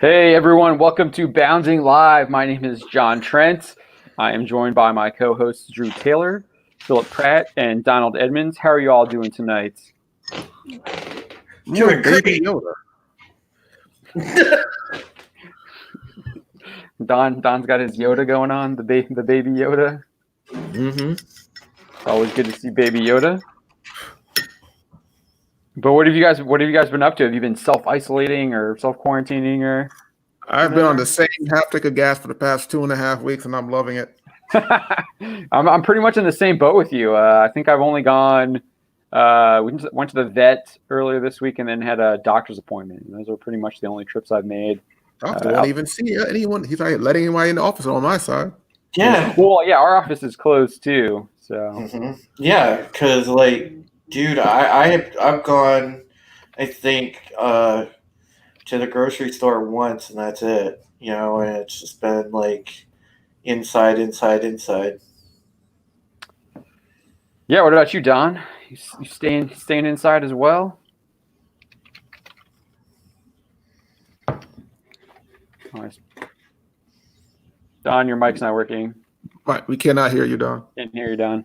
Hey everyone, welcome to Bounding Live. My name is John Trent. I am joined by my co-hosts Drew Taylor, Philip Pratt, and Donald Edmonds. How are you all doing tonight? Doing Baby great. Yoda. Don's got his Yoda going on, the baby Yoda. Mm-hmm. Always good to see Baby Yoda. But what have you guys been up to? Have you been self-isolating or self-quarantining or? I've been on the same half tank of gas for the past 2.5 weeks, and I'm loving it. I'm pretty much in the same boat with you. I think I've only gone. We went to the vet earlier this week, and then had a doctor's appointment. And those are pretty much the only trips I've made. I don't even see anyone. He's not letting anybody in the office on my side. Yeah. Well, yeah, our office is closed too. So. Mm-hmm. Yeah, because dude, I've gone, I think, to the grocery store once, and that's it. And it's just been inside. Yeah. What about you, Don? You staying inside as well? Nice. Don, your mic's not working. Right, we cannot hear you, Don. Can't hear you, Don.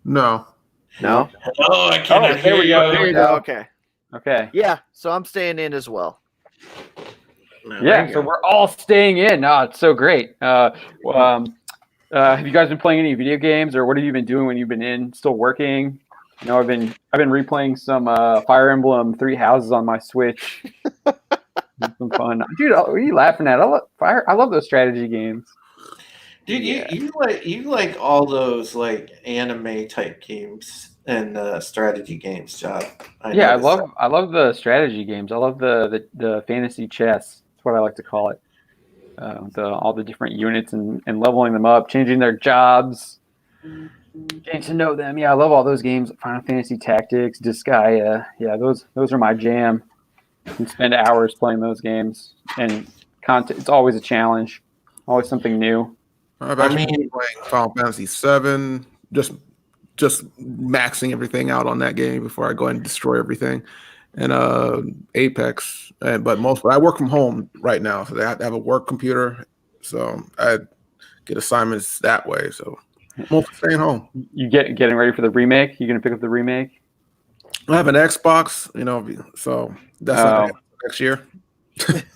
No. No? Oh, I cannot hear you. There you go. Okay. Okay. Yeah, so I'm staying in as well. Yeah, so we're all staying in. Oh, it's so great. Have you guys been playing any video games, or what have you been doing when you've been in? Still working? I've been replaying some Fire Emblem Three Houses on my Switch. Some fun, dude. What are you laughing at? I love those strategy games. Dude, you like all those anime type games and strategy games, John. I love the strategy games. I love the fantasy chess. That's what I like to call it. All the different units and leveling them up, changing their jobs, getting to know them. Yeah, I love all those games. Final Fantasy Tactics, Disgaea. Yeah, those are my jam. You can spend hours playing those games, and it's always a challenge, always something new. I've actually been playing Final Fantasy VII, just maxing everything out on that game before I go and destroy everything, and Apex. But I work from home right now, so I have a work computer, so I get assignments that way. So mostly staying home. You getting ready for the remake? You gonna pick up the remake? I have an Xbox, so that's not next year.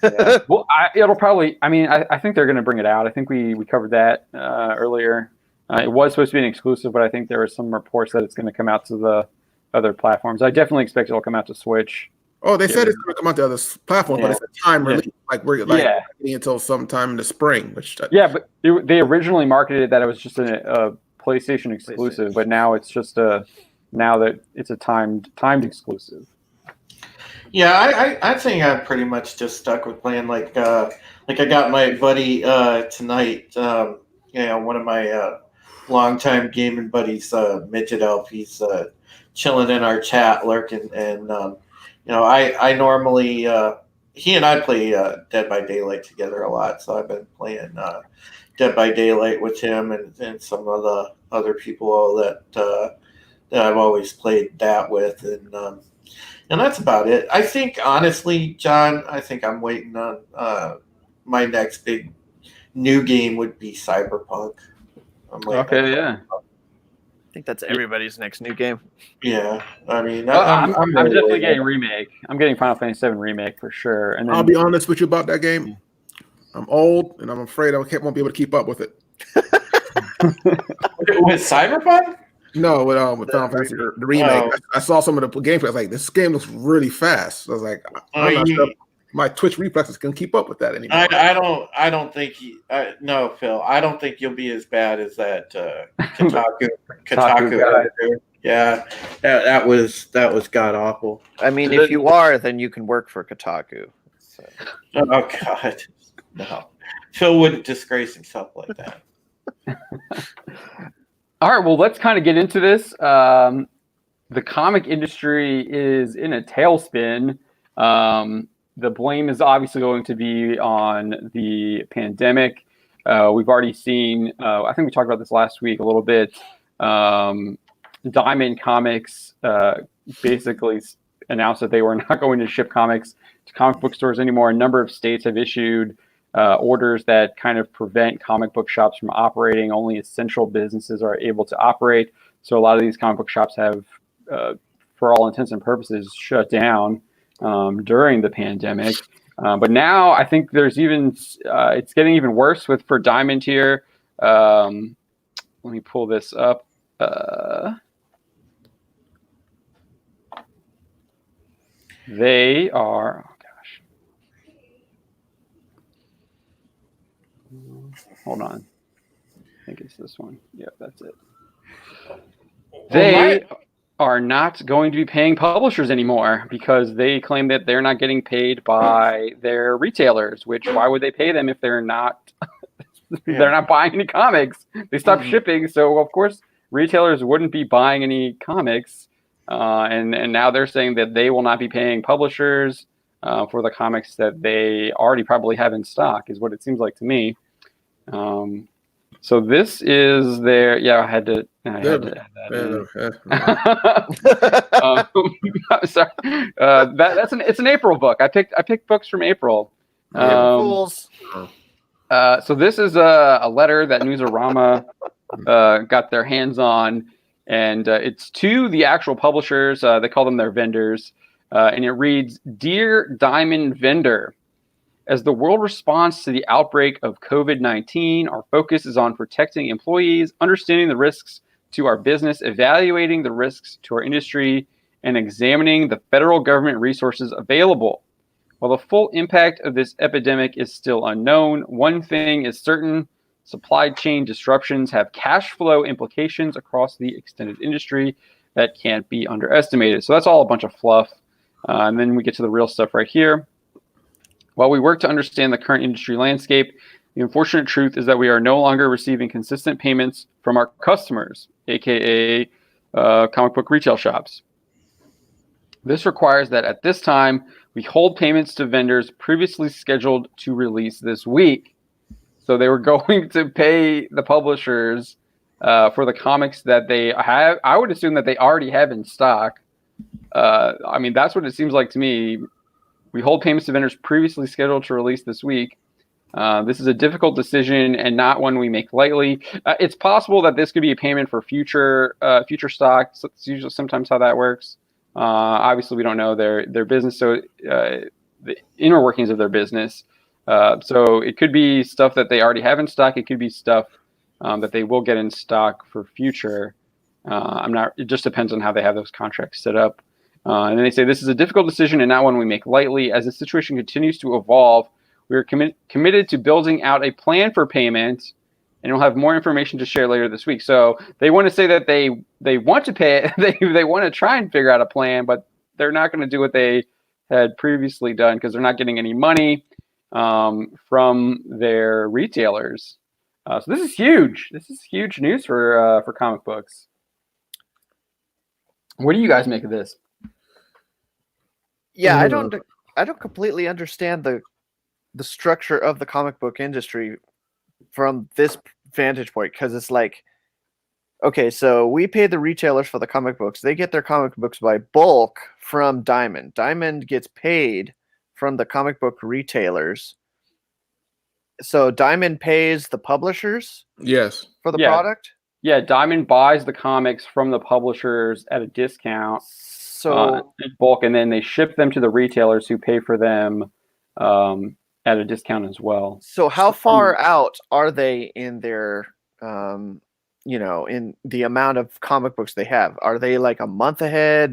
Yeah. Well, it'll probably. I mean, I think they're going to bring it out. I think we covered that earlier. It was supposed to be an exclusive, but I think there were some reports that it's going to come out to the other platforms. I definitely expect it'll come out to Switch. Oh, they said it's going to come out to other platforms, but it's a time release. We're getting until sometime in the spring. But they originally marketed it that it was just a PlayStation exclusive, but now it's just now that it's a timed exclusive. Yeah, I think I'm pretty much just stuck with playing I got my buddy tonight. One of my longtime gaming buddies, Midget Elf. He's chilling in our chat, lurking, and I normally he and I play Dead by Daylight together a lot, so I've been playing Dead by Daylight with him and some of the other people that I've always played that with, and that's about it. I think, honestly, John, I'm waiting on my next big new game would be Cyberpunk. Okay, yeah. I think that's everybody's next new game. Yeah, I mean, I'm definitely getting remake. I'm getting Final Fantasy VII remake for sure. And then, I'll be honest with you about that game. I'm old, and I'm afraid I won't be able to keep up with it. With Cyberpunk? No, with Final Fantasy, the remake. Oh. I saw some of the gameplay. I was like, this game looks really fast. I was like, I'm not sure my Twitch reflexes can keep up with that anymore. I don't think no, Phil. I don't think you'll be as bad as that Kotaku guy. Yeah, that was god awful. I mean, if you are, then you can work for Kotaku. So. Oh God, no. Phil wouldn't disgrace himself like that. All right, well, let's kind of get into this. The comic industry is in a tailspin. The blame is obviously going to be on the pandemic. We've already seen, I think we talked about this last week a little bit. Diamond Comics basically announced that they were not going to ship comics to comic book stores anymore. A number of states have issued orders that kind of prevent comic book shops from operating. Only essential businesses are able to operate. So a lot of these comic book shops have, for all intents and purposes, shut down during the pandemic. But now I think there's even it's getting even worse for Diamond here. Let me pull this up. They are. Oh gosh. Hold on. I think it's this one. Yep, that's it. They are not going to be paying publishers anymore because they claim that they're not getting paid by their retailers. Which, why would they pay them if they're not they're not buying any comics? They stopped shipping, so of course retailers wouldn't be buying any comics. And now they're saying that they will not be paying publishers for the comics that they already probably have in stock, is what it seems like to me. So this is their. Yeah, I had to add that in. Sorry, it's an April book. I picked books from April. Fools. So this is a letter that Newsarama got their hands on, and it's to the actual publishers. They call them their vendors, and it reads, "Dear Diamond Vendor, as the world responds to the outbreak of COVID-19, our focus is on protecting employees, understanding the risks to our business, evaluating the risks to our industry, and examining the federal government resources available. While the full impact of this epidemic is still unknown, one thing is certain: supply chain disruptions have cash flow implications across the extended industry that can't be underestimated." So that's all a bunch of fluff. And then we get to the real stuff right here. "While we work to understand the current industry landscape, the unfortunate truth is that we are no longer receiving consistent payments from our customers, aka comic book retail shops. This requires that at this time, we hold payments to vendors previously scheduled to release this week." So they were going to pay the publishers for the comics that they have. I would assume that they already have in stock. I mean, that's what it seems like to me. "We hold payments to vendors previously scheduled to release this week. This is a difficult decision and not one we make lightly." It's possible that this could be a payment for future stock. So it's usually sometimes how that works. Obviously, we don't know their business, so the inner workings of their business. So it could be stuff that they already have in stock. It could be stuff that they will get in stock for future. It just depends on how they have those contracts set up. And then they say, "This is a difficult decision and not one we make lightly. As the situation continues to evolve, we are committed to building out a plan for payment, and we'll have more information to share later this week." So they want to say that they want to pay it. They want to try and figure out a plan, but they're not going to do what they had previously done because they're not getting any money from their retailers. So this is huge. This is huge news for comic books. What do you guys make of this? Yeah, I don't completely understand the structure of the comic book industry from this vantage point, because it's like, okay, so we pay the retailers for the comic books. They get their comic books by bulk from Diamond. Diamond gets paid from the comic book retailers. So Diamond pays the publishers Yes. for the product? Yeah, Diamond buys the comics from the publishers at a discount. So in bulk, and then they ship them to the retailers who pay for them at a discount as well. So how far out are they in their, in the amount of comic books they have? Are they like a month ahead?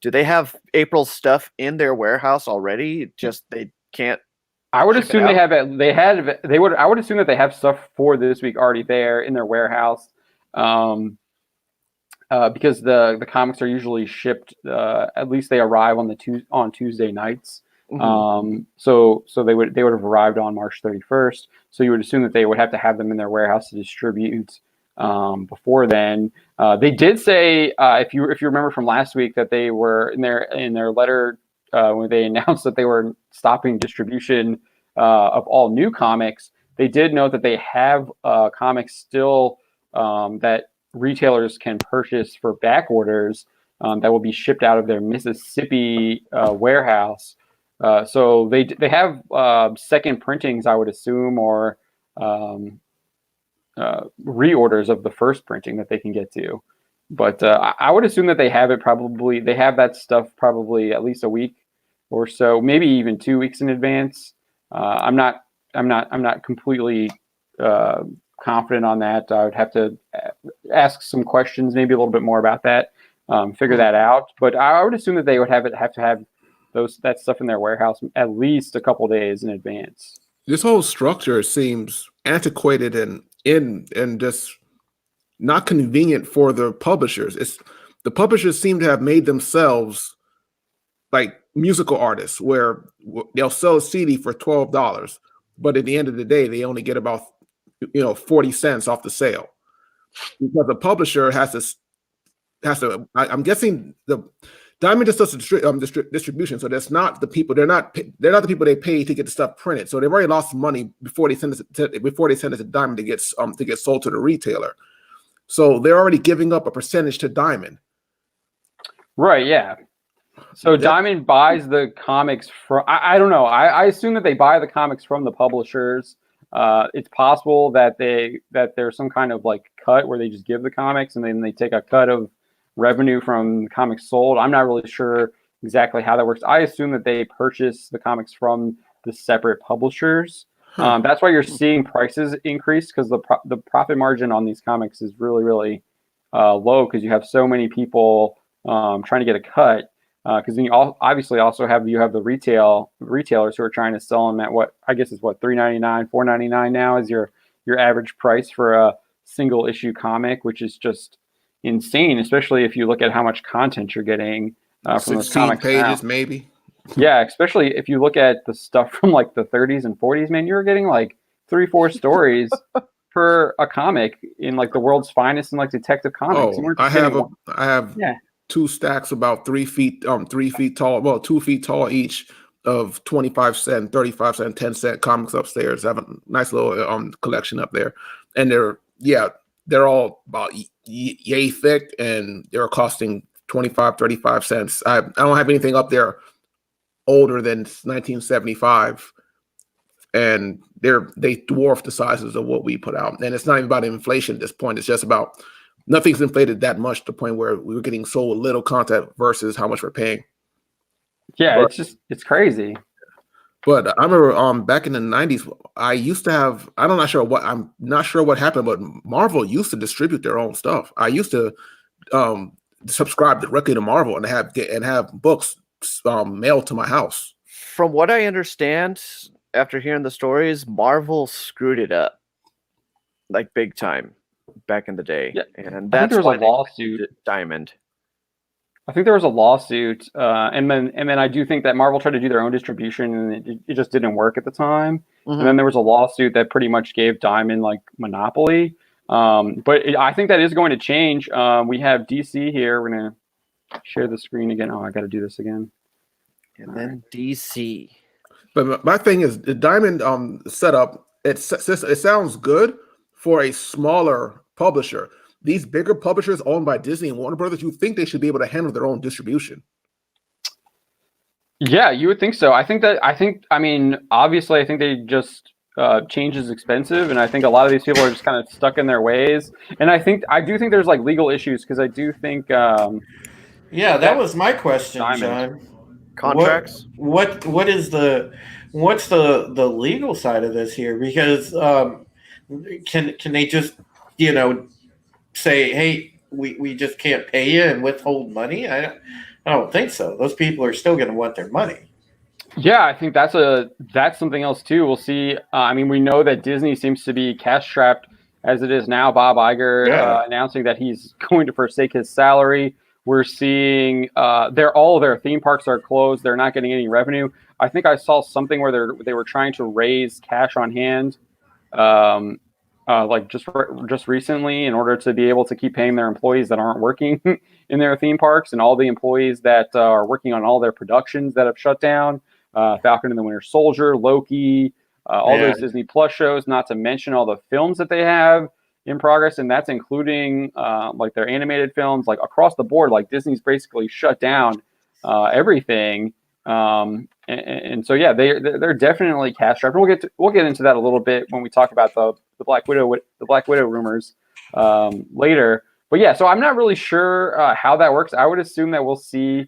Do they have April's stuff in their warehouse already? Just they can't. I would assume I would assume that they have stuff for this week already there in their warehouse. Because the comics are usually shipped. At least they arrive on Tuesday nights. Mm-hmm. So they would have arrived on March 31st. So you would assume that they would have to have them in their warehouse to distribute before then. They did say, if you remember from last week, that they were in their letter when they announced that they were stopping distribution of all new comics. They did note that they have comics still that retailers can purchase for back orders. that will be shipped out of their Mississippi warehouse. So they have second printings, I would assume, or reorders of the first printing that they can get to. But I would assume that they have that stuff probably at least a week or so, maybe even 2 weeks in advance. I'm not completely confident on that. I would have to ask some questions, maybe a little bit more about that, figure that out. But I would assume that they would have to have that stuff in their warehouse at least a couple days in advance. This whole structure seems antiquated and just not convenient for the publishers. The publishers seem to have made themselves like musical artists, where they'll sell a CD for $12, but at the end of the day, they only get about 40 cents off the sale, because the publisher has to. I'm guessing the Diamond just does distribution, so that's not the people. They're not the people they pay to get the stuff printed. So they've already lost money before they send it to Diamond to get sold to the retailer. So they're already giving up a percentage to Diamond. Right. Yeah. So Diamond buys the comics from. I don't know. I assume that they buy the comics from the publishers. It's possible that there's some kind of like cut where they just give the comics and then they take a cut of revenue from comics sold. I'm not really sure exactly how that works. I assume that they purchase the comics from the separate publishers. That's why you're seeing prices increase, because the profit margin on these comics is really, really low, because you have so many people trying to get a cut. Because then you obviously also have the retailers who are trying to sell them at what I guess is $3.99, $4.99 now is your average price for a single issue comic, which is just insane, especially if you look at how much content you're getting from those comics pages now. Maybe. Yeah, especially if you look at the stuff from like the 30s and 40s, man, you're getting like 3-4 stories per a comic in like the world's finest and like Detective Comics. Oh, I have 2 stacks about 3 feet tall, well, 2 feet tall each, of 25 cent, 35 cent, 10 cent comics upstairs. I have a nice little collection up there, and they're all about yay thick, and they're costing 25, 35 cents. I don't have anything up there older than 1975, and they dwarf the sizes of what we put out. And it's not even about inflation at this point. It's just about nothing's inflated that much to the point where we were getting so little content versus how much we're paying. Yeah, it's crazy. But I remember back in the 90s, I'm not sure what happened, but Marvel used to distribute their own stuff. I used to subscribe directly to Marvel and have books mailed to my house. From what I understand, after hearing the stories, Marvel screwed it up like big time back in the day. Yeah. And that's there was why a lawsuit. Diamond. I think there was a lawsuit, and then I do think that Marvel tried to do their own distribution, and it just didn't work at the time. Mm-hmm. And then there was a lawsuit that pretty much gave Diamond like monopoly. I think that is going to change. We have DC here. We're gonna share the screen again. Oh, I got to do this again. And then DC. But my thing is the Diamond setup. It sounds good for a smaller publisher. These bigger publishers owned by Disney and Warner Brothers, you think they should be able to handle their own distribution? Yeah, you would think so. Obviously, I think they just change is expensive, and I think a lot of these people are just kind of stuck in their ways. And I do think there's like legal issues, because I do think. That was my question, Diamond. John. Contracts. What's the legal side of this here? Because can they just say, hey, we just can't pay you and withhold money? I don't think so. Those people are still going to want their money. Yeah, I think that's something else too. We'll see. We know that Disney seems to be cash strapped as it is now. Bob Iger announcing that he's going to forsake his salary. We're seeing all of their theme parks are closed. They're not getting any revenue. I think I saw something where they were trying to raise cash on hand, just recently, in order to be able to keep paying their employees that aren't working in their theme parks, and all the employees that are working on all their productions that have shut down. Falcon and the Winter Soldier, Loki, all those Disney Plus shows, not to mention all the films that they have in progress, and that's including like their animated films, like across the board. Like Disney's basically shut down everything, and so yeah, they're definitely cash strapped. We'll get into that a little bit when we talk about the Black Widow rumors later. But yeah, so I'm not really sure how that works. I would assume that we'll see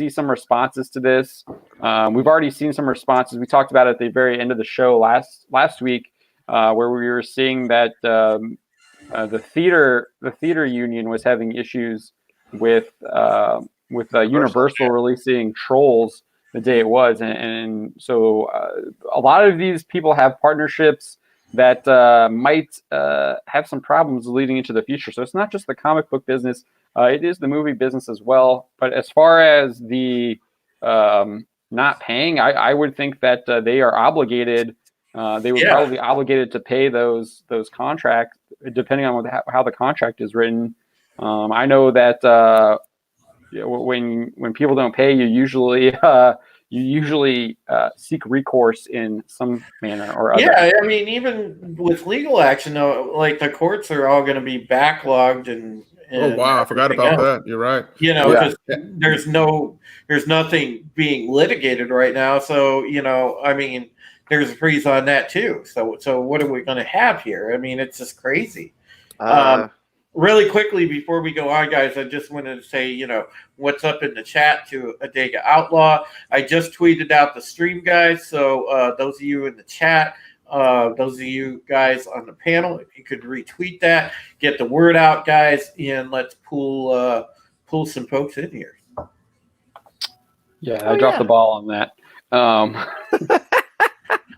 some responses to this. We've already seen some responses. We talked about it at the very end of the show last week, where we were seeing that the theater union was having issues with Universal releasing Trolls the day it was, and so a lot of these people have partnerships that might have some problems leading into the future. So it's not just the comic book business. It is the movie business as well. But as far as the not paying, I would think that they are obligated. They were probably obligated to pay those contracts, depending on how the contract is written. I know that when people don't pay, you usually seek recourse in some manner or other. Yeah, I mean, even with legal action, though, like the courts are all going to be backlogged and oh wow, I forgot about that. You're right. You know, because there's nothing being litigated right now. So I mean, there's a freeze on that too. So what are we going to have here? I mean, it's just crazy. Really quickly before we go on, guys, I just wanted to say, what's up in the chat to Adega Outlaw. I just tweeted out the stream, guys. So those of you in the chat, those of you guys on the panel, if you could retweet that, get the word out, guys, and let's pull some folks in here. Yeah, I dropped the ball on that.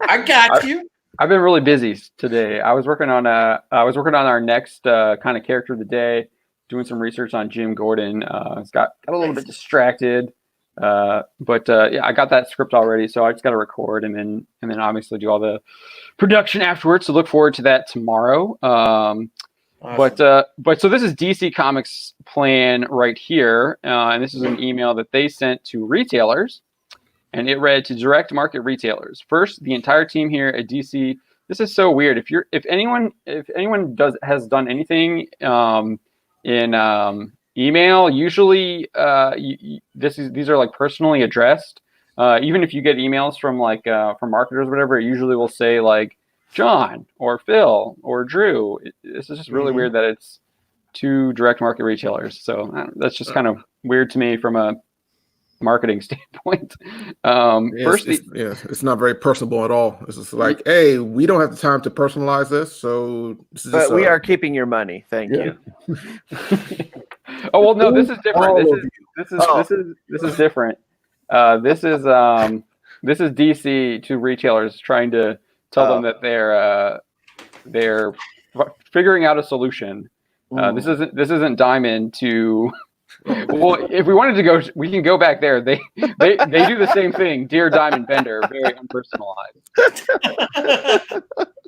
I got you. I've been really busy today. I was working on our next kind of character of the day, doing some research on Jim Gordon. Got a little bit distracted, but yeah, I got that script already, so I just got to record and then obviously do all the production afterwards. So look forward to that tomorrow. Awesome. But so this is DC Comics' plan right here, and this is an email that they sent to retailers. And it read to direct market retailers. First, the entire team here at DC. This is so weird. If anyone has done anything in email, usually these are like personally addressed. Even if you get emails from from marketers or whatever, it usually will say like John or Phil or Drew. This is just really weird that it's to direct market retailers. So that's just kind of weird to me from a marketing standpoint. It's not very personable at all. It's just like, hey, we don't have the time to personalize this, so but we are keeping your money. Thank you. Oh well, no, this is different. This is different. This is DC to retailers trying to tell them that they're figuring out a solution. This isn't Diamond to. Well, if we wanted to go, we can go back there. They do the same thing. Dear Diamond Bender, very unpersonalized.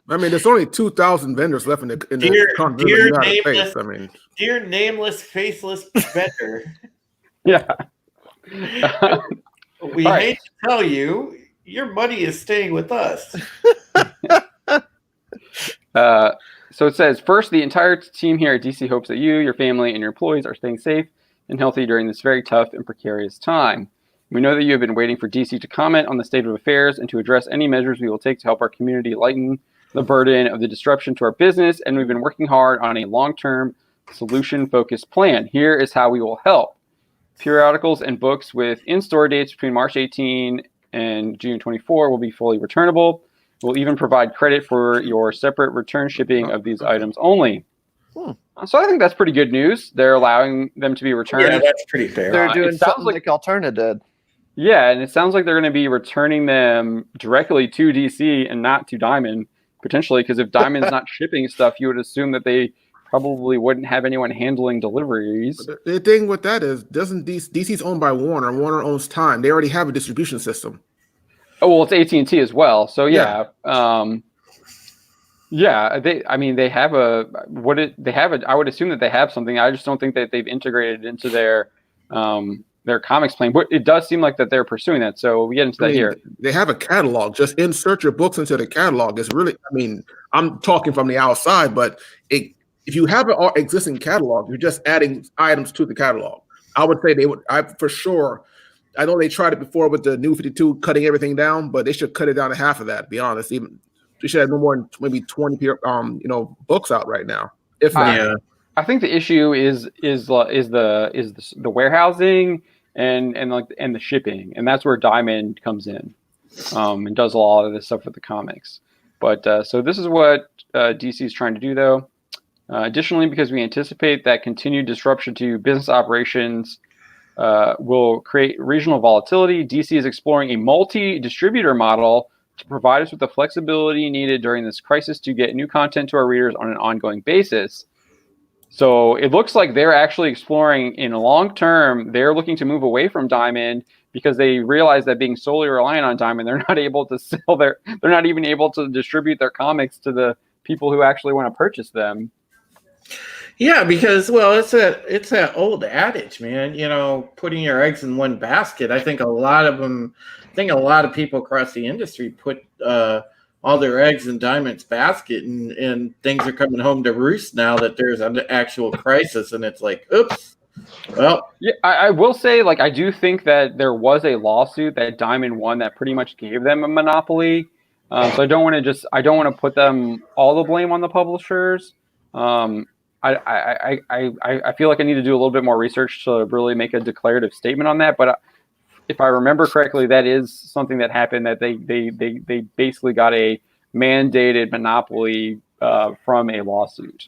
I mean, there's only 2,000 vendors left in the United States. I mean, dear nameless, faceless Bender. Yeah. We hate to tell you, your money is staying with us. So it says, first, the entire team here at DC hopes that you, your family, and your employees are staying safe and healthy during this very tough and precarious time. We know that you have been waiting for DC to comment on the state of affairs and to address any measures we will take to help our community lighten the burden of the disruption to our business, and we've been working hard on a long-term, solution-focused plan. Here is how we will help. Periodicals and books with in-store dates between March 18 and June 24 will be fully returnable. We'll even provide credit for your separate return shipping of these items only. So I think that's pretty good news. They're allowing them to be returned. Yeah, that's pretty fair. They're doing something like Alterna did. Yeah, and it sounds like they're going to be returning them directly to DC and not to Diamond, potentially, because if Diamond's not shipping stuff, you would assume that they probably wouldn't have anyone handling deliveries. But the thing with that is, DC's owned by Warner. Warner owns Time. They already have a distribution system. Oh well, it's AT&T as well. So yeah. They have I would assume that they have something. I just don't think that they've integrated into their their comics plan. But it does seem like that they're pursuing that. So we get into that here. They have a catalog. Just insert your books into the catalog. It's really, I mean, I'm talking from the outside, but if you have an existing catalog, you're just adding items to the catalog. I would say for sure. I know they tried it before with the New 52 cutting everything down, but they should cut it down to half of that. To be honest, even they should have no more than maybe 20 books out right now. If not. Yeah. I think the issue is the warehousing and the shipping, and that's where Diamond comes in, and does a lot of this stuff with the comics. But so this is what DC is trying to do, though. Additionally, because we anticipate that continued disruption to business operations will create regional volatility, DC is exploring a multi-distributor model to provide us with the flexibility needed during this crisis to get new content to our readers on an ongoing basis. So it looks like they're actually exploring in a long term, they're looking to move away from Diamond because they realize that being solely reliant on Diamond, they're not able to they're not even able to distribute their comics to the people who actually want to purchase them. Yeah, because it's that old adage, man. You know, putting your eggs in one basket. I think a lot of people across the industry put all their eggs in Diamond's basket, and things are coming home to roost now that there's an actual crisis, and it's like, oops. Well, yeah, I will say, like, I do think that there was a lawsuit that Diamond won that pretty much gave them a monopoly. So I don't want to put them all the blame on the publishers. I feel like I need to do a little bit more research to really make a declarative statement on that. But if I remember correctly, that is something that happened, that they basically got a mandated monopoly from a lawsuit.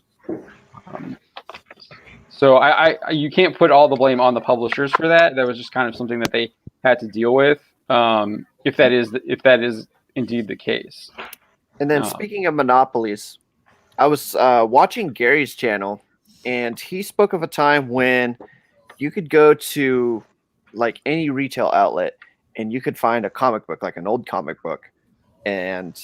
So you can't put all the blame on the publishers for that. That was just kind of something that they had to deal with, if that is indeed the case. And then speaking of monopolies, I was watching Gary's channel, and he spoke of a time when you could go to like any retail outlet and you could find a comic book, like an old comic book, and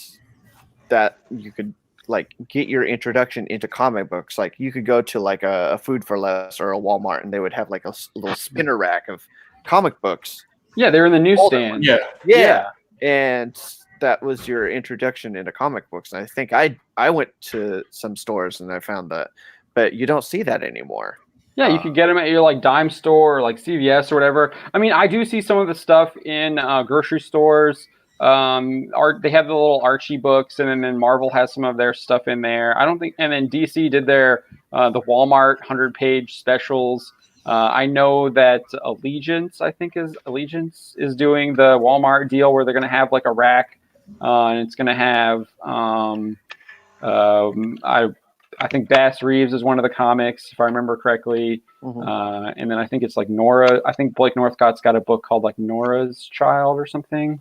that you could like get your introduction into comic books. Like you could go to like a Food for Less or a Walmart, and they would have like a little spinner rack of comic books. Yeah, they're in the newsstand. Yeah. And that was your introduction into comic books. And I think I went to some stores and I found that, but you don't see that anymore. Yeah, you can get them at your like dime store or like CVS or whatever. I mean, I do see some of the stuff in grocery stores. They have the little Archie books, and then Marvel has some of their stuff in there. I don't think, and then DC did their the Walmart 100-page specials. I know that Allegiance is doing the Walmart deal where they're going to have like a rack, and it's going to have I think Bass Reeves is one of the comics, if I remember correctly. Mm-hmm. And then I think it's like Nora. I think Blake Northcott's got a book called like Nora's Child or something.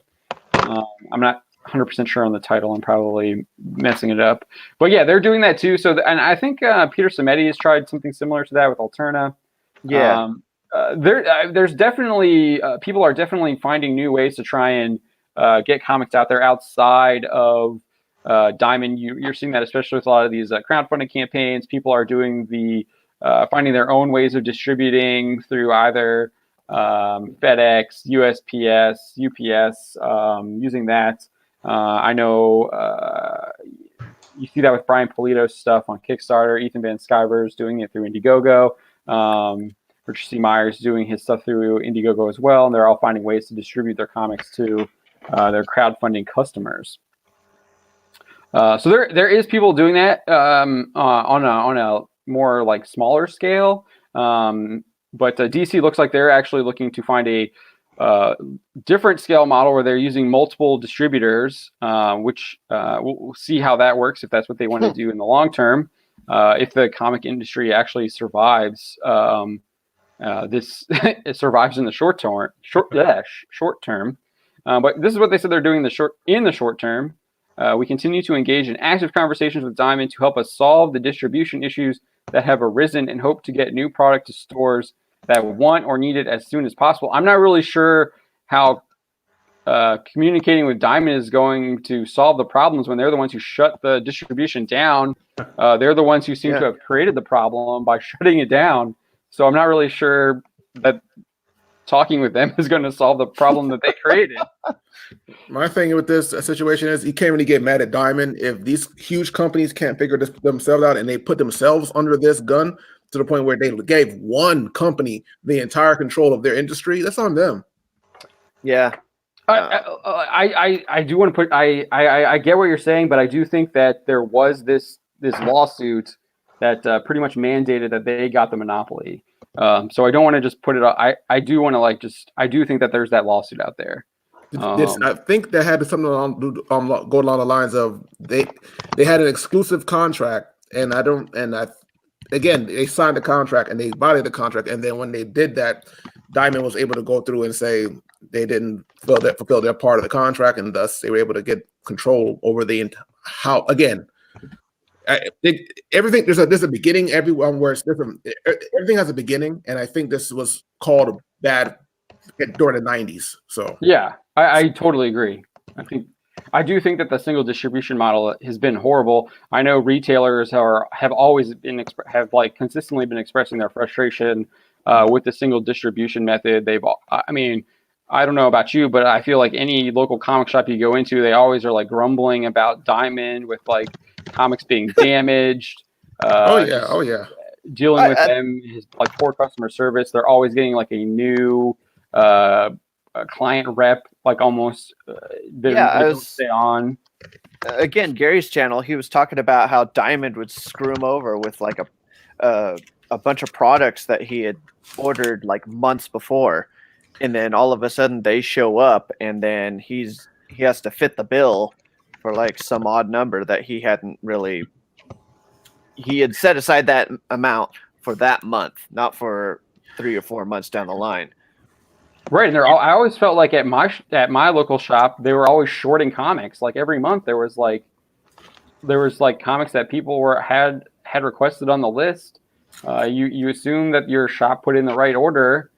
I'm not 100% sure on the title. I'm probably messing it up. But yeah, they're doing that too. So, and I think Peter Simeti has tried something similar to that with Alterna. Yeah. There's definitely people are definitely finding new ways to try and get comics out there outside of Diamond. You're seeing that especially with a lot of these crowdfunding campaigns. People are doing finding their own ways of distributing through either FedEx, USPS, UPS, using that. I know you see that with Brian Polito's stuff on Kickstarter. Ethan Van Sciver's doing it through Indiegogo. Richard C. Myers doing his stuff through Indiegogo as well, and they're all finding ways to distribute their comics to their crowdfunding customers. So there is people doing that on a more like smaller scale, but DC looks like they're actually looking to find a different scale model where they're using multiple distributors, which we'll see how that works if that's what they want to do in the long term. If the comic industry actually survives, it survives in the short term. But this is what they said they're doing in the short term. We continue to engage in active conversations with Diamond to help us solve the distribution issues that have arisen and hope to get new product to stores that want or need it as soon as possible. I'm not really sure how communicating with Diamond is going to solve the problems when they're the ones who shut the distribution down. They're the ones who seem to have created the problem by shutting it down. So I'm not really sure that talking with them is going to solve the problem that they created. My thing with this situation is you can't really get mad at Diamond if these huge companies can't figure this themselves out and they put themselves under this gun to the point where they gave one company the entire control of their industry. That's on them. Yeah. I do want to put I get what you're saying, but I do think that there was this lawsuit that pretty much mandated that they got the monopoly. So I don't want to just put it. I do want to I do think that there's that lawsuit out there. I think that had something go along the lines of they had an exclusive contract, and again they signed the contract and they violated the contract, and then when they did that, Diamond was able to go through and say they didn't fulfill their part of the contract, and thus they were able to get control over everything. There's a beginning. Everyone where it's different. Everything has a beginning, and I think this was called bad during the 90s. So yeah, I totally agree. I do think that the single distribution model has been horrible. I know retailers have always been consistently been expressing their frustration with the single distribution method. I don't know about you, but I feel like any local comic shop you go into, they always are grumbling about Diamond with comics being damaged. Dealing with them is poor customer service. They're always getting a new client rep, almost. They don't stay on. Again, Gary's channel, he was talking about how Diamond would screw him over with a bunch of products that he had ordered months before, and then all of a sudden they show up, and then he has to fit the bill for some odd number that he hadn't really. He had set aside that amount for that month, not for 3 or 4 months down the line. Right, and I always felt like at my local shop they were always shorting comics. Every month there was comics that people had requested on the list. You assume that your shop put in the right order,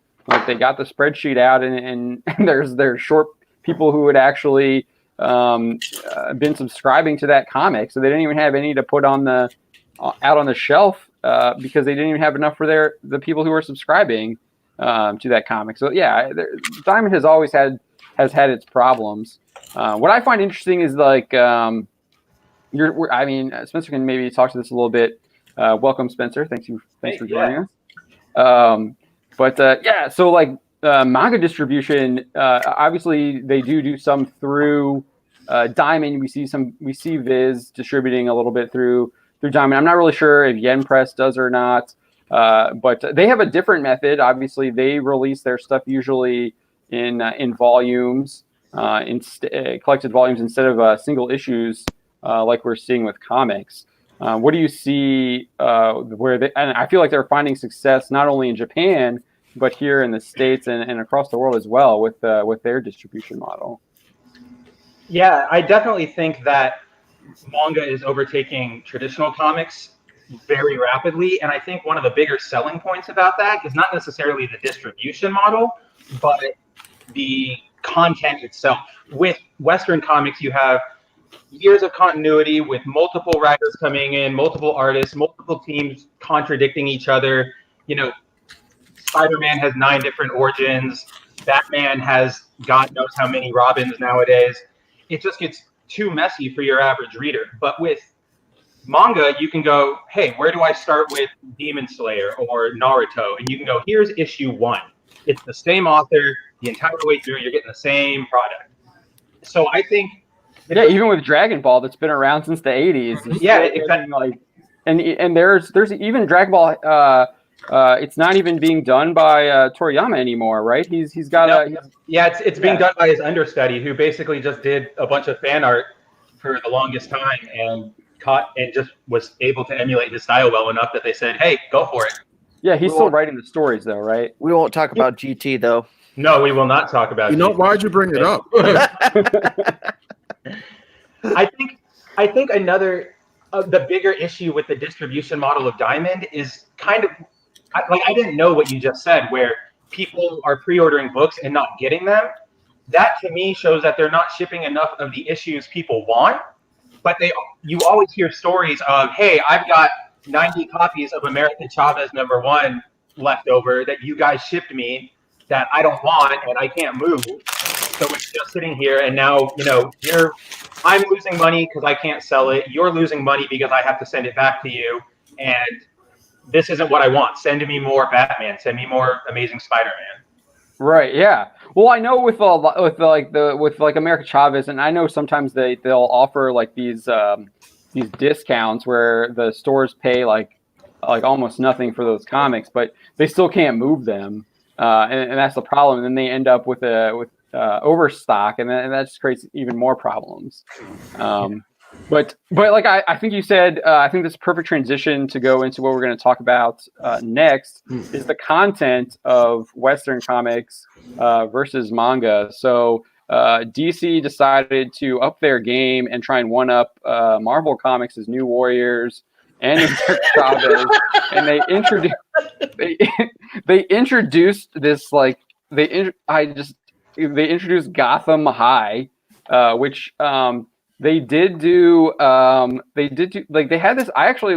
they got the spreadsheet out, and there's short people who had actually been subscribing to that comic, so they didn't even have any to put out on the shelf because they didn't even have enough for the people who were subscribing to that comic. So yeah, Diamond has always had its problems. What I find interesting is Spencer can maybe talk to this a little bit. Welcome, Spencer. Thanks for joining us. So manga distribution, obviously they do some through Diamond. We see Viz distributing a little bit through Diamond. I'm not really sure if Yen Press does or not. But they have a different method. Obviously, they release their stuff usually in volumes, collected volumes instead of single issues, like we're seeing with comics. What do you see and I feel like they're finding success not only in Japan but here in the States and across the world as well with their distribution model? Yeah, I definitely think that manga is overtaking traditional comics very rapidly, and I think one of the bigger selling points about that is not necessarily the distribution model, but the content itself. With Western comics, you have years of continuity with multiple writers coming in, multiple artists, multiple teams contradicting each other. Spider-Man has 9 different origins. Batman has God knows how many Robins nowadays. It just gets too messy for your average reader. But with manga, you can go, hey, where do I start with Demon Slayer or Naruto? And you can go, here's issue 1. It's the same author the entire way through. You're getting the same product. So I think... even with Dragon Ball that's been around since the 80s. Yeah, exactly. And there's even Dragon Ball... it's not even being done by Toriyama anymore, right? He's got it's being done by his understudy, who basically just did a bunch of fan art for the longest time and just was able to emulate his style well enough that they said, hey, go for it. Yeah, he's still writing the stories though, right? We won't talk about GT though. No, we will not talk about GT. Why'd you bring it up? I think another the bigger issue with the distribution model of Diamond is kind of I didn't know what you just said, where people are pre-ordering books and not getting them. That to me shows that they're not shipping enough of the issues people want. But you always hear stories of, hey, I've got 90 copies of American Chavez #1 left over that you guys shipped me, that I don't want and I can't move. So it's just sitting here, and now I'm losing money because I can't sell it. You're losing money because I have to send it back to you, and this isn't what I want. Send me more Batman. Send me more Amazing Spider-Man. Right. Yeah. Well, I know with America Chavez, and I know sometimes they'll offer like these discounts where the stores pay like almost nothing for those comics, but they still can't move them, and that's the problem. And then they end up with overstock, and that just creates even more problems. But like I think you said, I think this is a perfect transition to go into what we're going to talk about next is the content of Western comics versus manga. So DC decided to up their game and try and one up Marvel Comics' New Warriors and Chavez, and they introduced this they introduced Gotham High, which they did do like they had this. I actually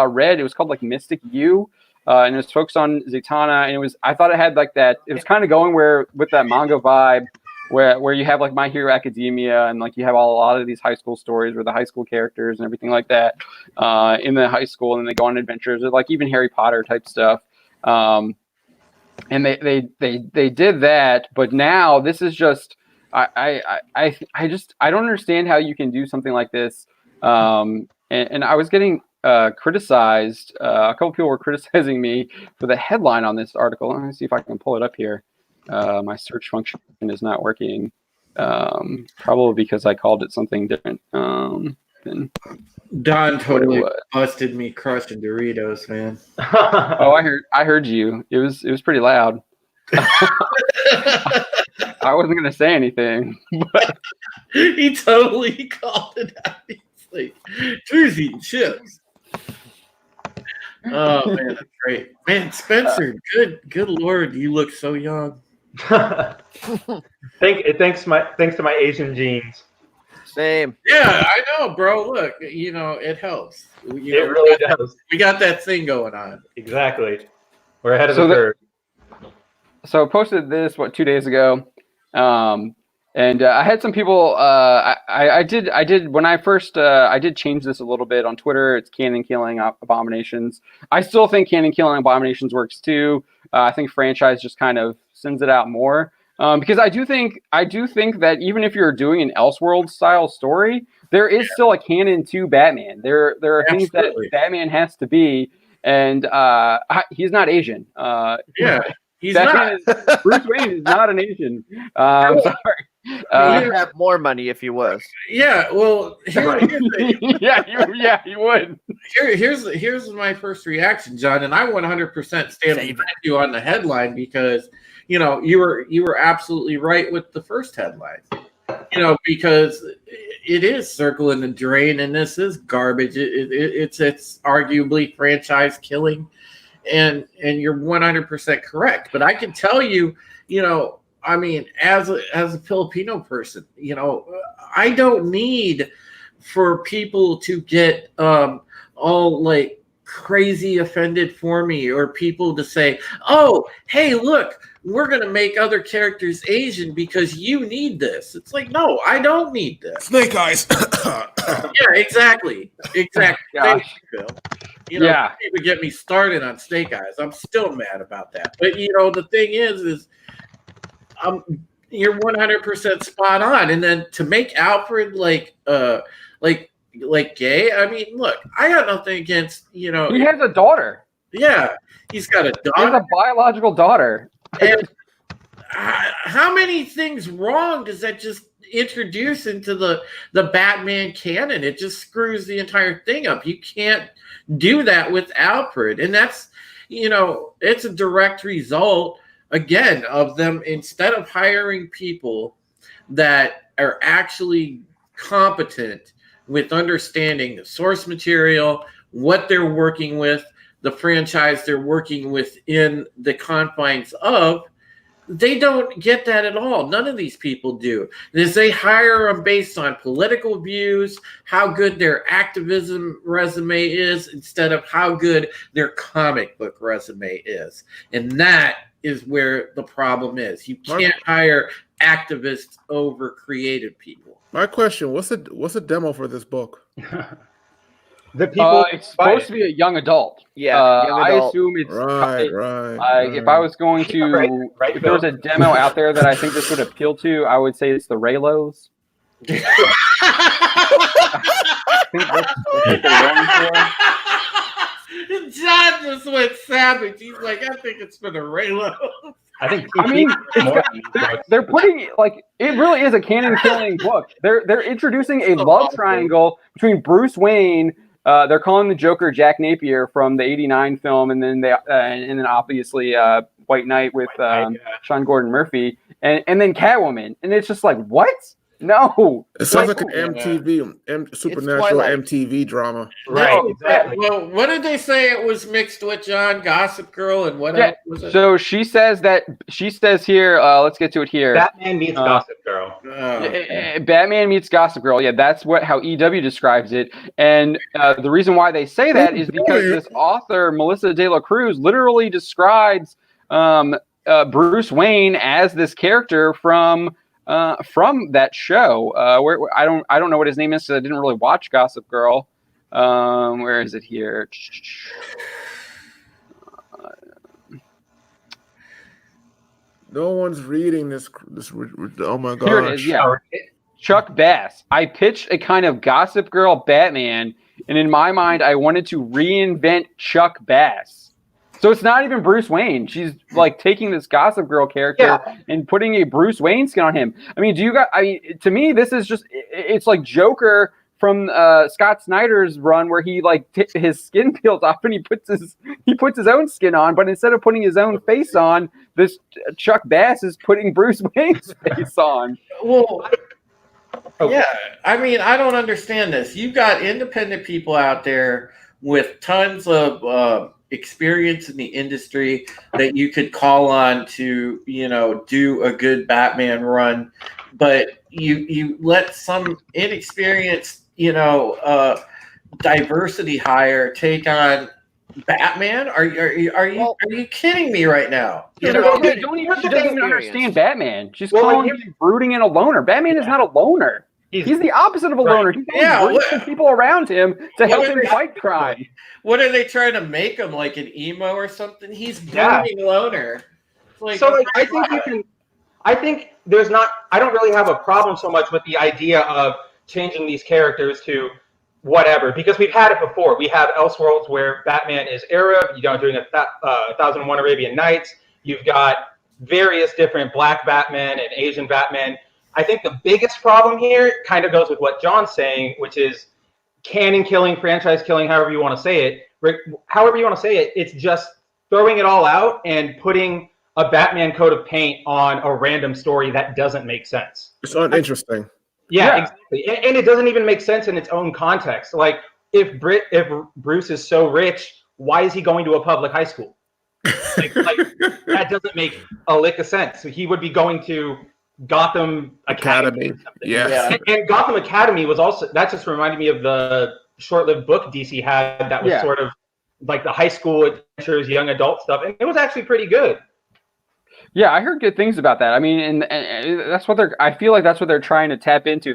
read it was called like Mystic U, and it was focused on Zatanna, and I thought it had like that. It was kind of going with that manga vibe. Where you have like My Hero Academia and like you have a lot of these high school stories where the high school characters and everything like that in the high school, and they go on adventures, or like even Harry Potter type stuff. And they did that, but now this is just I don't understand how you can do something like this. And I was getting criticized. A couple people were criticizing me for the headline on this article. Let me see if I can pull it up here. My search function is not working, probably because I called it something different. Don totally busted me crushing Doritos, man. Oh, I heard you. It was pretty loud. I wasn't gonna say anything, but he totally called it out. He's like, "Drew's eating chips." Oh man, that's great, man. Spencer, good lord, you look so young. Thanks to my Asian genes. Same. Yeah, I know, bro. Look, it helps. It really does. We got that thing going on. Exactly. We're ahead of the curve. So I posted this 2 days ago, and I had some people. I did when I first I did change this a little bit on Twitter. It's Canon Killing Abominations. I still think Canon Killing Abominations works too. I think franchise just kind of sends it out more because I do think that even if you're doing an Elseworld style story, there is still a canon to Batman. There are things that Batman has to be, and he's not Asian. He's Batman not. Bruce Wayne is not an Asian. I'm sorry. He'd have more money if he was. Yeah, well, yeah, he would. Here's my first reaction, John, and I 100% stand behind you on the headline because you were absolutely right with the first headline. Because it is circling the drain, and this is garbage. It's arguably franchise killing, and you're 100% correct. But I can tell you, I mean, as a Filipino person, I don't need for people to get all like crazy offended for me, or people to say, "Oh, hey, look, we're going to make other characters Asian because you need this." It's like, no, I don't need this. Snake Eyes. Yeah, exactly. Thank you, Phil. People get me started on Snake Eyes. I'm still mad about that. But the thing is you're 100% spot on. And then to make Alfred like gay, I mean, look, I got nothing against He has a daughter. Yeah, he's got a daughter. He has a biological daughter. And how many things wrong does that just introduce into the Batman canon? It just screws the entire thing up. You can't do that with Alfred. And that's, it's a direct result, again, of them, instead of hiring people that are actually competent with understanding the source material, what they're working with, the franchise they're working within the confines of, they don't get that at all. None of these people do. They hire them based on political views, how good their activism resume is, instead of how good their comic book resume is. And that is where the problem is. You can't hire activists over creative people. My question: What's the demo for this book? The people it's supposed to be a young adult. Yeah, young I adult. assume it's Right. If I was going to, Right, if there was a demo out there that I think this would appeal to, I would say it's the Raylos. I think that's what they're going for. John just went savage. He's like, I think it's for the Raylo. I think I mean, more they're putting like it really is a canon killing book. They're introducing a love triangle between Bruce Wayne. They're calling the Joker Jack Napier from the '89 film, and then obviously White Knight with Sean Gordon Murphy, and then Catwoman, and it's just like what? No, It sounds like an supernatural MTV drama. Right, exactly. Well, what did they say it was mixed with, John? Gossip Girl and what else was it? So she says here, let's get to it here. Batman meets Gossip Girl. Batman meets Gossip Girl. Yeah, that's how EW describes it. And the reason why they say that is because this author, Melissa De La Cruz, literally describes Bruce Wayne as this character from that show. Where I don't know what his name is because I didn't really watch Gossip Girl. Where is it here? No one's reading this. Oh my god! Here it is. Yeah, Chuck Bass. I pitched a kind of Gossip Girl Batman, and in my mind, I wanted to reinvent Chuck Bass. So it's not even Bruce Wayne. She's like taking this Gossip Girl character and putting a Bruce Wayne skin on him. I mean, to me, this is just, it's like Joker from Scott Snyder's run where he like his skin peels off and he puts his own skin on, but instead of putting his own face on, this Chuck Bass is putting Bruce Wayne's face on. Well, yeah. I mean, I don't understand this. You've got independent people out there with tons of experience in the industry that you could call on to, do a good Batman run, but you let some inexperienced, diversity hire take on Batman? Are you kidding me right now? She doesn't even understand Batman. She's calling him brooding and a loner. Batman is not a loner. He's the opposite of a loner. He's bringing people around him to help him fight crime. What are they trying to make him, like an emo or something? He's brooding loner. I think I don't really have a problem so much with the idea of changing these characters to whatever, because we've had it before. We have Elseworlds where Batman is Arab, doing 1001 Arabian Nights. You've got various different Black Batman and Asian Batman. I think the biggest problem here kind of goes with what John's saying, which is canon killing, franchise killing, however you want to say it. It's just throwing it all out and putting a Batman coat of paint on a random story that doesn't make sense. It's uninteresting. Yeah, exactly. And it doesn't even make sense in its own context. Like, if Bruce is so rich, why is he going to a public high school? like that doesn't make a lick of sense. So he would be going to Gotham Academy. Yeah. And Gotham Academy was also, that just reminded me of the short-lived book DC had that was sort of like the high school adventures, young adult stuff, and it was actually pretty good. Yeah, I heard good things about that. I mean, and that's what I feel like that's what they're trying to tap into.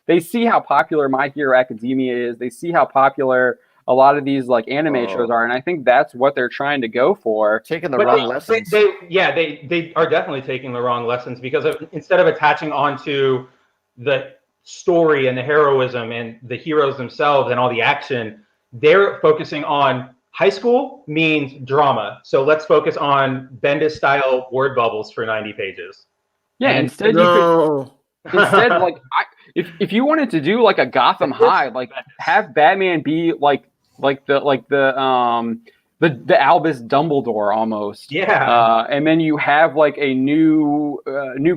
They see how popular My Hero Academia is. They see how popular a lot of these like anime shows are, and I think that's what they're trying to go for. Taking the wrong lessons. They are definitely taking the wrong lessons because instead of attaching onto the story and the heroism and the heroes themselves and all the action, they're focusing on high school means drama. So let's focus on Bendis style word bubbles for 90 pages. Yeah, instead like if you wanted to do like a Gotham High, like have Batman be like the Albus Dumbledore almost. Yeah. And then you have like a new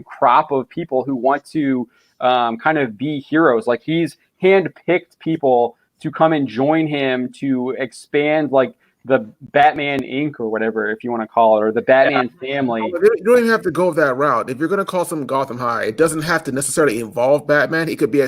crop of people who want to kind of be heroes. Like he's handpicked people to come and join him to expand like the Batman Inc. or whatever, if you want to call it, or the Batman family. You don't even have to go that route. If you're going to call something Gotham High, it doesn't have to necessarily involve Batman. It could be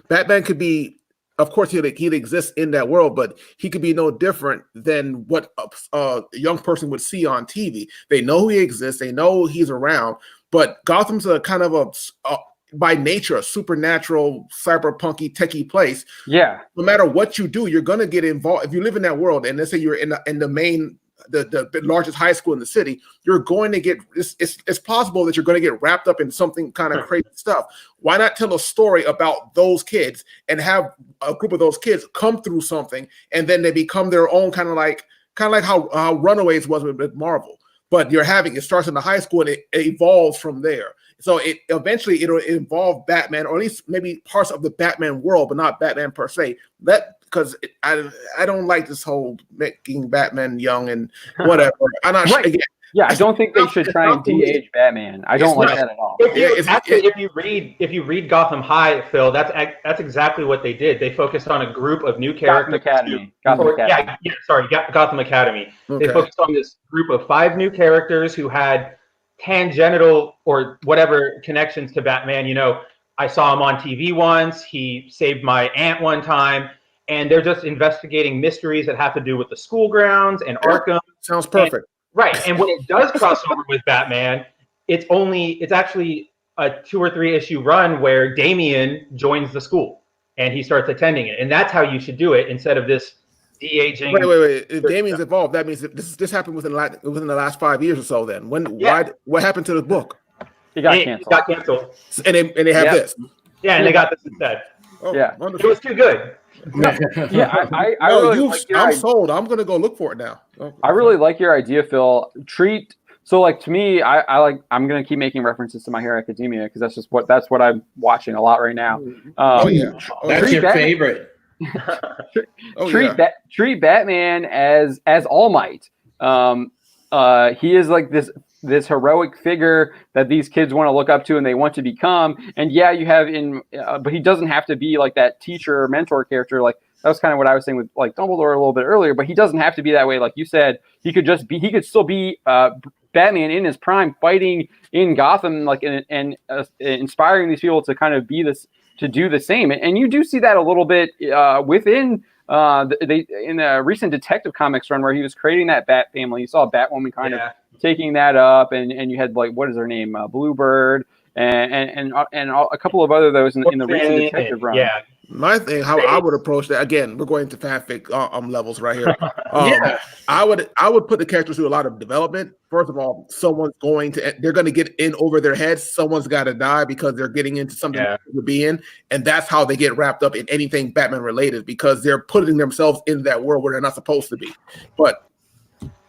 Batman could be of course he'd exist in that world, but he could be no different than what a young person would see on TV. They know he exists, they know he's around, but Gotham's a kind of a by nature a supernatural, cyberpunky, techie place. Yeah. No matter what you do, you're gonna get involved. If you live in that world, and let's say you're in the main, the largest high school in the city, you're going to get. It's possible that you're going to get wrapped up in something kind of crazy stuff. Why not tell a story about those kids and have a group of those kids come through something, and then they become their own kind of like how Runaways was with Marvel. But it starts in the high school and it evolves from there. So eventually it'll involve Batman, or at least maybe parts of the Batman world, but not Batman per se. Because I don't like this whole making Batman young and whatever. I'm not sure. Again, Yeah, I don't think they should try and de-age Batman. I don't like that at all. If you read Gotham High, Phil, that's exactly what they did. They focused on a group of new characters. Gotham Academy. Gotham Academy. Okay. They focused on this group of 5 new characters who had tangential or whatever connections to Batman. You know, I saw him on TV once. He saved my aunt one time. And they're just investigating mysteries that have to do with the school grounds and Arkham. Sounds perfect. Right, and when it does cross over with Batman, it's actually a 2 or 3 issue run where Damian joins the school and he starts attending it, and that's how you should do it instead of this de-aging. Wait. If Damian's involved, that means that this happened within the last 5 years or so. Then what happened to the book? It got canceled. And they have this. Yeah, and they got this instead. Oh, yeah, wonderful. It was too good. I'm sold. I'm gonna go look for it now. I really like your idea, Phil. To me, I'm gonna keep making references to My Hero Academia because that's what I'm watching a lot right now. That's your favorite. Treat Batman as All Might. He is like this heroic figure that these kids want to look up to and they want to become. And yeah, you have but he doesn't have to be like that teacher or mentor character. Like that was kind of what I was saying with like Dumbledore a little bit earlier, but he doesn't have to be that way. Like you said, he could still be Batman in his prime, fighting in Gotham, like and inspiring these people to kind of to do the same. And you do see that a little bit within in a recent Detective Comics run where he was creating that Bat family. You saw Batwoman kind of taking that up, and you had like, what is her name, Bluebird, and a couple of other those in the recent Detective run. Yeah. My thing, how I would approach that, again, we're going to fanfic levels right here. I would put the characters through a lot of development. First of all, they're going to get in over their heads. Someone's got to die because they're getting into something to be in, and that's how they get wrapped up in anything Batman related because they're putting themselves in that world where they're not supposed to be. But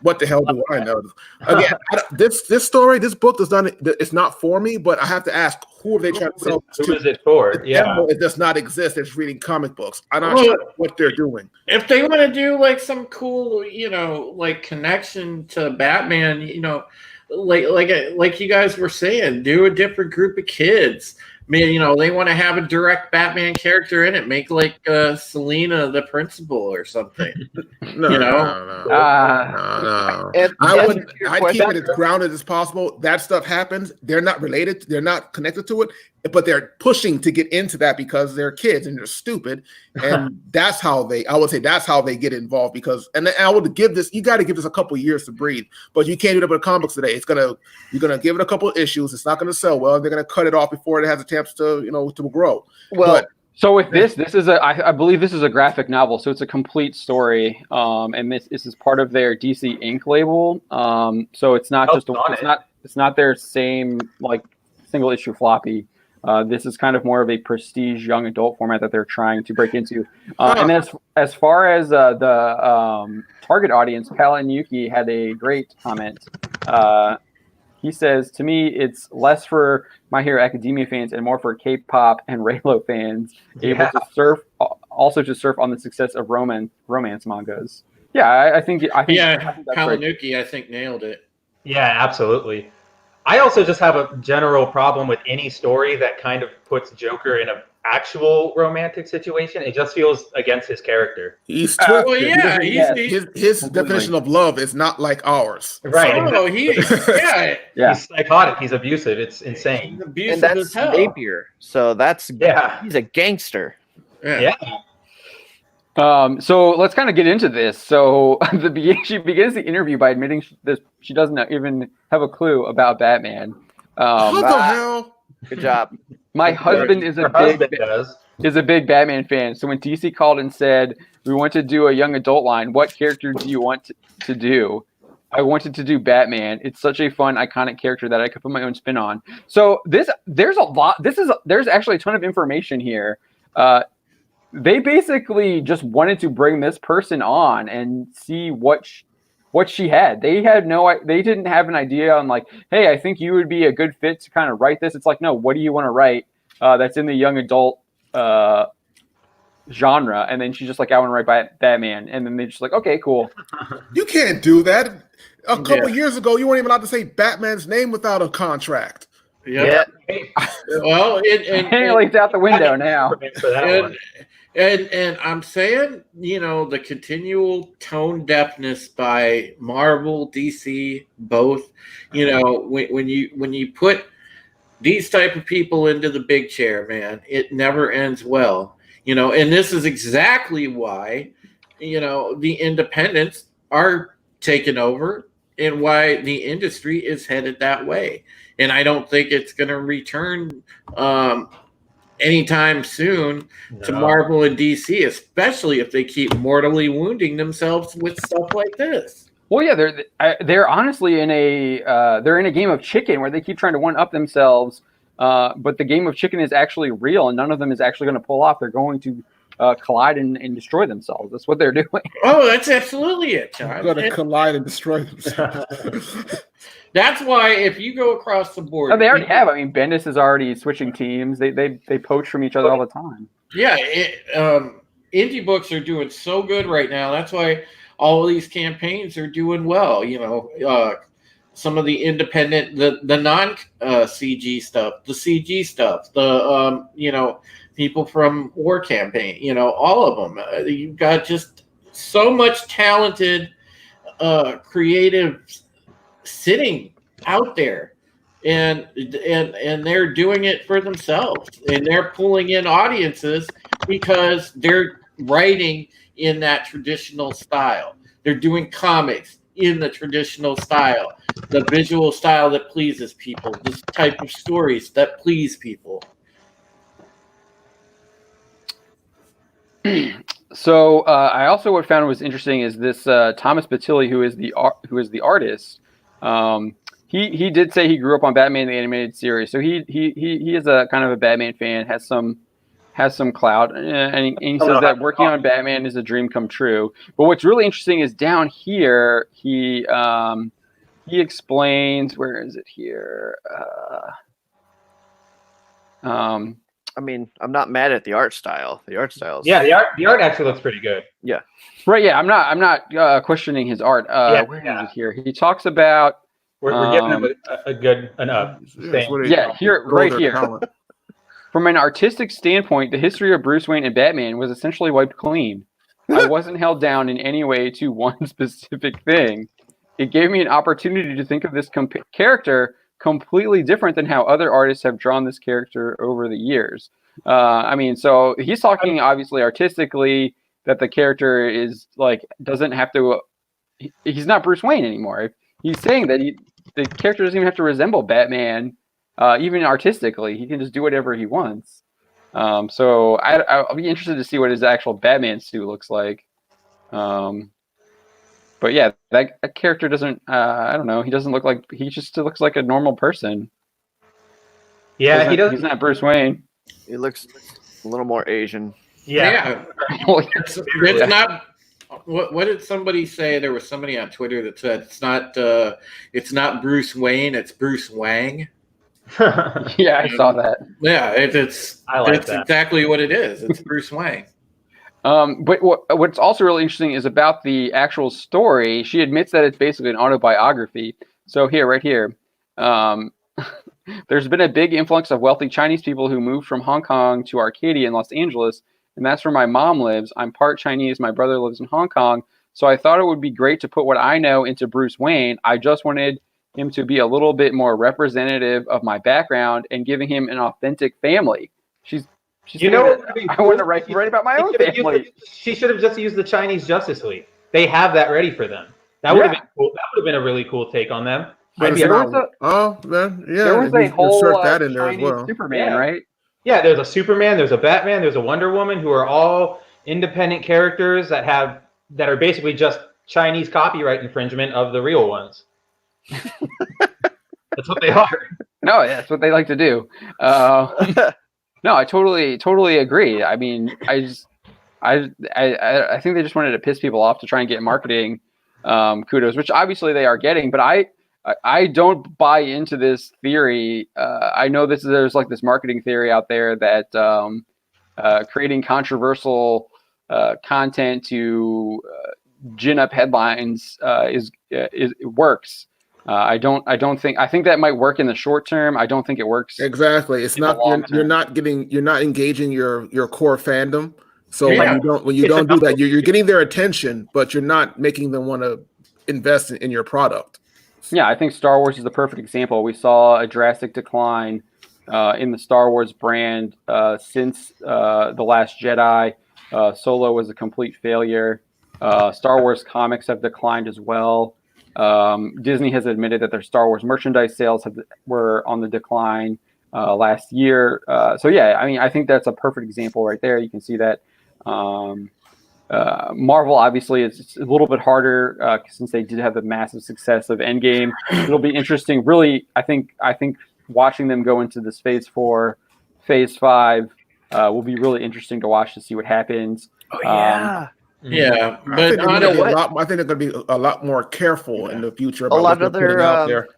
what the hell do I know? Again, this book it's not for me, but I have to ask, who are they trying to sell? Who is it for? Yeah. It does not exist. It's reading comic books. I'm not sure what they're doing. If they want to do like some cool, like connection to Batman, like you guys were saying, do a different group of kids. I mean, they want to have a direct Batman character in it. Make like Selena the principal or something. No. I'd keep it as grounded as possible. That stuff happens. They're not related. They're not connected to it, but they're pushing to get into that because they're kids and they're stupid. And I would say that's how they get involved and I would you got to give this a couple years to breathe, but you can't do that with comics today. You're going to give it a couple of issues. It's not going to sell well. They're going to cut it off before it has a chance to grow. So with this is I believe this is a graphic novel, so it's a complete story, and this is part of their DC Ink label. So it's not it's not their same like single issue floppy. This is kind of more of a prestige young adult format that they're trying to break into. And as far as the target audience, Palin Yuki had a great comment. He says, to me, it's less for My Hero Academia fans and more for K-pop and Raylo fans able to surf on the success of romance mangas. Yeah, I think Palanuki, I think, nailed it. Yeah, absolutely. I also just have a general problem with any story that kind of puts Joker in an actual romantic situation. It just feels against his character. He's twisted. His definition of love is not like ours. Right. So, He's psychotic. He's abusive. It's insane. He's abusive and that's Napier. So he's a gangster. Yeah. So let's kind of get into this. So she begins the interview by admitting she doesn't even have a clue about Batman. How the hell? Good job. My husband is Her husband does. a big Batman fan. So when DC called and said, we want to do a young adult line, what character do you want to do? I wanted to do Batman. It's such a fun, iconic character that I could put my own spin on. So there's actually a ton of information here. They basically just wanted to bring this person on and see what she had. They didn't have an idea on like, hey, I think you would be a good fit to kind of write this. It's like, no, what do you want to write that's in the young adult genre? And then she's just like, I want to write Batman. And then they're just like, okay, cool. You can't do that. A couple years ago, you weren't even allowed to say Batman's name without a contract. Yeah. Well, It's out the window now. And I'm saying, the continual tone deafness by Marvel, DC, both. When you put these type of people into the big chair, man, it never ends well. And this is exactly why, the independents are taken over and why the industry is headed that way. And I don't think it's going to return anytime soon to Marvel and DC, especially if they keep mortally wounding themselves with stuff like this. Well, yeah, they're honestly in a game of chicken where they keep trying to one up themselves, but the game of chicken is actually real, and none of them is actually going to pull off. They're going to collide and destroy themselves. That's what they're doing. Oh, that's absolutely it, John. They're going to collide and destroy themselves. That's why if you go across the board, they already have. I mean, Bendis is already switching teams. They poach from each other all the time. Yeah, indie books are doing so good right now. That's why all of these campaigns are doing well. Some of the independent, the non CG stuff, the CG stuff, the people from War Campaign, all of them. You've got just so much talented, creative sitting out there, and they're doing it for themselves, and they're pulling in audiences because they're writing in that traditional style. They're doing comics in the traditional style, the visual style that pleases people, this type of stories that please people. So I also what found was interesting is this Thomas Batilli, who is the artist. He did say he grew up on Batman the animated series, so he is a kind of a Batman fan, has some clout, and he says that working on Batman is a dream come true. But what's really interesting is down here he explains, where is it here? I mean, I'm not mad at the art style. The art styles. Yeah, the art actually looks pretty good. Yeah. Right. Yeah. I'm not questioning his art. Where is it here? He talks about. We're giving him a good enough. Here, right here. Talent. From an artistic standpoint, the history of Bruce Wayne and Batman was essentially wiped clean. I wasn't held down in any way to one specific thing. It gave me an opportunity to think of this character completely different than how other artists have drawn this character over the years. So he's talking obviously artistically that the character is like doesn't have to. He's not Bruce Wayne anymore. He's saying that the character doesn't even have to resemble Batman, even artistically. He can just do whatever he wants. So I'll be interested to see what his actual Batman suit looks like. But yeah, that character doesn't. I don't know. He doesn't look like. He just looks like a normal person. Yeah, he doesn't. He's not Bruce Wayne. He looks a little more Asian. Yeah. It's not. What did somebody say? There was somebody on Twitter that said it's not Bruce Wayne. It's Bruce Wang. Yeah, I saw that. Yeah, it's that. exactly what it is. It's Bruce Wang. But what's also really interesting is about the actual story. She admits that it's basically an autobiography. So right here, there's been a big influx of wealthy Chinese people who moved from Hong Kong to Arcadia in Los Angeles, and that's where my mom lives. I'm part Chinese. My brother lives in Hong Kong. So I thought it would be great to put what I know into Bruce Wayne. I just wanted him to be a little bit more representative of my background and giving him an authentic family. She's You know what would be I cool? want to write about my own family. She should have just used the Chinese Justice League. They have that ready for them. That would have been cool. That would have been a really cool take on them. But There was a whole insert that in there as Chinese well. Superman, Yeah. right? Yeah, there's a Superman, there's a Batman, there's a Wonder Woman, who are all independent characters that are basically just Chinese copyright infringement of the real ones. That's what they are. No, that's what they like to do. No, I totally agree. I mean, I think they just wanted to piss people off to try and get marketing kudos, which obviously they are getting. But I don't buy into this theory. I know there's like this marketing theory out there that creating controversial content to gin up headlines it works. I think that might work in the short term. I don't think it works. Exactly. It's not you're not engaging your core fandom. So when you don't do that, you're getting their attention, but you're not making them want to invest in your product. Yeah, I think Star Wars is the perfect example. We saw a drastic decline in the Star Wars brand since The Last Jedi. Solo was a complete failure. Star Wars comics have declined as well. Disney has admitted that their Star Wars merchandise sales were on the decline last year. So yeah, I mean, I think that's a perfect example right there. You can see that. Marvel obviously is a little bit harder since they did have the massive success of Endgame. It'll be interesting. Really, I think watching them go into this Phase 4, Phase 5 will be really interesting to watch to see what happens. Oh yeah. Yeah, but I think they're going to be a lot more careful in the future about what they're putting out there.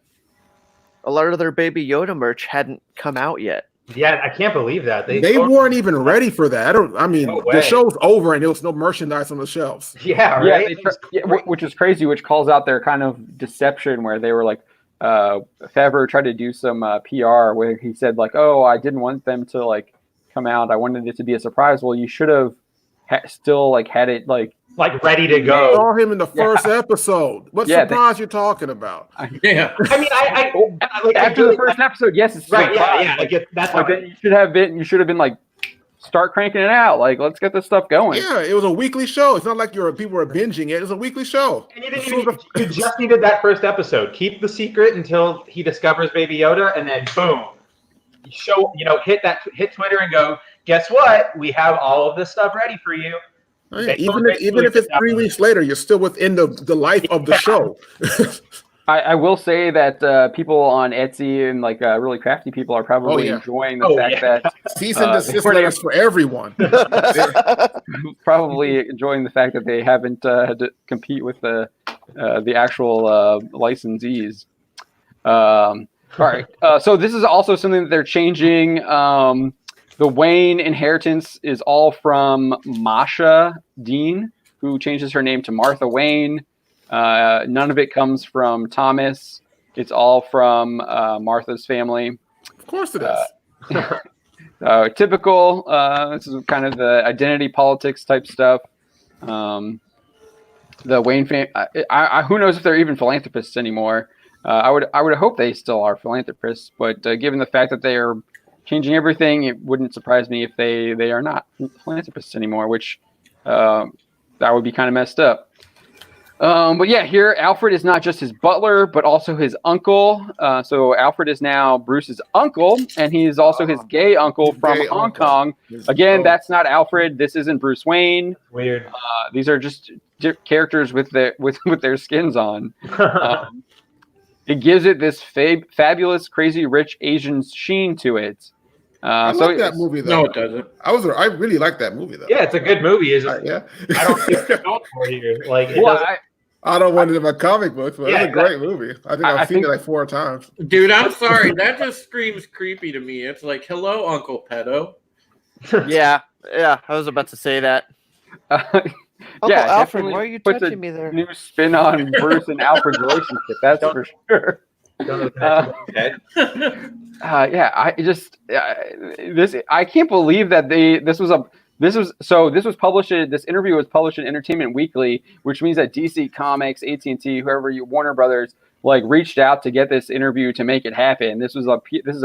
A lot of their Baby Yoda merch hadn't come out yet. Yeah, I can't believe that. They weren't even ready for that. The show's over and there was no merchandise on the shelves. Yeah, right. Which is crazy, which calls out their kind of deception where they were like, Favreau tried to do some PR where he said like, oh, I didn't want them to like come out. I wanted it to be a surprise. Well, you should have still like had it like ready to go. I saw him in the first episode. What surprise you're talking about? Yeah, I mean, I after the first episode, yes, it's right. surprise. Yeah. I get that's like, then you should have been like, start cranking it out. Like, let's get this stuff going. Yeah, it was a weekly show. It's not like people were binging it. It was a weekly show. And you just needed that first episode. Keep the secret until he discovers Baby Yoda, and then boom, hit Twitter and go, guess what? We have all of this stuff ready for you. Oh, yeah. Even if it's 3 weeks later, you're still within the life of the show. I will say that people on Etsy and like really crafty people are probably enjoying the fact that cease and desist letters for everyone. Probably enjoying the fact that they haven't had to compete with the actual licensees. All right, so this is also something that they're changing. The Wayne inheritance is all from Masha Dean, who changes her name to Martha Wayne. None of it comes from Thomas. It's all from Martha's family. Of course it is. Typical. This is kind of the identity politics type stuff. The Wayne family. Who knows if they're even philanthropists anymore? I would hope they still are philanthropists, but given the fact that they are changing everything, it wouldn't surprise me if they are not philanthropists anymore, which that would be kind of messed up. But yeah, here Alfred is not just his butler, but also his uncle. So Alfred is now Bruce's uncle, and he's also his gay uncle from Hong Kong. Again, that's not Alfred. This isn't Bruce Wayne. Weird. These are just characters with their skins on. It gives it this fabulous, crazy, rich Asian sheen to it. I like that movie, though. No, it doesn't. I really like that movie, though. Yeah, it's a good movie. Yeah. I don't think it's known for here. Like, I don't want it in my comic books, but it's a great movie. I think I've seen it like 4 times. Dude, I'm sorry. That just screams creepy to me. It's like, hello, Uncle Pedo. Yeah, I was about to say that. Uncle Alfred, why are you touching me there? New spin on Bruce and Alfred's relationship. That's for sure. I can't believe that this interview was published in Entertainment Weekly, which means that DC Comics, AT&T, Warner Brothers, like reached out to get this interview to make it happen. This is a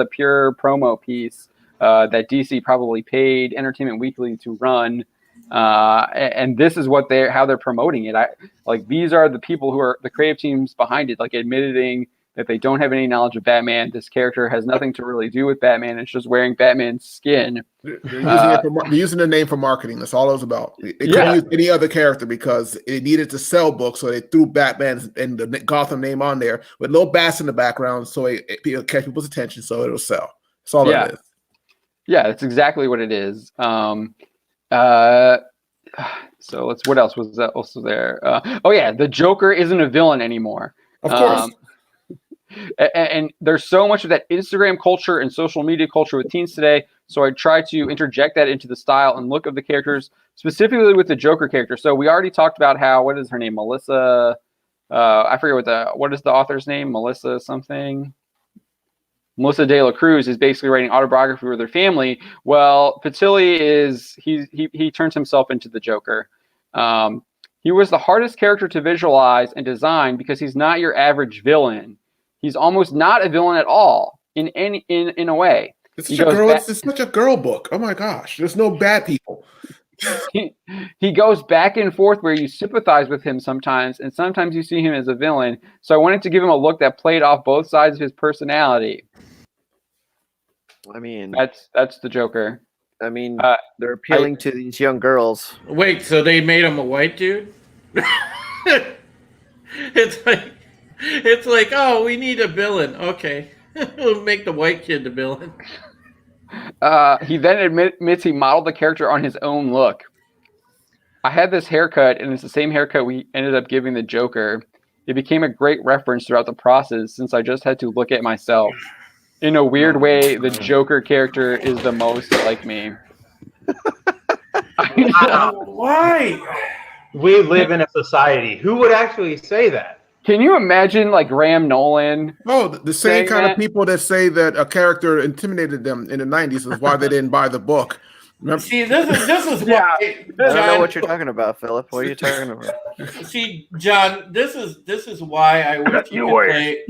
pure promo piece. that DC probably paid Entertainment Weekly to run. And this is what how they're promoting it. These are the people who are the creative teams behind it, like admitting that they don't have any knowledge of Batman. This character has nothing to really do with Batman. It's just wearing Batman's skin. They're using the name for marketing. That's all it was about. They couldn't use any other character because it needed to sell books, so they threw Batman and the Gotham name on there with little bats in the background, so it'll catch people's attention, so it'll sell. That's all it is. Yeah, that's exactly what it is. So what else was that also there? The Joker isn't a villain anymore. Of course. And there's so much of that Instagram culture and social media culture with teens today. So I try to interject that into the style and look of the characters, specifically with the Joker character. So we already talked about what is her name? Melissa. I forget what is the author's name? Melissa something. Melissa De La Cruz is basically writing autobiography with her family. Well, Patilli he turns himself into the Joker. He was the hardest character to visualize and design because he's not your average villain. He's almost not a villain at all in a way. It's such a girl book. Oh my gosh, there's no bad people. He goes back and forth where you sympathize with him sometimes, and sometimes you see him as a villain. So I wanted to give him a look that played off both sides of his personality. I mean, that's the Joker. I mean, they're appealing to these young girls. Wait, so they made him a white dude? It's like, oh, we need a villain. Okay, we'll make the white kid the villain. He then admits he modeled the character on his own look. I had this haircut, and it's the same haircut we ended up giving the Joker. It became a great reference throughout the process since I just had to look at myself. In a weird way, the Joker character is the most like me. Why? We live in a society. Who would actually say that? Can you imagine Graham Nolan? Oh, the same kind of people that say that a character intimidated them in the 90s is why they didn't buy the book. Remember? See, this is Yeah, why. I don't know what you're talking about, Philip. What are you talking about? See, John, this is why I wish you could play.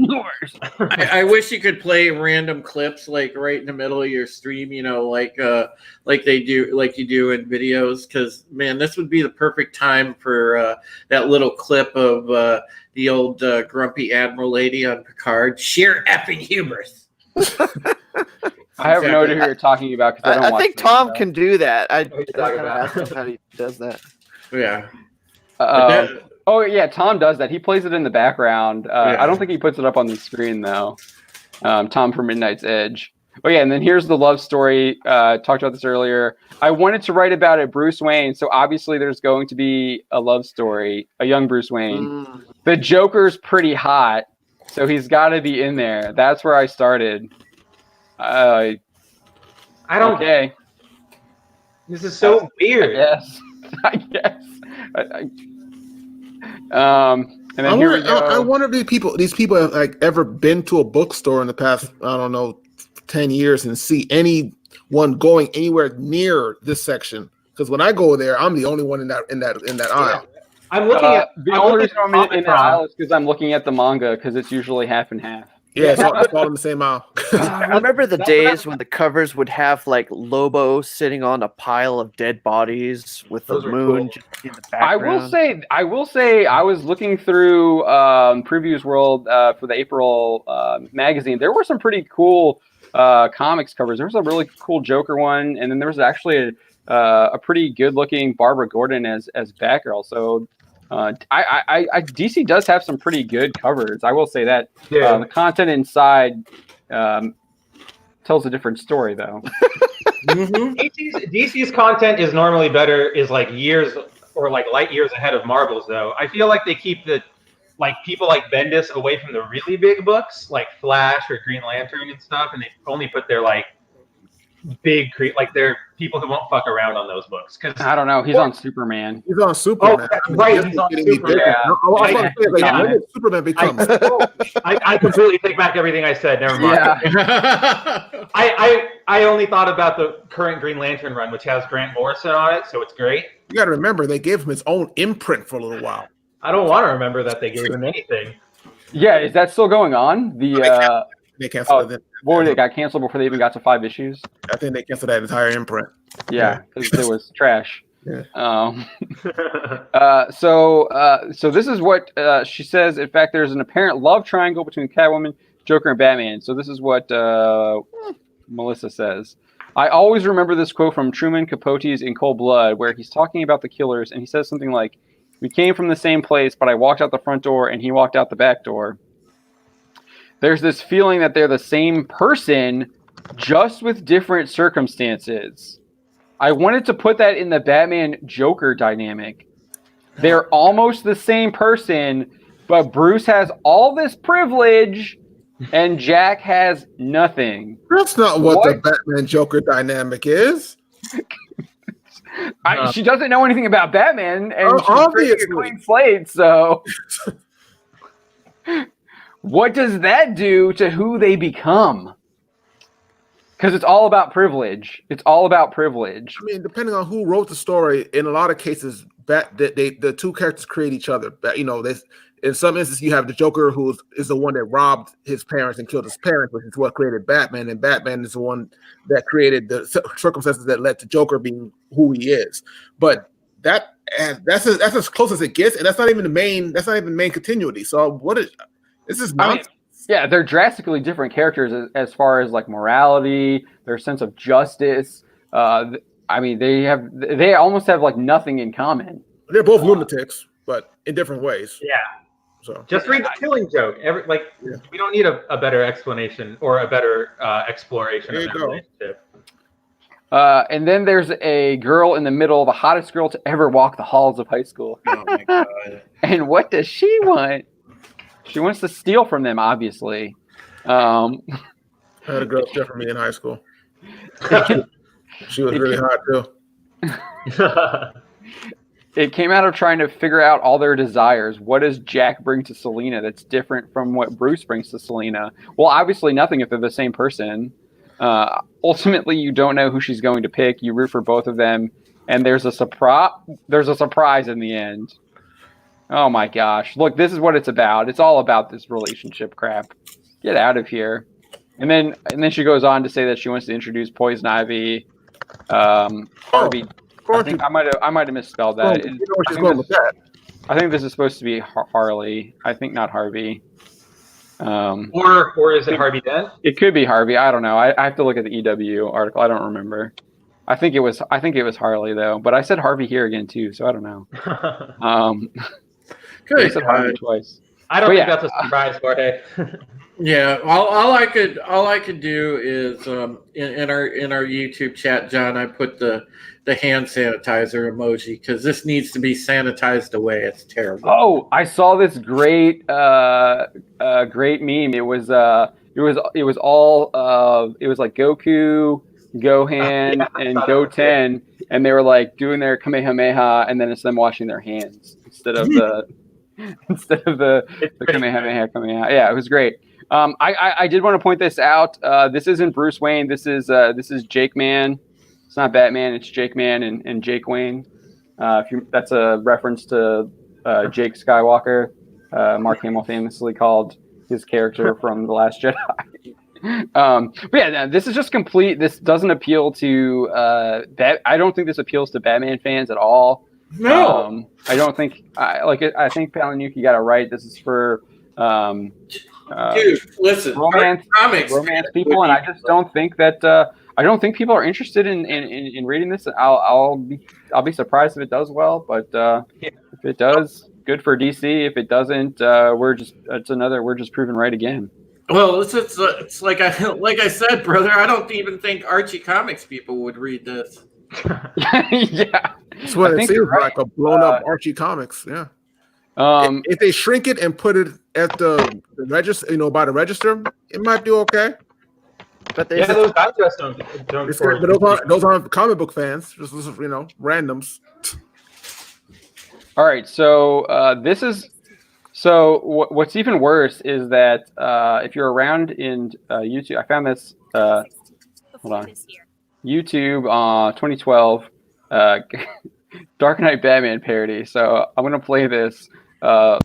I wish you could play random clips right in the middle of your stream. Like they do, like you do in videos. Because man, this would be the perfect time for that little clip of the old grumpy admiral lady on Picard. Sheer effing hubris. I have no idea who you're talking about because I think Tom can do that. I asked him how he does that. Yeah. Tom does that. He plays it in the background. I don't think he puts it up on the screen though. Tom from Midnight's Edge. Oh yeah, and then here's the love story. Talked about this earlier. I wanted to write about it, Bruce Wayne. So obviously there's going to be a love story, a young Bruce Wayne. The Joker's pretty hot, so he's got to be in there. That's where I started. I don't. Okay. This is so weird. I guess. And then here we go. I wonder if these people have ever been to a bookstore in the past, 10 years and see anyone going anywhere near this section. Because when I go there, I'm the only one in that aisle. I'm looking at the only reason I'm in that aisle is because I'm looking at the manga because it's usually half and half. Yeah, it's all in the same aisle. I remember the days when the covers would have Lobo sitting on a pile of dead bodies with the moon just in the background. I will say I was looking through Previews World for the April magazine. There were some pretty cool comics covers. There was a really cool Joker one, and then there was actually a pretty good looking Barbara Gordon as Batgirl. So DC does have some pretty good covers. I will say that. Yeah. The content inside tells a different story, though. DC's content is normally better, years or light years ahead of Marvel's, though. I feel like they keep people like Bendis away from the really big books, like Flash or Green Lantern and stuff, and they only put their big they're people who won't fuck around on those books. Because I don't know, he's on Superman. He's on Superman. Oh, right, he's on Superman. When did Superman become? I completely take back everything I said. Never mind. Yeah. I only thought about the current Green Lantern run, which has Grant Morrison on it, so it's great. You got to remember, they gave him his own imprint for a little while. I don't want to remember that they gave him anything. Yeah, is that still going on? They canceled it. Boy, it got canceled before they even got to 5 issues. I think they canceled that entire imprint. Yeah, because it was trash. Yeah. So this is what she says. In fact, there's an apparent love triangle between Catwoman, Joker, and Batman. So this is what Melissa says. I always remember this quote from Truman Capote's In Cold Blood, where he's talking about the killers, and he says something like, "We came from the same place, but I walked out the front door, and he walked out the back door." There's this feeling that they're the same person, just with different circumstances. I wanted to put that in the Batman-Joker dynamic. They're almost the same person, but Bruce has all this privilege, and Jack has nothing. That's not what the Batman-Joker dynamic is. She doesn't know anything about Batman, and she's obviously a clean slate, so... What does that do to who they become? Because it's all about privilege. It's all about privilege. I mean, depending on who wrote the story, in a lot of cases, the two characters create each other. You know, in some instances, you have the Joker, who is the one that robbed his parents and killed his parents, which is what created Batman. And Batman is the one that created the circumstances that led to Joker being who he is. But that's as close as it gets, and that's not even the main. That's not even the main continuity. So what is this? Is nonsense. Yeah, they're drastically different characters as far as like morality, their sense of justice. I mean, they almost have like nothing in common. They're both lunatics, but in different ways. Yeah. So just read the Killing Joke. We don't need a better explanation or a better exploration of that relationship. And then there's a girl in the middle, the hottest girl to ever walk the halls of high school. Oh my god! And what does she want? She wants to steal from them, obviously. I had a girl step from me in high school. She was really hot too. It came out of trying to figure out all their desires. What does Jack bring to Selina that's different from what Bruce brings to Selina? Well, obviously nothing if they're the same person. Ultimately, you don't know who she's going to pick. You root for both of them, and there's a surprise in the end. Oh my gosh! Look, this is what it's about. It's all about this relationship crap. Get out of here. And then she goes on to say that she wants to introduce Poison Ivy. Harvey. I think I might have misspelled that. You know where she's going with that. I think this is supposed to be Harley. I think not Harvey. Or is it Harvey Dent? It could be Harvey. I don't know. I have to look at the EW article. I don't remember. I think it was Harley though. But I said Harvey here again too, so I don't know. Good. I said Harvey twice. I don't think that's a surprise, Jorge. Yeah, all I could do is in our YouTube chat, John, I put the hand sanitizer emoji because this needs to be sanitized away. It's terrible. Oh, I saw this great great meme. It was like Goku, Gohan, and Goten, and they were like doing their Kamehameha, and then it's them washing their hands instead of the Kamehameha coming out. Yeah, it was great. I did want to point this out. This isn't Bruce Wayne. This is Jake Man. It's not Batman. It's Jake Man and Jake Wayne. That's a reference to Jake Skywalker. Mark Hamill famously called his character from The Last Jedi. But yeah, this is just complete. This doesn't appeal to I don't think this appeals to Batman fans at all. No, I don't think. I think Palanuki got it right. This is for dude. Listen, romance comics people, and I just don't think that. I don't think people are interested in reading this. I'll be surprised if it does well, but if it does, good for DC. If it doesn't, we're just proven right again. Well, it's like I said, brother. I don't even think Archie Comics people would read this. Yeah, that's what it seems like, a blown up Archie Comics. Yeah. If they shrink it and put it at the register, by the register, it might do okay. But those digests don't. But those aren't comic book fans. Just randoms. All right, so this is. So what's even worse is that if you're around in YouTube, I found this. Hold on. YouTube 2012 Dark Knight Batman parody. So I'm gonna play this. I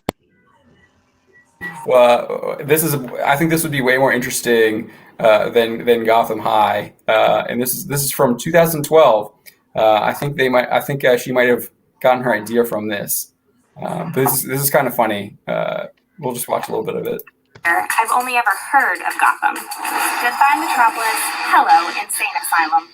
think this would be way more interesting than Gotham High, and this is from 2012. I think she might have gotten her idea from this. But this is kind of funny. We'll just watch a little bit of it. I've only ever heard of Gotham. Goodbye, Metropolis. Hello, Insane Asylum.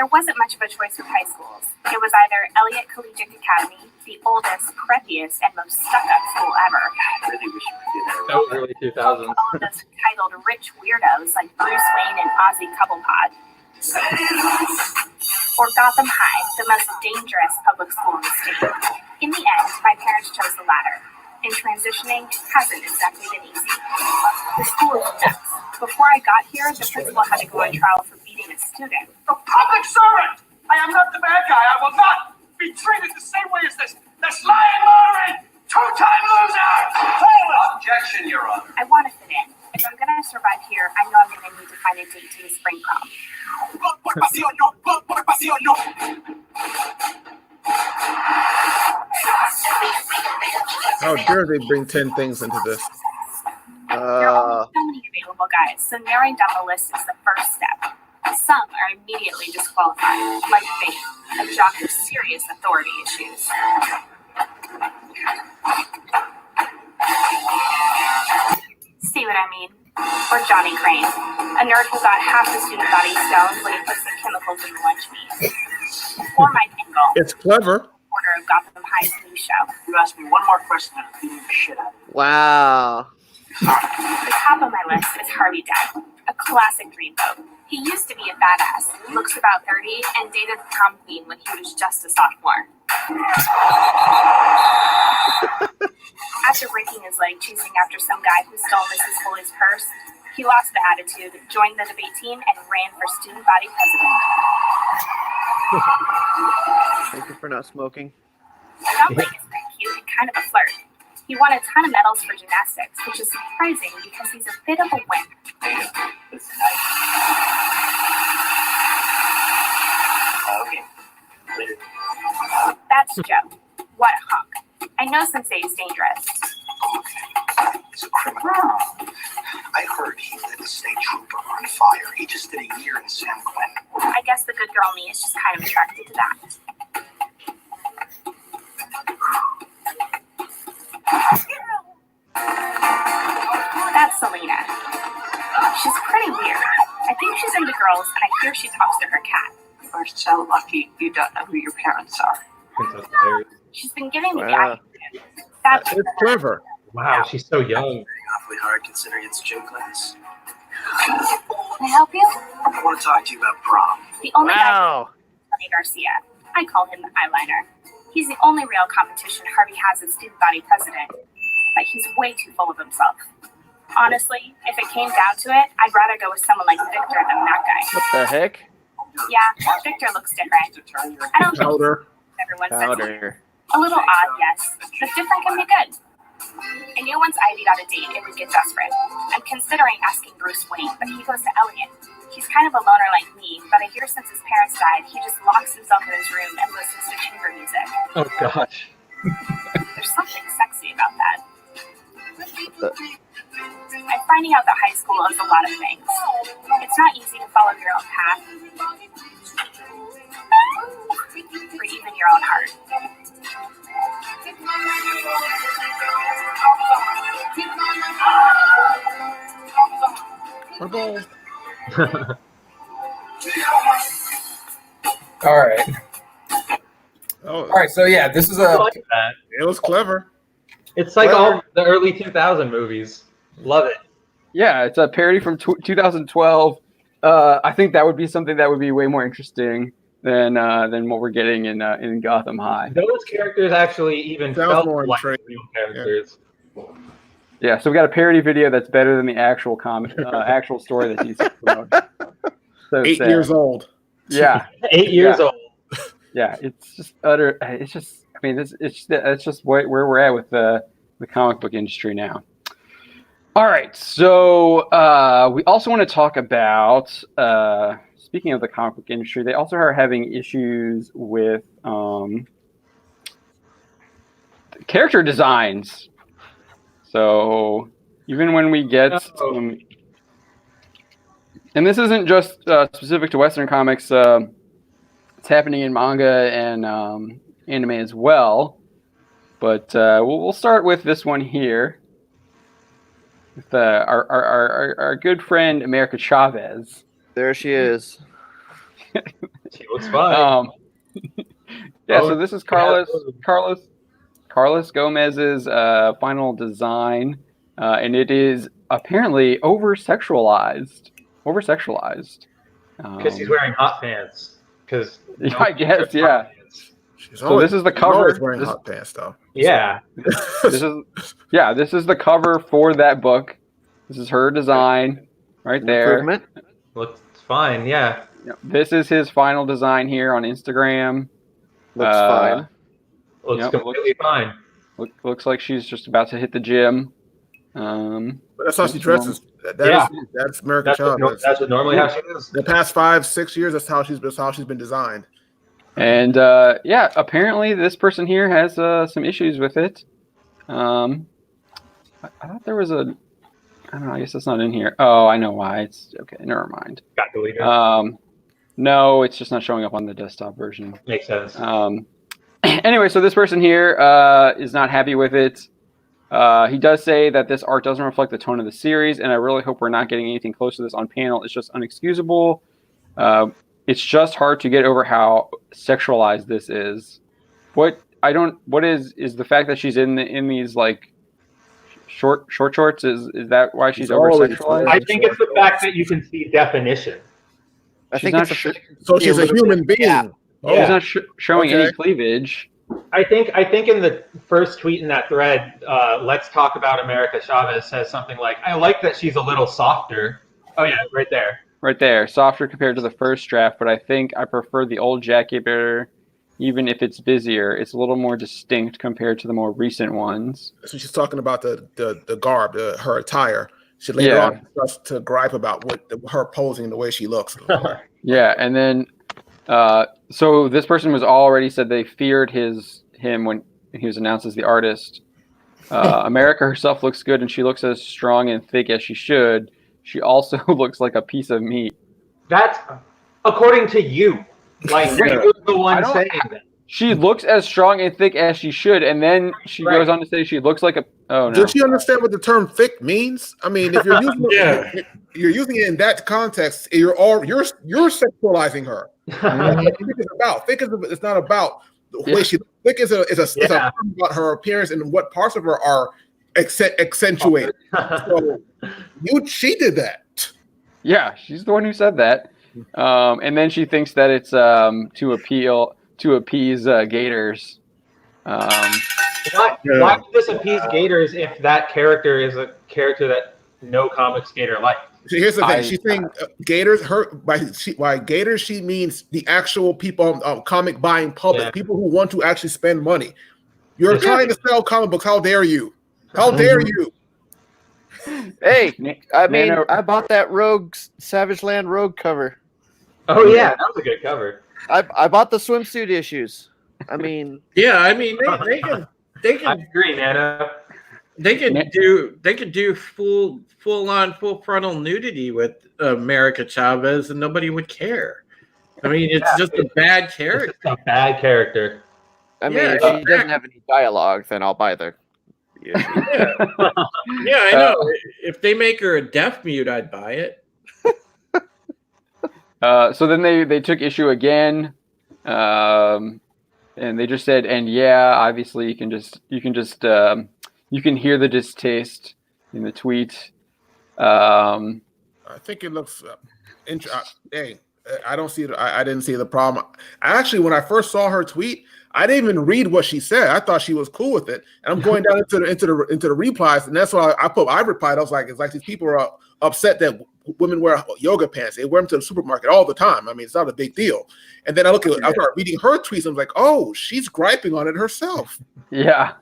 There wasn't much of a choice with high schools. It was either Elliott Collegiate Academy, the oldest, preppiest, and most stuck-up school ever. Really wish we did that. That was early 2000s. All of those titled rich weirdos like Bruce Wayne and Ozzy Cobblepot. Or Gotham High, the most dangerous public school in the state. In the end, my parents chose the latter. And transitioning hasn't exactly been easy. The school is nuts. Before I got here, the principal had to go on trial for beating a student. A public servant! I am not the bad guy. I will not be treated the same way as this lying Lauren! Two-time loser! Objection, Your Honor. I want to fit in. If I'm going to survive here, I know I'm going to need to find a date to the spring prom. How dare they bring 10 things into this? There are so many available guys, so narrowing down the list is the first step. Some are immediately disqualified, like Faith, a jock with serious authority issues. See what I mean? Or Johnny Crane, a nerd who got half the student body stoned when he put some chemicals in the lunch meat. Or Mike Engel. It's clever. Reporter of Gotham High's new show. You ask me one more question and I'll beat the shit out of you. Wow. The top of my list is Harvey Dent, a classic dreamboat. He used to be a badass, looks about 30, and dated the prom queen when he was just a sophomore. After breaking his leg chasing after some guy who stole Mrs. Foley's purse, he lost the attitude, joined the debate team, and ran for student body president. Thank you for not smoking. Tom Blake is pretty cute and kind of a flirt. He won a ton of medals for gymnastics, which is surprising because he's a bit of a wimp. Okay. Later. That's Joe. What a hunk. I know Sensei is dangerous. Okay. He's a criminal. I heard he lit a state trooper on fire. He just did a year in San Quentin. I guess the good girl me is just kind of attracted to that. That's Selena. She's pretty weird. I think she's into girls, and I hear she talks to her cat. You're so lucky you don't know who your parents are. She's been giving me the Wow. attitude. That's It's clever. Wow, she's so young. Awfully hard considering it's gym class. Can I help you? I want to talk to you about prom. The only guy Wow. is Tony Garcia. I call him the eyeliner. He's the only real competition Harvey has as student body president, but he's way too full of himself. Honestly, if it came down to it, I'd rather go with someone like Victor than that guy. What the heck? Yeah, Victor looks different. I don't think Powder. everyone says Powder. a little odd, yes, but different can be good. I knew once Ivy got a date, it would get desperate. I'm considering asking Bruce Wayne, but he goes to Elliot. He's kind of a loner like me, but I hear since his parents died, he just locks himself in his room and listens to chamber music. Oh gosh. There's something sexy about that. I'm finding out that high school is a lot of things. It's not easy to follow your own path, or even your own heart. All right. Oh, All right. So yeah, this is I a like that. it was clever. It's like all the early 2000 movies. Love it. Yeah, it's a parody from 2012. I think that would be something that would be way more interesting than what we're getting in Gotham High. Those characters actually even Sounds felt more like intriguing. real characters. Yeah, so we got a parody video that's better than the actual comic, actual story that he's promoting. So 8 sad. years old. Yeah, 8 years old. yeah, it's just utter. It's just. I mean, it's just where we're at with the comic book industry now. All right, so we also want to talk about. Speaking of the comic book industry, they also are having issues with character designs. So even when we get some, and this isn't just specific to Western comics. It's happening in manga and anime as well. But we'll start with this one here. With our good friend America Chavez. There she is. She looks fine. So this is Carlos Gomez's final design, and it is apparently over-sexualized. Because he's wearing hot pants. Because I guess, yeah. So this is the cover. Always wearing hot pants, though. Yeah. This is the cover for that book. This is her design right there. Improvement. Looks fine, yeah. This is his final design here on Instagram. Looks fine. Looks completely fine. Looks like she's just about to hit the gym. But that's how she dresses. That's America Chavez. That's what normally how she is. The past 5-6 years, that's how she's been designed. And apparently this person here has some issues with it. I thought there was a. I don't know. I guess it's not in here. Oh, I know why. It's okay. Never mind. Got deleted. No, it's just not showing up on the desktop version. Makes sense. Anyway, so this person here is not happy with it. He does say that this art doesn't reflect the tone of the series, and I really hope we're not getting anything close to this on panel. It's just unexcusable. It's just hard to get over how sexualized this is. What is the fact that she's in these like short shorts? Is that why she's over sexualized? I think it's the fact that you can see definition. She's a human being. Yeah. She's not showing any cleavage. I think in the first tweet in that thread, let's talk about America Chavez says something like, I like that she's a little softer. Oh yeah, right there. Right there. Softer compared to the first draft, but I think I prefer the old jacket better, even if it's busier. It's a little more distinct compared to the more recent ones. So she's talking about the garb, her attire. She later on starts to gripe about her posing, the way she looks. Yeah, and then so this person was already said they feared him when he was announced as the artist. America herself looks good, and she looks as strong and thick as she should. She also looks like a piece of meat. That's according to you. Like you're the one saying that. She looks as strong and thick as she should, and then she goes on to say she looks like a. Oh no! Does she understand what the term "thick" means? I mean, if you're using you're using it in that context, you're sexualizing her. That's what thick is about. Thick is it's not about the way she. Thick is a term about her appearance and what parts of her are accentuated. So she did that. Yeah, she's the one who said that, and then she thinks that it's to appease gators. Why would this appease gators if that character is a character that no comics gator like? So here's the thing: she's saying gators. By gators, she means the actual people, comic buying public, people who want to actually spend money. You're trying to sell comic books. How dare you? How dare you? Hey, I mean, I bought that Savage Land Rogue cover. Oh yeah, that was a good cover. I bought the swimsuit issues. I mean, they can. I agree, Nana. They could do full frontal nudity with America Chavez, and nobody would care. I mean, it's just a bad character. It's just a bad character. I mean, if she doesn't have any dialogue, then I'll buy the. Yeah, I know. If they make her a deaf mute, I'd buy it. So then they took issue again, and they just said, and obviously you can hear the distaste in the tweet. I think it looks. Hey, I don't see it. I didn't see the problem. Actually, when I first saw her tweet, I didn't even read what she said. I thought she was cool with it, and I'm going down into the replies, and that's why I replied. I was like, it's like these people are upset that women wear yoga pants. They wear them to the supermarket all the time. I mean, it's not a big deal. And then I start reading her tweets. And I'm like, oh, she's griping on it herself. Yeah.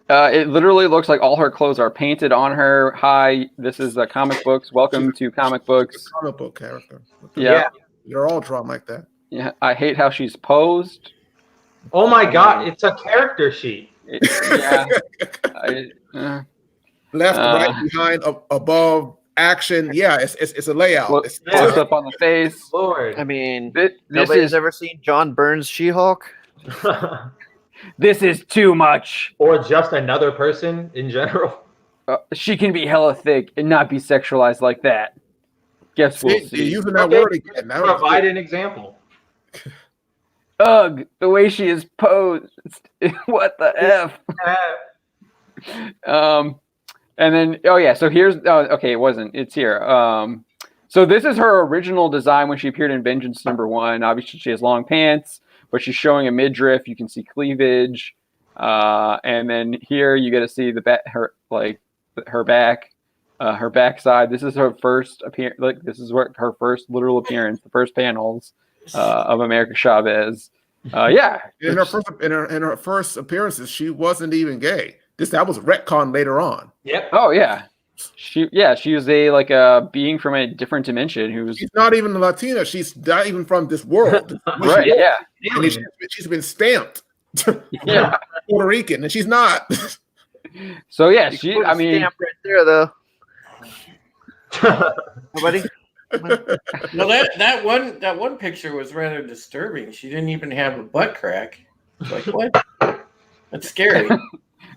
It literally looks like all her clothes are painted on her. Hi, this is comic books. Welcome to comic books. Comic book character. Yeah. You're all drawn like that. Yeah. I hate how she's posed. Oh my God, it's a character sheet. Left, right, behind, above, action. Yeah, it's a layout. It's, Close up on the face. Lord. I mean, This nobody's is ever seen John Burns' She-Hulk. this is too much. Or just another person in general. She can be hella thick and not be sexualized like that. Guess we'll You're see. using that Okay, word again. That was Provide good. an example. Ugh, the way she is posed. What the F? And then, oh yeah, so here's, okay, it wasn't, it's here. So this is her original design when she appeared in Vengeance #1. Obviously, she has long pants, but she's showing a midriff. You can see cleavage, and then here you get to see her backside. This is her first appearance. Like this is her first literal appearance, the first panels of America Chavez. Yeah, In her first appearances, she wasn't even gay. That was retcon later on. Yep. Oh yeah, she was a being from a different dimension who's She's not even a Latina. She's not even from this world. right. Yeah, I mean, she's been stamped. yeah. Puerto Rican, and she's not. So yeah, Put a stamp right there, though. Nobody. Well, that one picture was rather disturbing. She didn't even have a butt crack. It's like, what? That's scary.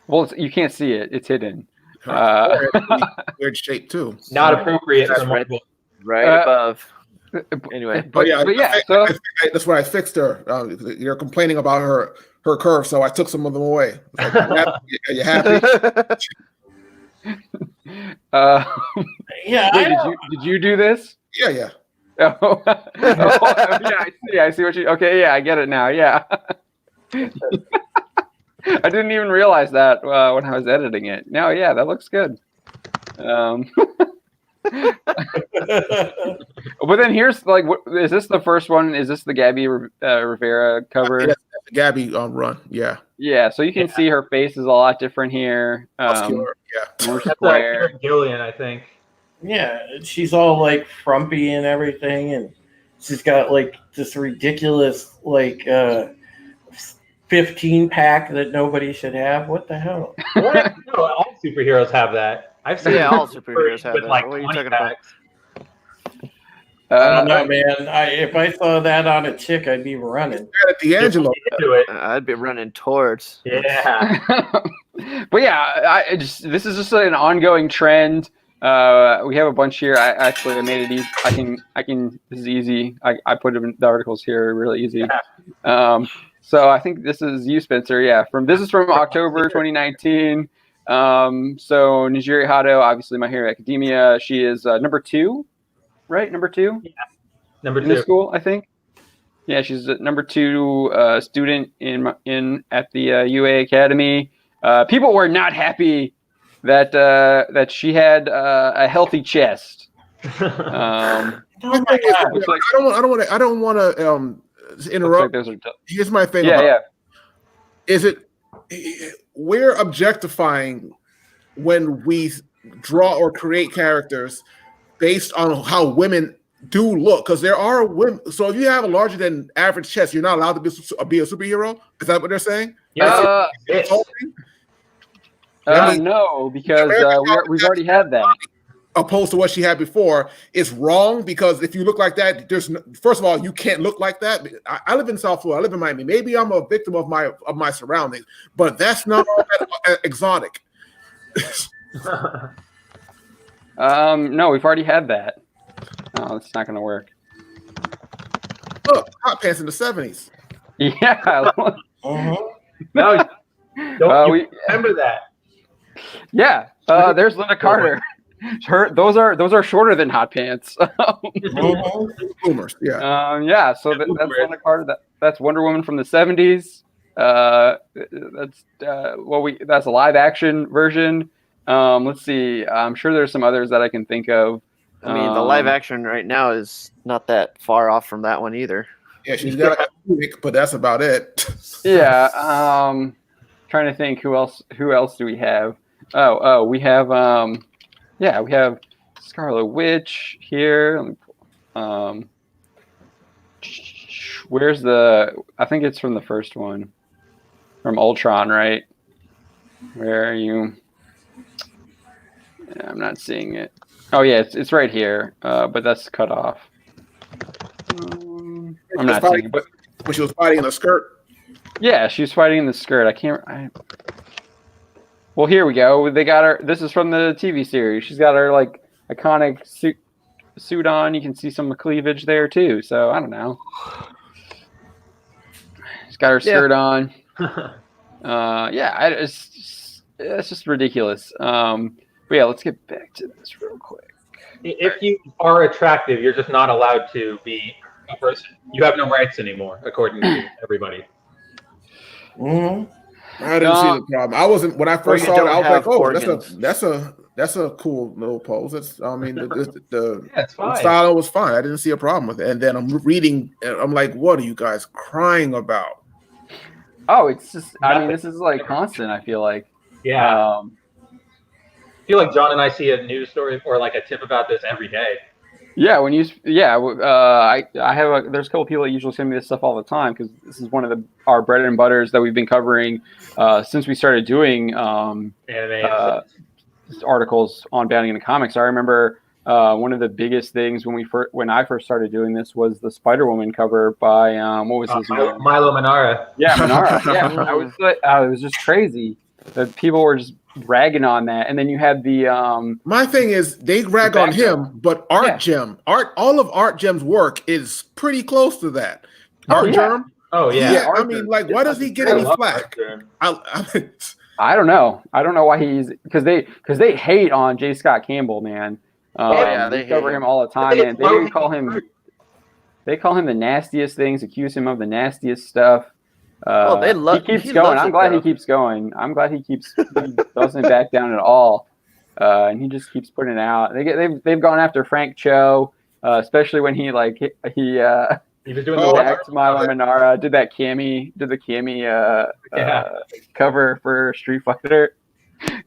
Well, you can't see it; it's hidden. Weird shape too. Not appropriate That's for Marvel. Right above. Anyway, But yeah, so that's why I fixed her. You're complaining about her curve, so I took some of them away. Like, are you happy? Yeah. wait, did you do this? Yeah. Oh, yeah, I see what you. Okay, yeah, I get it now. Yeah. I didn't even realize that when I was editing it. No, yeah, that looks good. But then here's is this the first one? Is this the Gabby Rivera cover? Yeah, that's the Gabby run. Yeah. Yeah, so you can see her face is a lot different here. Muscular, More That's square. Karen Gillian, I think. Yeah, she's all like frumpy and everything, and she's got like this ridiculous 15 pack that nobody should have. What the hell? What? No, all superheroes have that. I've seen all superheroes have with, that. like, What are you 20 talking about? packs. I don't know, man. If I saw that on a chick, I'd be running. D'Angelo. Do it. I'd be running towards. Yeah. But yeah, this is just an ongoing trend. We have a bunch here. I made it easy. I can. This is easy. I put them in the articles here, really easy. Yeah. So I think this is you, Spencer. Yeah, this is from October 2019. So Nijiri Hato, obviously My Hero Academia. She is number 2, right? Number 2. Yeah. Number in 2 the school, I think. Yeah, she's a number 2 student at the UA Academy. People were not happy that she had a healthy chest. I don't want to interrupt. Here's my thing. Is it we're objectifying when we draw or create characters based on how women do look? Because there are women. So if you have a larger than average chest, you're not allowed to be a superhero. Is that what they're saying? Yeah. No, because we've already had that. Opposed to what she had before, it's wrong because if you look like that, first of all, you can't look like that. I live in South Florida. I live in Miami. Maybe I'm a victim of my surroundings, but that's not all that exotic. No, we've already had that. Oh, it's not going to work. Look, hot pants in the 70s. Yeah. No, don't remember that. Yeah. There's Linda Carter. Those are shorter than hot pants. Boomers, yeah. Yeah. So that's Linda Carter. That's Wonder Woman from the 70s. That's a live action version. Let's see. I'm sure there's some others that I can think of. I mean, the live action right now is not that far off from that one either. Yeah, she's got a tunic, but that's about it. Yeah. Trying to think who else do we have? We have we have Scarlet Witch here. Where's I think it's from the first one. From Ultron, right? Where are you? Yeah, I'm not seeing it. Oh yeah, it's right here, but that's cut off. I'm not seeing, but when she was fighting in a skirt. yeah, she's fighting in the skirt. Well, here we go. They got her. This is from the TV series. She's got her like iconic suit on. You can see some cleavage there too. So I don't know. She's got her skirt on. It's just ridiculous. But yeah, let's get back to this real quick. If you are attractive, you're just not allowed to be a person. You have no rights anymore, according to everybody. Mm-hmm. I didn't see the problem. I wasn't when I first saw it. I was like, "Oh, organs. that's a cool little pose." That's, I mean, the It's fine. style was fine. I didn't see a problem with it. And then I'm reading, and I'm like, "What are you guys crying about?" Oh, it's just. I mean, this is like constant. I feel like. Yeah. I feel like John and I see a news story or like a tip about this every day. Yeah, I have there's a couple people that usually send me this stuff all the time because this is one of our bread and butters that we've been covering since we started doing articles on banning in the comics. I remember one of the biggest things when I first started doing this was the Spider-Woman cover by what was his name? Milo Manara. Yeah, Manara. Yeah, it was just crazy that people were just ragging on that, and then you had the my thing is they rag on him, but all of Art Gem's work is pretty close to that. Gem. Oh yeah. I mean, like, why does he get any flack? I don't know. I don't know why because they hate on J. Scott Campbell, man. They cover him all the time, and they call him the nastiest things, accuse him of the nastiest stuff. He keeps going. I'm glad he keeps going. I'm glad he doesn't back down at all, and he just keeps putting it out. They've gone after Frank Cho, especially when he was doing the Milo Manara, did the Cammy cover for Street Fighter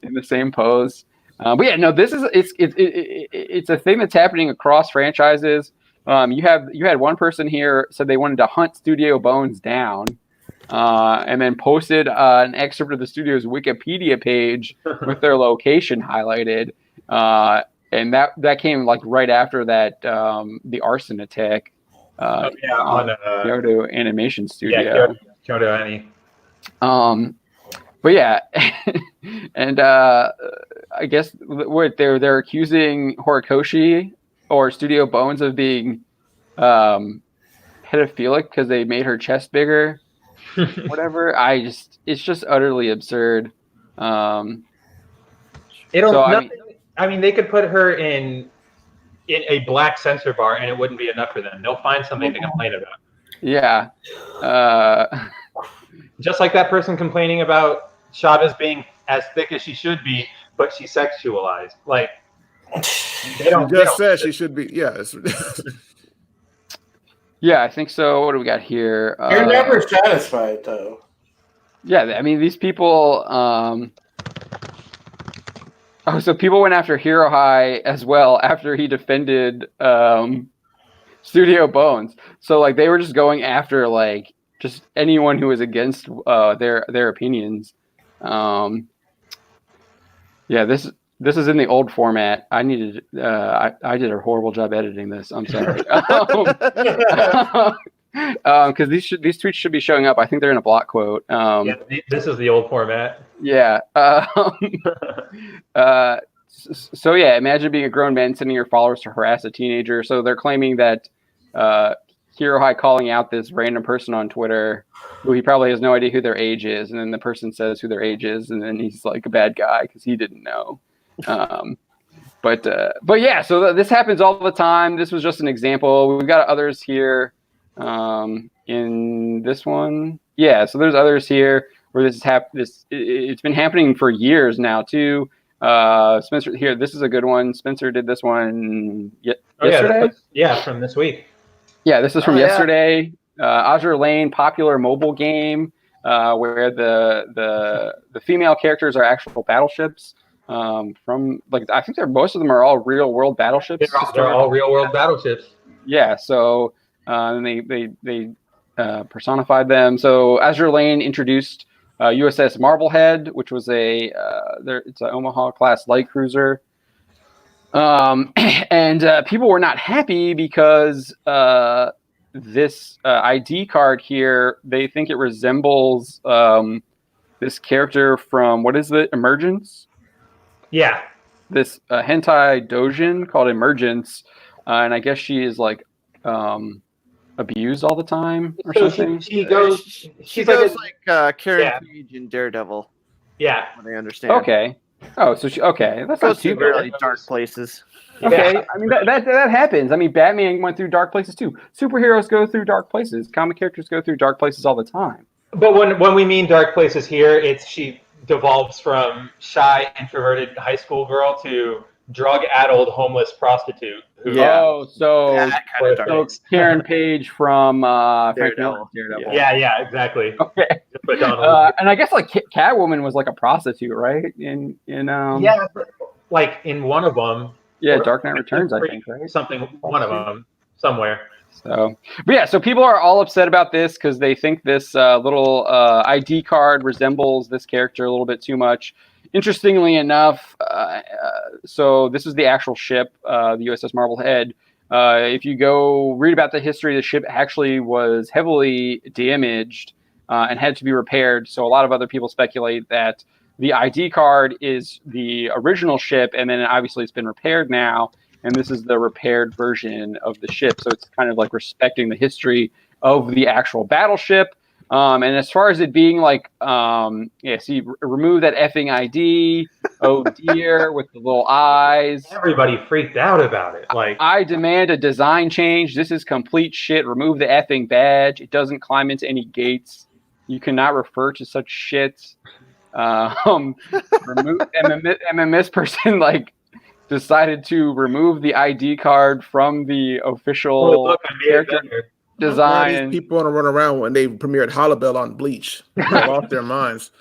in the same pose. But yeah, no, this is it's a thing that's happening across franchises. You had one person here said they wanted to hunt Studio Bones down. And then posted an excerpt of the studio's Wikipedia page with their location highlighted. And that came like right after that the arson attack on Kyoto Animation Studio. Kyoto Ani. But yeah, and I guess what they're accusing Horikoshi or Studio Bones of being pedophilic because they made her chest bigger. Whatever. It's just utterly absurd. I mean, they could put her in a black censor bar and it wouldn't be enough for them. They'll find something to complain about. Yeah. Just like that person complaining about Chavez being as thick as she should be, but she's sexualized. Like, they just said she should be. Yeah. Yeah, I think so. What do we got here? You're never satisfied, though. Yeah, I mean, these people. So people went after Hirohei as well after he defended Studio Bones. So like they were just going after like just anyone who was against their opinions. Yeah, this is in the old format. I needed. I did a horrible job editing this. I'm sorry. Because these tweets should be showing up. I think they're in a block quote. This is the old format. Yeah. So yeah, imagine being a grown man sending your followers to harass a teenager. So they're claiming that Hirohei calling out this random person on Twitter who he probably has no idea who their age is, and then the person says who their age is, and then he's like a bad guy because he didn't know. But yeah, so this happens all the time. This was just an example. We've got others here in this one. Yeah, so there's others here where it's been happening for years now too. Spencer here, this is a good one. Spencer did this one yesterday. From this week. Yeah, this is from yesterday. Azure Lane, popular mobile game where the female characters are actual battleships. From like I think most of them are all real world battleships. They're all real world battleships. Yeah, so and they personified them. So Azure Lane introduced USS Marblehead, which was it's an Omaha class light cruiser. And people were not happy because this ID card here, they think it resembles this character from, what is it, Emergence? Yeah. This hentai dojin called Emergence, and I guess she is like abused all the time or So something. she goes. She She's goes like like Karen Yeah. Page in Daredevil. yeah. What I understand. Okay. Oh, so she, okay, that's not Goes too to really bad. dark places. Okay, Yeah. I mean that happens. I mean, Batman went through dark places too. Superheroes go through dark places. Comic characters go through dark places all the time. But when we mean dark places here, it's she devolves from shy, introverted high school girl to drug-addled homeless prostitute. Who Yeah. Oh, so That kind of dark. so Karen Page from Frank Daredevil. Miller's Daredevil. Yeah, exactly. Okay. But Donald, And I guess like Catwoman was like a prostitute, right? In yeah, like in one of them. yeah, or- Dark Knight Returns, I think, right? Something, one of them, somewhere. So, but yeah, so people are all upset about this because they think this little ID card resembles this character a little bit too much. Interestingly enough, so this is the actual ship, the USS Marblehead. If you go read about the history, the ship actually was heavily damaged and had to be repaired. So a lot of other people speculate that the ID card is the original ship, and then obviously it's been repaired now, and this is the repaired version of the ship. So it's kind of like respecting the history of the actual battleship. And as far as it being like, see, remove that effing ID. Oh dear, with the little eyes. Everybody freaked out about it. Like, I demand a design change. This is complete shit. Remove the effing badge. It doesn't climb into any gates. You cannot refer to such shit. Remove MMS person like decided to remove the ID card from the official look, I made it character better. design. These people want to run around when they premiered Hollabell on Bleach. They lost their minds.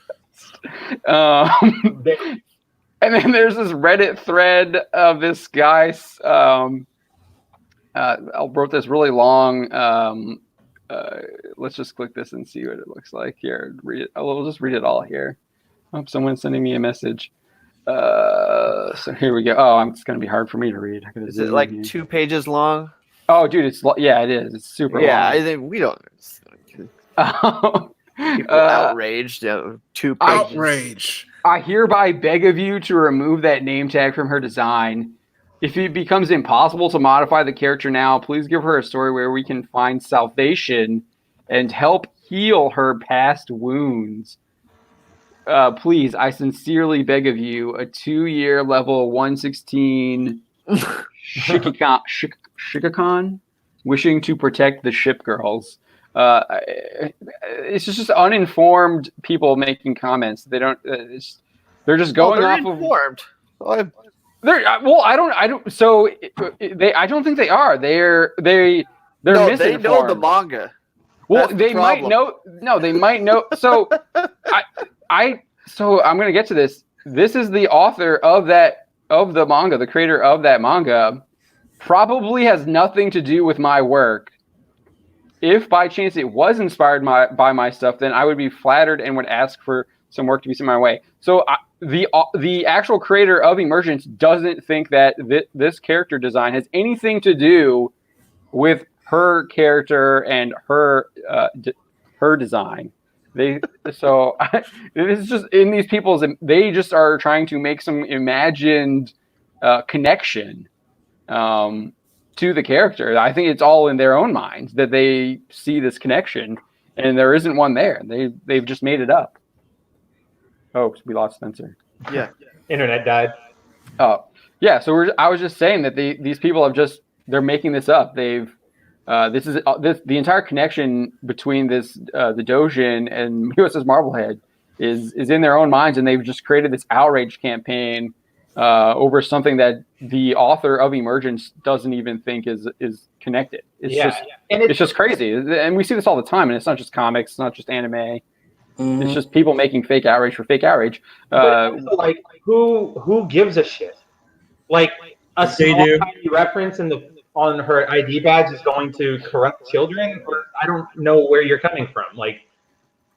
And then there's this Reddit thread of this guy wrote this really long. Let's just click this and see what it looks like here. Read it. We'll just read it all here. Oh, someone's sending me a message. So here we go. Oh, it's going to be hard for me to read. Is it like 2 pages long? Oh, dude, it is. It's super long. I think we don't. People outraged. 2 pages. Outrage. I hereby beg of you to remove that name tag from her design. If it becomes impossible to modify the character now, please give her a story where we can find salvation and help heal her past wounds. Please, I sincerely beg of you, a 2-year level 116 Shikakon, wishing to protect the ship girls. It's just uninformed people making comments. They don't. They're just going off informed. of. Well, I don't. So I don't think they are. They're misinformed. They know the manga. Well, That's they the might know. No, they might know. So So I'm going to get to this. This is the author of the manga, the creator of that manga. Probably has nothing to do with my work. If by chance it was inspired by my stuff, then I would be flattered and would ask for some work to be sent my way. So the actual creator of Emergence doesn't think that this character design has anything to do with her character and her design. This is just in these people's. They just are trying to make some imagined connection to the character. I think it's all in their own minds that they see this connection, and there isn't one there. They've just made it up. Oh, we lost Spencer. Yeah, internet died. Oh, yeah. So I was just saying that these people they're making this up. They've the entire connection between the Dojin and USS Marblehead is in their own minds, and they've just created this outrage campaign over something that the author of Emergence doesn't even think is connected. It's just crazy, and we see this all the time. And it's not just comics, it's not just anime. Mm-hmm. It's just people making fake outrage for fake outrage. Like who gives a shit? Like a small tiny reference on her ID badge is going to corrupt children, or I don't know where you're coming from. Like,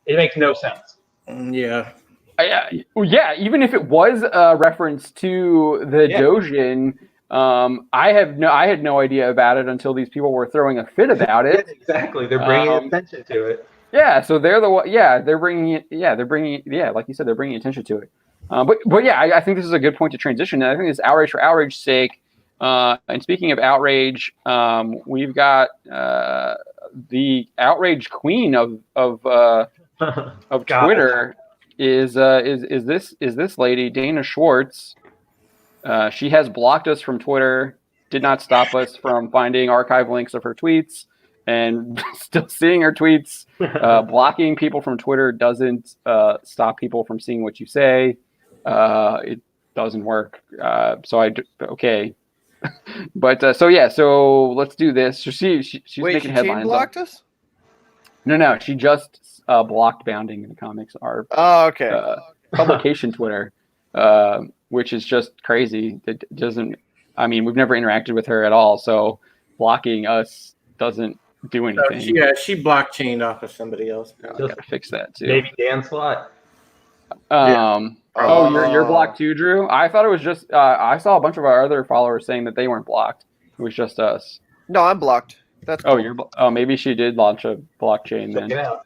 it makes no sense. Yeah. Yeah, even if it was a reference to the Dojin, I had no idea about it until these people were throwing a fit about it. Exactly, they're bringing attention to it. Yeah, so they're the one. Yeah, they're bringing it. Yeah, like you said, they're bringing attention to it. But yeah, I think this is a good point to transition. And I think it's outrage for outrage's sake. And speaking of outrage, we've got the outrage queen of Twitter is this lady, Dana Schwartz. She has blocked us from Twitter. Did not stop us from finding archive links of her tweets and still seeing her tweets. Blocking people from Twitter doesn't stop people from seeing what you say. It doesn't work. Okay. But so let's do this. So she's Wait, making headlines. Blocked us? No. She just blocked Bounding in the Comics, our publication Twitter, which is just crazy. It doesn't. I mean, we've never interacted with her at all, so blocking us doesn't do anything. She blockchained off of somebody else. I gotta fix that too. Maybe Dan Slott. You're blocked too, Drew? I thought it was just I saw a bunch of our other followers saying that they weren't blocked. It was just us. No, I'm blocked. That's cool. Maybe she did launch a blockchain then. Check it out.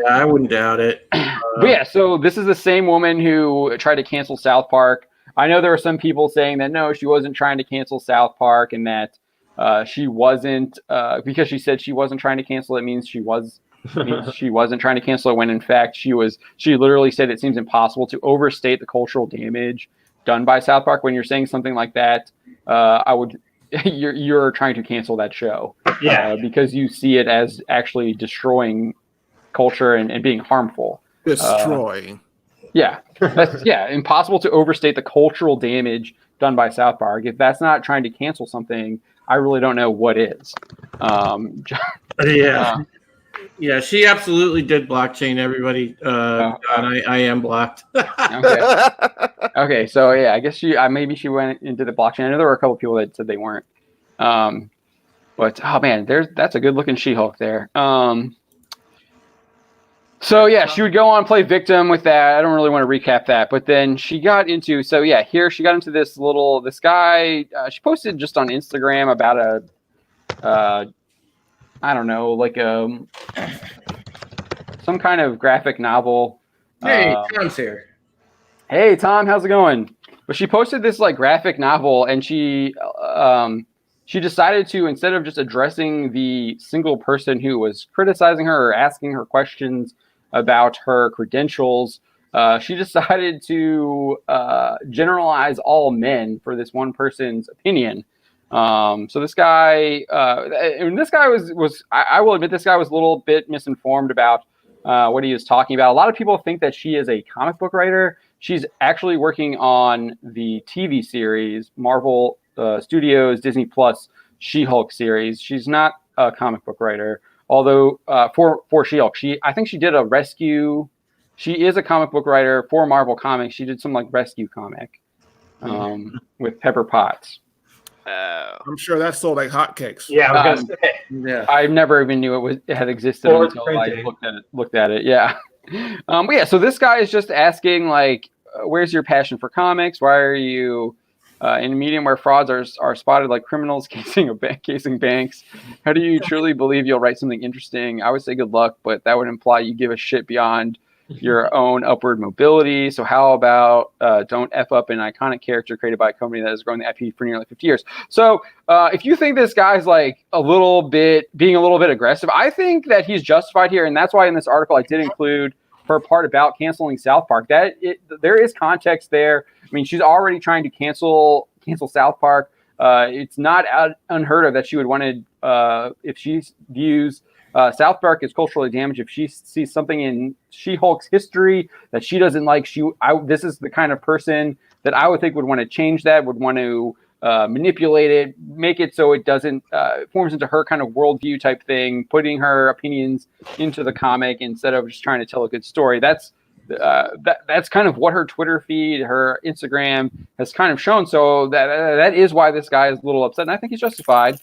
I wouldn't doubt it. But yeah, so this is the same woman who tried to cancel South Park. I know there were some people saying that no, she wasn't trying to cancel South Park, and that she wasn't because she said she wasn't trying to cancel it means she was. She wasn't trying to cancel it when in fact she was. She literally said it seems impossible to overstate the cultural damage done by South Park. When you're saying something like that, you're trying to cancel that show. Yeah, because you see it as actually destroying culture and being harmful. Destroying. That's impossible to overstate the cultural damage done by South Park. If that's not trying to cancel something, I really don't know what is. Yeah, she absolutely did blockchain everybody. And I am blocked. Okay, so yeah, I guess maybe she went into the blockchain. I know there were a couple people that said they weren't. But oh man, that's a good looking She-Hulk there. So yeah, she would go on play victim with that. I don't really want to recap that, but then she got into this guy. She posted just on Instagram about I don't know, like some kind of graphic novel. Hey, Tom's here. Hey, Tom, how's it going? But she posted this like graphic novel, and she decided to, instead of just addressing the single person who was criticizing her or asking her questions about her credentials, she decided to generalize all men for this one person's opinion. So this guy, I will admit, this guy was a little bit misinformed about what he was talking about. A lot of people think that she is a comic book writer. She's actually working on the TV series, Marvel Studios, Disney Plus She-Hulk series. She's not a comic book writer, although for She-Hulk, I think she did a rescue. She is a comic book writer for Marvel Comics. She did some like rescue comic with Pepper Potts. I'm sure that sold like hotcakes. Yeah, I was gonna say. Yeah, I never even knew it had existed until I looked at it. Yeah, but yeah. So this guy is just asking like, "Where's your passion for comics? Why are you in a medium where frauds are spotted like criminals casing banks? How do you truly believe you'll write something interesting? I would say good luck, but that would imply you give a shit beyond your own upward mobility. So how about don't F up an iconic character created by a company that has grown the IP for nearly 50 years. So if you think this guy's like being a little bit aggressive, I think that he's justified here. And that's why in this article, I did include her part about canceling South Park. There is context there. I mean, she's already trying to cancel South Park. It's not unheard of that she would want to, if she views South Park is culturally damaged, if she sees something in She-Hulk's history that she doesn't like, this is the kind of person that I would think would want to change that, would want to manipulate it, make it so it doesn't forms into her kind of worldview type thing, putting her opinions into the comic instead of just trying to tell a good story. That's kind of what her Twitter feed, her Instagram has kind of shown. So that is why this guy is a little upset, and I think he's justified.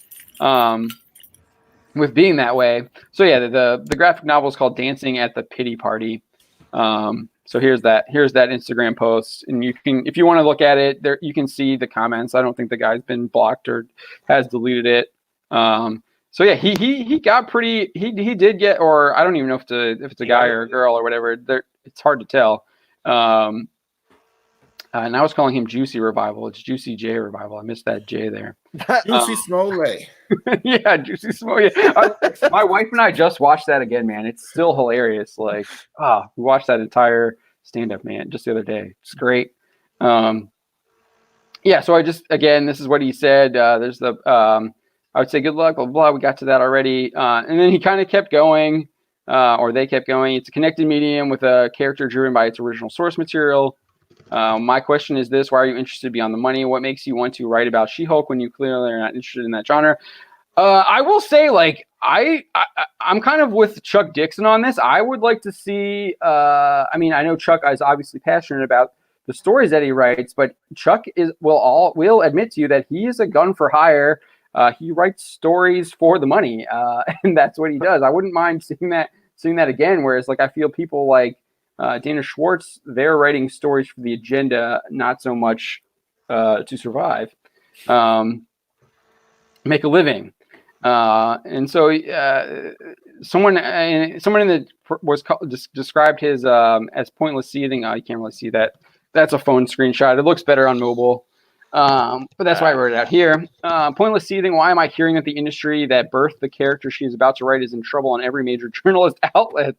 With being that way. So yeah, the graphic novel is called Dancing at the Pity Party. So So here's that Instagram post, and you can, if you want to look at it, there you can see the comments. I don't think the guy's been blocked or has deleted it. So yeah, he got pretty. He did get, or I don't even know if it's a guy or a girl or whatever. It's hard to tell. And I was calling him Juicy Revival. It's Juicy J Revival. I missed that J there. Juicy Smollett. Yeah, Juicy Smollett. My wife and I just watched that again, man. It's still hilarious. Like, we watched that entire stand-up, man, just the other day. It's great. Yeah, so this is what he said. There's the, I would say good luck, blah, blah, blah. We got to that already. And then he kind of kept going, or they kept going. It's a connected medium with a character driven by its original source material. My question is this: why are you interested beyond the money? What makes you want to write about She-Hulk when you clearly are not interested in that genre? I will say, like, I'm kind of with Chuck Dixon on this. I would like to see. I mean, I know Chuck is obviously passionate about the stories that he writes, but Chuck will admit to you that he is a gun for hire. He writes stories for the money, and that's what he does. I wouldn't mind seeing that again. Whereas, like, I feel people like Dana Schwartz, they're writing stories for the agenda, not so much to survive, make a living. And so someone in the described his as pointless seething. You can't really see that. That's a phone screenshot. It looks better on mobile. But that's why I wrote it out here. Pointless seething. Why am I hearing that the industry that birthed the character she is about to write is in trouble on every major journalist outlet?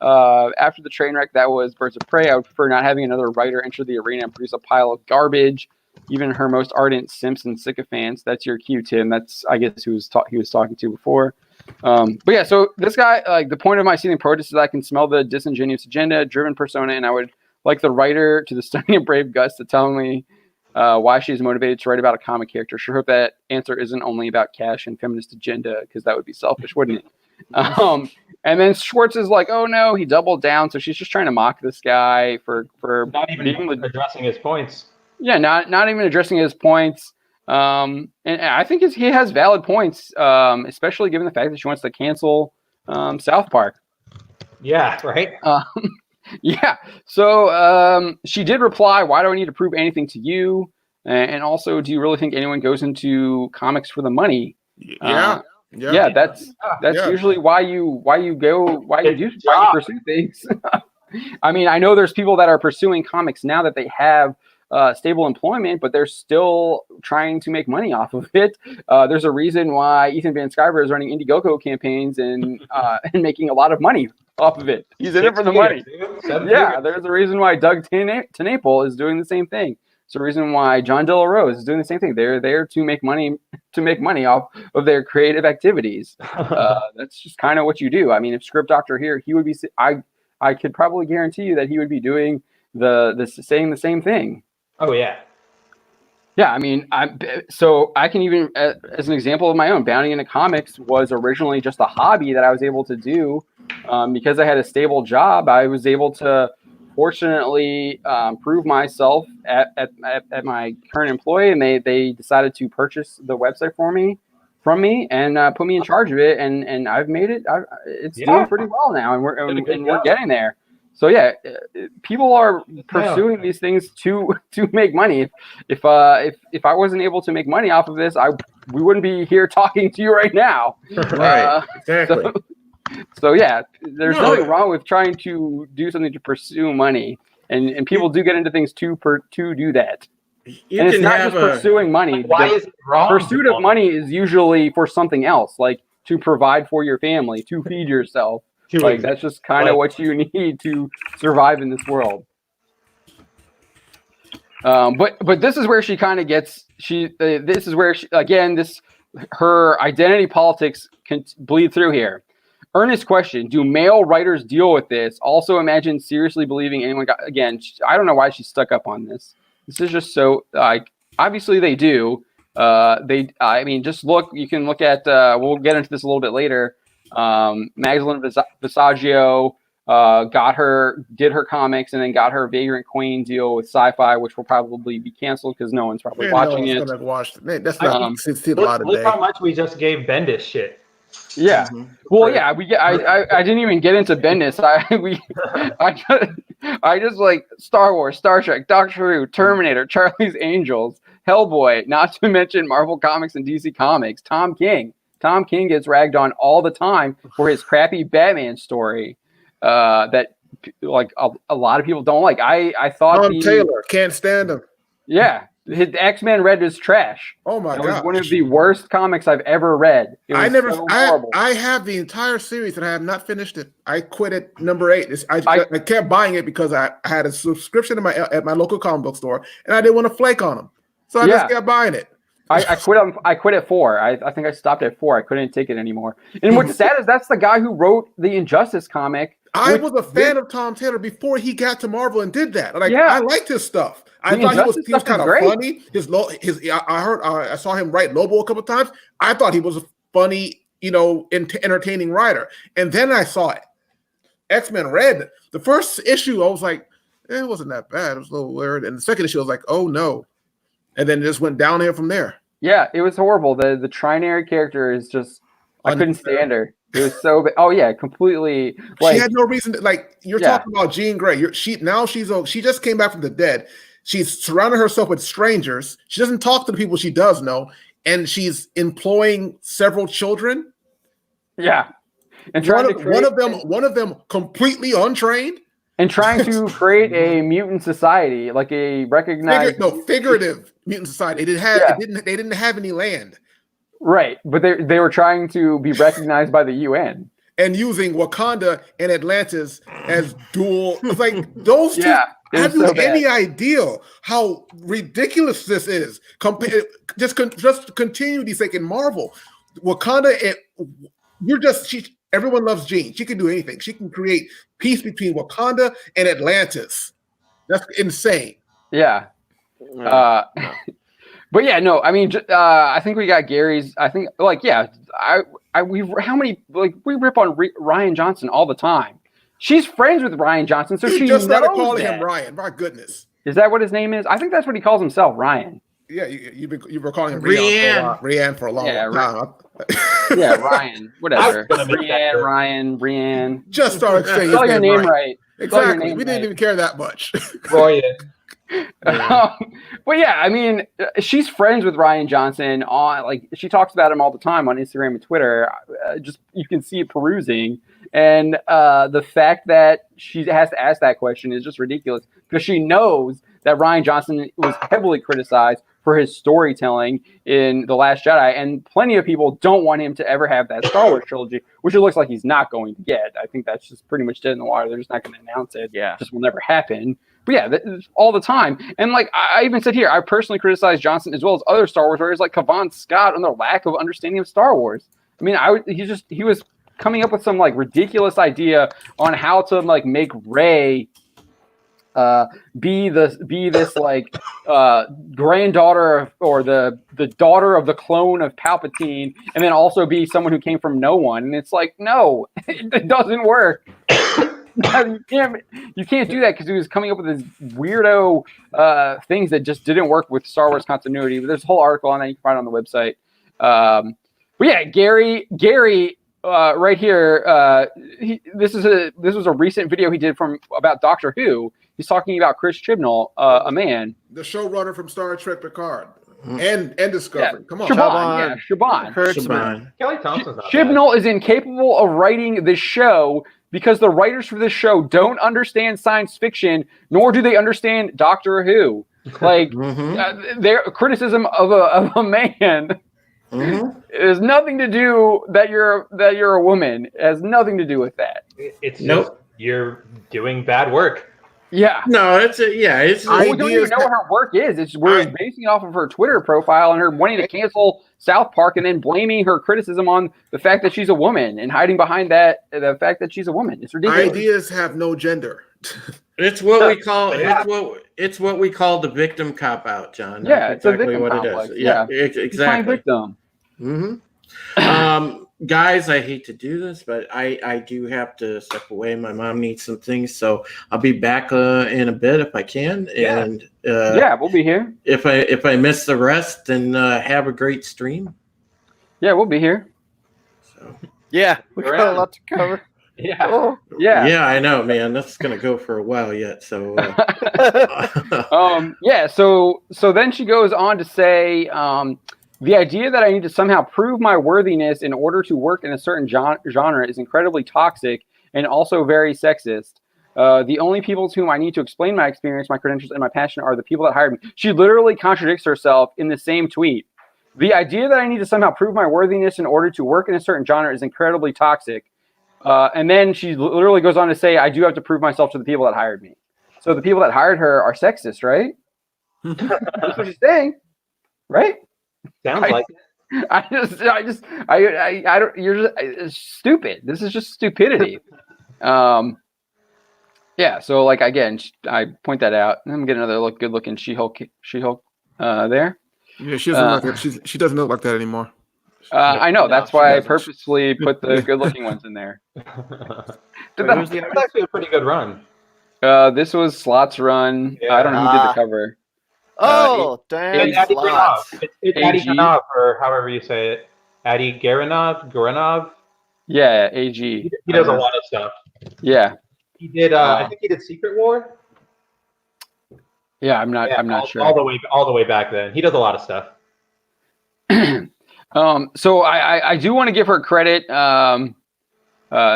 After the train wreck that was Birds of Prey, I would prefer not having another writer enter the arena and produce a pile of garbage. Even her most ardent simps and sycophants. That's your cue, Tim. That's, I guess, who he was talking to before. But yeah, so this guy, like, the point of my seething protest is I can smell the disingenuous agenda-driven persona, and I would like the writer to the stunning and brave Gus to tell me why she's motivated to write about a comic character. Sure hope that answer isn't only about cash and feminist agenda, because that would be selfish, wouldn't it? And then Schwartz is like, oh no, he doubled down. So she's just trying to mock this guy for not even addressing his points. Yeah, not even addressing his points. And I think he has valid points, especially given the fact that she wants to cancel South Park. Yeah, right. Yeah. So she did reply, why do I need to prove anything to you? And also, do you really think anyone goes into comics for the money? Yeah. That's usually why you pursue things. I mean, I know there's people that are pursuing comics now that they have stable employment, but they're still trying to make money off of it. There's a reason why Ethan Van Sciver is running Indiegogo campaigns and making a lot is making off of it. He's in it for the money. Yeah, there's a reason why Doug Tenaple is doing the same thing. It's the reason why John De La Rose is doing the same thing. They're there to make money off of their creative activities. That's just kind of what you do. I mean, if Script Doctor here, he would be. I could probably guarantee you that he would be doing saying the same thing. Oh yeah. Yeah, I mean, so I can even, as an example of my own, bounding into comics was originally just a hobby that I was able to do because I had a stable job. I was able to, fortunately, prove myself at my current employee, and they decided to purchase the website from me and put me in charge of it, and I've made it. It's doing pretty well now, and we're getting there. So yeah, people are pursuing these things to make money. If I wasn't able to make money off of this, we wouldn't be here talking to you right now. Right. Exactly. So yeah, there's nothing wrong with trying to do something to pursue money, and people do get into things to do that. You and it's can not have just pursuing money. Why is it wrong? Pursuit of money is usually for something else, like to provide for your family, to feed yourself. Like that's just kind of what you need to survive in this world. But this is where she kind of gets this is where her identity politics can bleed through here. Earnest question: do male writers deal with this? Also, imagine seriously believing anyone got again. I don't know why she's stuck up on this. This is just so obviously they do. I mean, just look. You can look at. We'll get into this a little bit later. Magdalene Visaggio did her comics, and then got her Vagrant Queen deal with Sci-Fi, which will probably be canceled because no one's probably watching it. That's not see a lot of Look how much we just gave Bendis shit. Yeah. Mhm. Well, yeah. I didn't even get into Bendis. I just like Star Wars, Star Trek, Doctor Who, Terminator, Charlie's Angels, Hellboy. Not to mention Marvel Comics and DC Comics. Tom King. Tom King gets ragged on all the time for his crappy Batman story. That like a lot of people don't like. I thought Tom Taylor, can't stand him. Yeah. His X-Men Red is trash. Oh my god! It god! was one of the worst comics I've ever read. It was horrible. I have the entire series and I have not finished it. I quit at number 8. I kept buying it because I had a subscription at my local comic book store and I didn't want to flake on them, so I just kept buying it. I quit at 4. I think I stopped at 4. I couldn't take it anymore. And what's sad is that's the guy who wrote the Injustice comic. I was a fan of Tom Taylor before he got to Marvel and did that. I liked his stuff. I thought he was kind of funny. I saw him write Lobo a couple of times. I thought he was a funny, entertaining writer. And then I saw it. X-Men Red. The first issue, I was like, it wasn't that bad. It was a little weird. And the second issue, I was like, oh no. And then it just went downhill from there. Yeah, it was horrible. The Trinary character is just, I couldn't stand her. It was so bad. Oh yeah, completely. She had no reason to, you're talking about Jean Grey. She just came back from the dead. She's surrounded herself with strangers. She doesn't talk to the people she does know, and she's employing several children. Yeah, and one of them completely untrained, and trying to create a mutant society, like a recognized figurative mutant society. They didn't have any land. Right, but they were trying to be recognized by the UN. And using Wakanda and Atlantis as dual. It's like those two. Have you any idea how ridiculous this is? Just continuity sake in Marvel. Wakanda, everyone loves Jean. She can do anything. She can create peace between Wakanda and Atlantis. That's insane. Yeah. But yeah, no, I mean, I think we got Gary's. I think, we rip on Ryan Johnson all the time. She's friends with Ryan Johnson, so she just started calling him Ryan. My goodness, is that what his name is? I think that's what he calls himself, Ryan. Yeah, you were calling him Rian for a long time. Yeah, Ryan, whatever. Ryan. Just started saying spell your name right. Exactly. We didn't even care that much. Boy, but yeah, I mean, she's friends with Ryan Johnson she talks about him all the time on Instagram and Twitter. Just you can see it perusing, and the fact that she has to ask that question is just ridiculous because she knows that Ryan Johnson was heavily criticized for his storytelling in The Last Jedi, and plenty of people don't want him to ever have that Star Wars trilogy, which it looks like he's not going to get. I think that's just pretty much dead in the water. They're just not going to announce it. Yeah, it just will never happen. But yeah, all the time. And I even said here, I personally criticized Johnson as well as other Star Wars writers like Kavan Scott on their lack of understanding of Star Wars. I mean, he was coming up with some ridiculous idea on how to make Rey be this granddaughter or the daughter of the clone of Palpatine, and then also be someone who came from no one. And it's like, no, it doesn't work. You can't do that because he was coming up with these weirdo things that just didn't work with Star Wars continuity. But there's a whole article on that you can find on the website. But yeah, Gary, right here. This was a recent video he did about Doctor Who. He's talking about Chris Chibnall, a man, the showrunner from Star Trek Picard and Discovery. Come on, Shaban. Kelly Thompson's not Chibnall is incapable of writing this show because the writers for this show don't understand science fiction, nor do they understand Doctor Who. Their criticism of a man has nothing to do that you're a woman. It has nothing to do with that. It's just you're doing bad work. Yeah. No, we don't even know what her work is. We're basing it off of her Twitter profile and her wanting to cancel South Park and then blaming her criticism on the fact that she's a woman and hiding behind that the fact that she's a woman. It's ridiculous. Ideas have no gender. It's what we call it's what we call the victim cop out, John. Yeah, that's it's exactly a victim complex. Exactly. Victim. Guys, I hate to do this, but I do have to step away. My mom needs some things, so I'll be back in a bit if I can. Yeah. And we'll be here. If I miss the rest, then have a great stream. Yeah, we'll be here. So. Yeah, we got a lot to cover. Yeah. Oh. Yeah, I know, man. That's gonna go for a while yet. So, yeah. So then she goes on to say, the idea that I need to somehow prove my worthiness in order to work in a certain genre is incredibly toxic and also very sexist. The only people to whom I need to explain my experience, my credentials, and my passion are the people that hired me. She literally contradicts herself in the same tweet. The idea that I need to somehow prove my worthiness in order to work in a certain genre is incredibly toxic. And then she literally goes on to say, I do have to prove myself to the people that hired me. So the people that hired her are sexist, right? That's what she's saying, right? Sounds like it. I don't, it's stupid. This is just stupidity. Yeah. So like, again, I point that out. I'm getting another good looking She-Hulk there. Yeah, she doesn't look like she doesn't look like that anymore. I know. That's why I doesn't. purposely put the good-looking ones in there. That's actually a pretty good run. This was Slot's run. Yeah. I don't know who did the cover. Oh, damn. It's Addy Slots. Garanov. It's Addy Garanov, or however you say it. Addy Garanov. Yeah, AG. He does a lot of stuff. Yeah. He did. I think he did Secret War. Yeah, I'm not sure. All the way back then. He does a lot of stuff. So I do want to give her credit.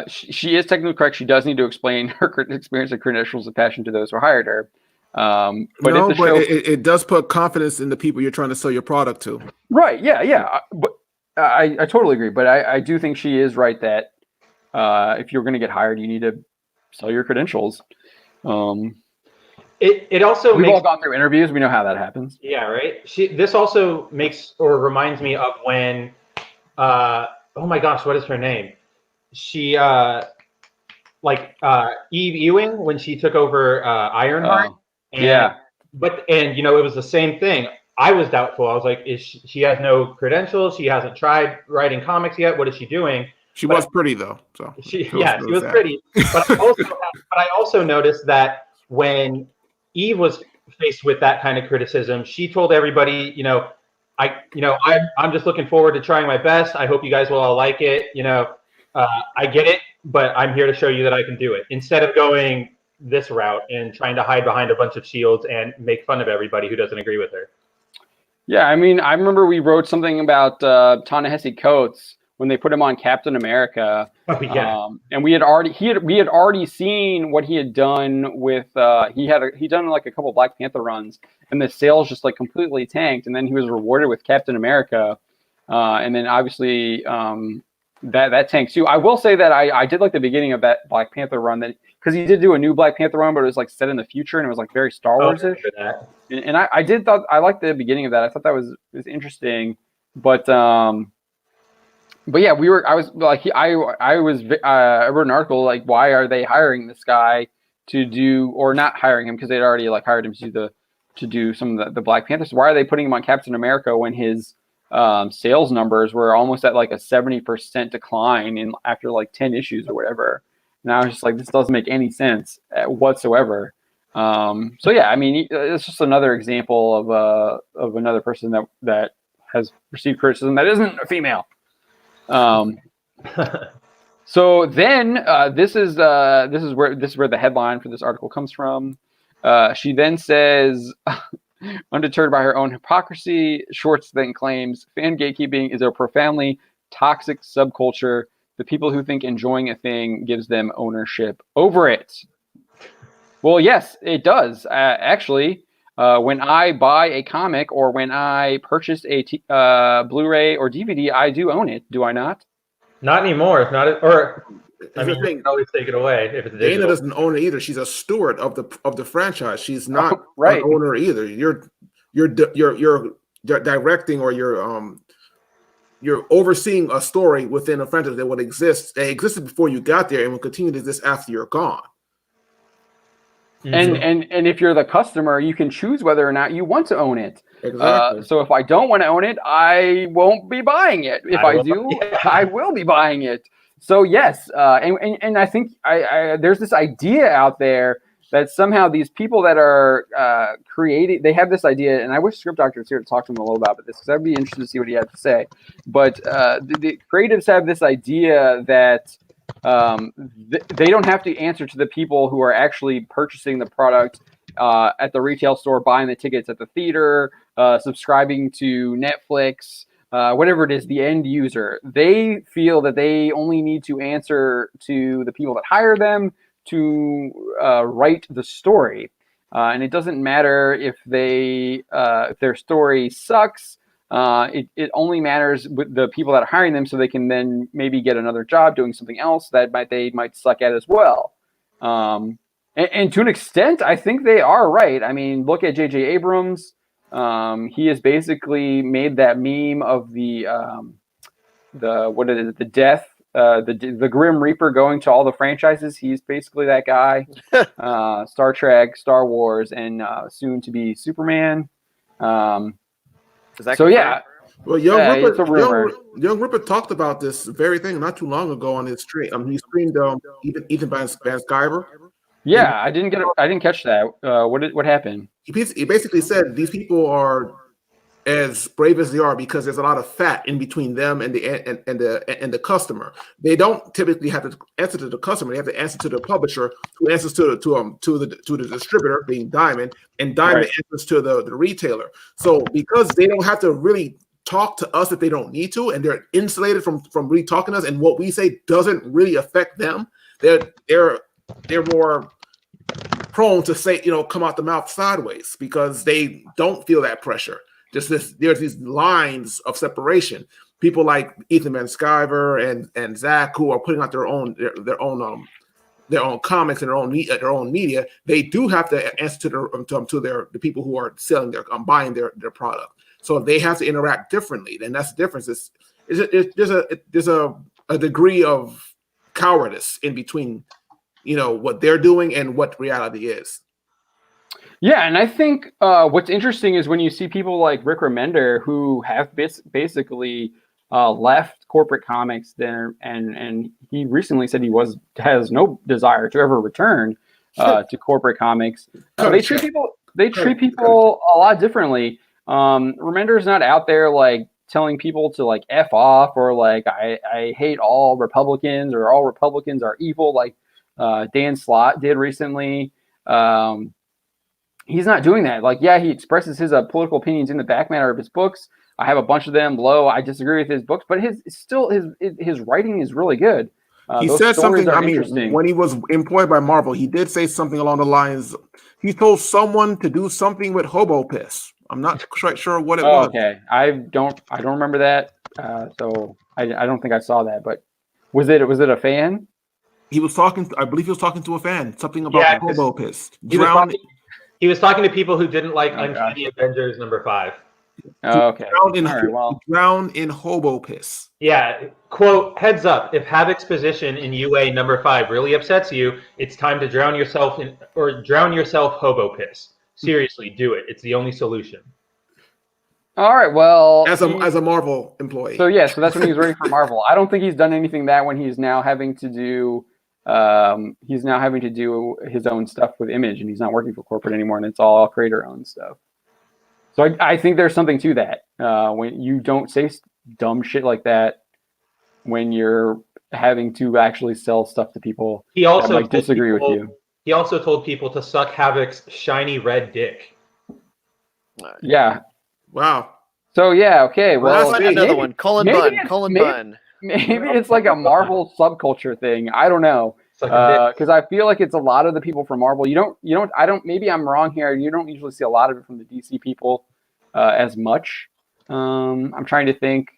She is technically correct. She does need to explain her experience and credentials of passion to those who hired her. It does put confidence in the people you're trying to sell your product to. Right. Yeah. But I totally agree. But I do think she is right that if you're going to get hired, you need to sell your credentials. It also we've all gone through interviews. We know how that happens. Yeah, right. This also makes or reminds me of when, oh my gosh, what is her name? She Eve Ewing when she took over Ironheart. Yeah. And it was the same thing. I was doubtful. I was like, she has no credentials. She hasn't tried writing comics yet. What is she doing? She was pretty though. So she was pretty. But I also noticed that when Eve was faced with that kind of criticism, she told everybody, I'm just looking forward to trying my best. I hope you guys will all like it. I get it, but I'm here to show you that I can do it. Instead of going this route and trying to hide behind a bunch of shields and make fun of everybody who doesn't agree with her. Yeah, I mean, I remember we wrote something about Ta-Nehisi Coates when they put him on Captain America. Oh, yeah. And we had already seen what he had done with he'd done like a couple of Black Panther runs, and the sales just like completely tanked, and then he was rewarded with Captain America, and then obviously that tanks too. I will say that I did like the beginning of that Black Panther run, that because he did do a new Black Panther run, but it was like set in the future and it was like very Star Wars-ish. And I liked the beginning of that. I thought that was interesting, but yeah, I wrote an article like, why are they hiring this guy to do, or not hiring him because they'd already like hired him to do some of the Black Panthers. Why are they putting him on Captain America when his sales numbers were almost at like a 70% decline after like 10 issues or whatever? And I was just like, this doesn't make any sense whatsoever. So yeah, I mean, it's just another example of another person that has received criticism that isn't a female. So then this is where the headline for this article comes from. She then says, undeterred by her own hypocrisy, Schwartz then claims fan gatekeeping is a profoundly toxic subculture. The people who think enjoying a thing gives them ownership over it. Well, yes, it does. Actually, when I buy a comic or when I purchase a Blu-ray or DVD, I do own it. Do I not? Not anymore. I mean, you can always take it away if it's digital. Dana doesn't own it either. She's a steward of the franchise. She's not right. an owner either. You're directing, or you're overseeing a story within a franchise that would exist. That existed before you got there and will continue to exist after you're gone. And if you're the customer, you can choose whether or not you want to own it. Exactly. So if I don't want to own it, I won't be buying it. If I do, I will be buying it. So yes, and I think I there's this idea out there that somehow these people that are creating, they have this idea, and I wish Script Doctor was here to talk to him a little about this, because I'd be interested to see what he had to say. But the creatives have this idea that they don't have to answer to the people who are actually purchasing the product at the retail store, buying the tickets at the theater, subscribing to Netflix, whatever it is, the end user. They feel that they only need to answer to the people that hire them to write the story. And it doesn't matter if if their story sucks. It only matters with the people that are hiring them, so they can then maybe get another job doing something else that they might suck at as well. And to an extent, I think they are right. I mean, look at J.J. Abrams. He has basically made that meme of the death, the Grim Reaper going to all the franchises. He's basically that guy. Star Trek, Star Wars, and soon to be Superman. So yeah. Well, Young Ripper talked about this very thing not too long ago on his stream. He streamed Ethan Van Sciver. Yeah, I didn't catch that. What happened? He basically said these people are as brave as they are because there's a lot of fat in between them and the customer. They don't typically have to answer to the customer. They have to answer to the publisher, who answers to the distributor, being Diamond, and Diamond answers to the retailer. So because they don't have to really talk to us if they don't need to, and they're insulated from really talking to us, and what we say doesn't really affect them, they're more prone to say, come out the mouth sideways because they don't feel that pressure. There's these lines of separation. People like Ethan Van Sciver and Zach, who are putting out their own comics and their own media, they do have to answer to the people who are selling buying their product. So they have to interact differently. And that's the difference. There's a degree of cowardice in between, what they're doing and what reality is. Yeah, and I think what's interesting is when you see people like Rick Remender, who have basically left corporate comics there, and he recently said he has no desire to ever return to corporate comics. They treat people a lot differently. Remender's not out there like telling people to like F off or like I hate all Republicans or all Republicans are evil like Dan Slott did recently. He's not doing that. Like, yeah, he expresses his political opinions in the back matter of his books. I have a bunch of them below. I disagree with his books, but his writing is really good. He said something. I mean, when he was employed by Marvel, he did say something along the lines. He told someone to do something with hobo piss. I'm not quite sure what it was. Okay, I don't remember that. So I don't think I saw that. But was it a fan? He was talking. I believe he was talking to a fan. Something about hobo piss. He was talking to people who didn't like Uncanny Avengers #5. Oh, okay. Drown in hobo piss. Yeah. Quote, heads up, if Havoc's position in UA #5 really upsets you, it's time to drown yourself hobo piss. Seriously, do it. It's the only solution. All right, well, as a Marvel employee. So that's when he's working for Marvel. I don't think he's done anything that when he's now having to do his own stuff with Image, and he's not working for corporate anymore, and it's all creator-owned stuff. So I think there's something to that. When you don't say dumb shit like that, when you're having to actually sell stuff to people that might disagree with you. He also told people to suck Havoc's shiny red dick. Yeah. Wow. So okay. Well, that's another one. Colin Bunn. Maybe it's like a Marvel subculture thing. I don't know. Because I feel like it's a lot of the people from Marvel. Maybe I'm wrong here. You don't usually see a lot of it from the DC people as much. I'm trying to think.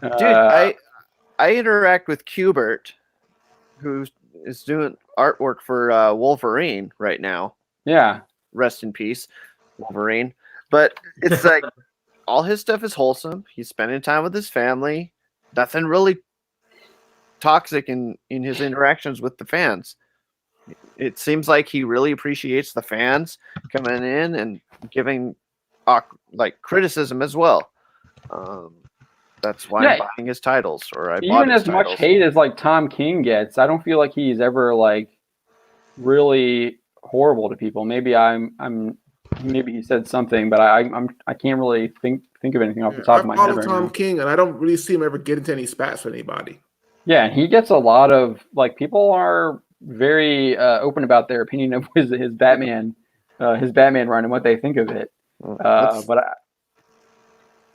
Dude, I interact with Qbert, who is doing artwork for Wolverine right now. Yeah. Rest in peace, Wolverine. But it's like all his stuff is wholesome. He's spending time with his family. Nothing really toxic in his interactions with the fans. It seems like he really appreciates the fans coming in and giving criticism as well. That's why I'm buying his titles, or I bought his as much titles. hate as like Tom King gets. I don't feel like he's ever like really horrible to people. Maybe maybe he said something, but I can't really think of anything off the top of my head right Tom now. King, and I don't really see him ever get into any spats with anybody. Yeah, and he gets a lot of people are very open about their opinion of his Batman run and what they think of it.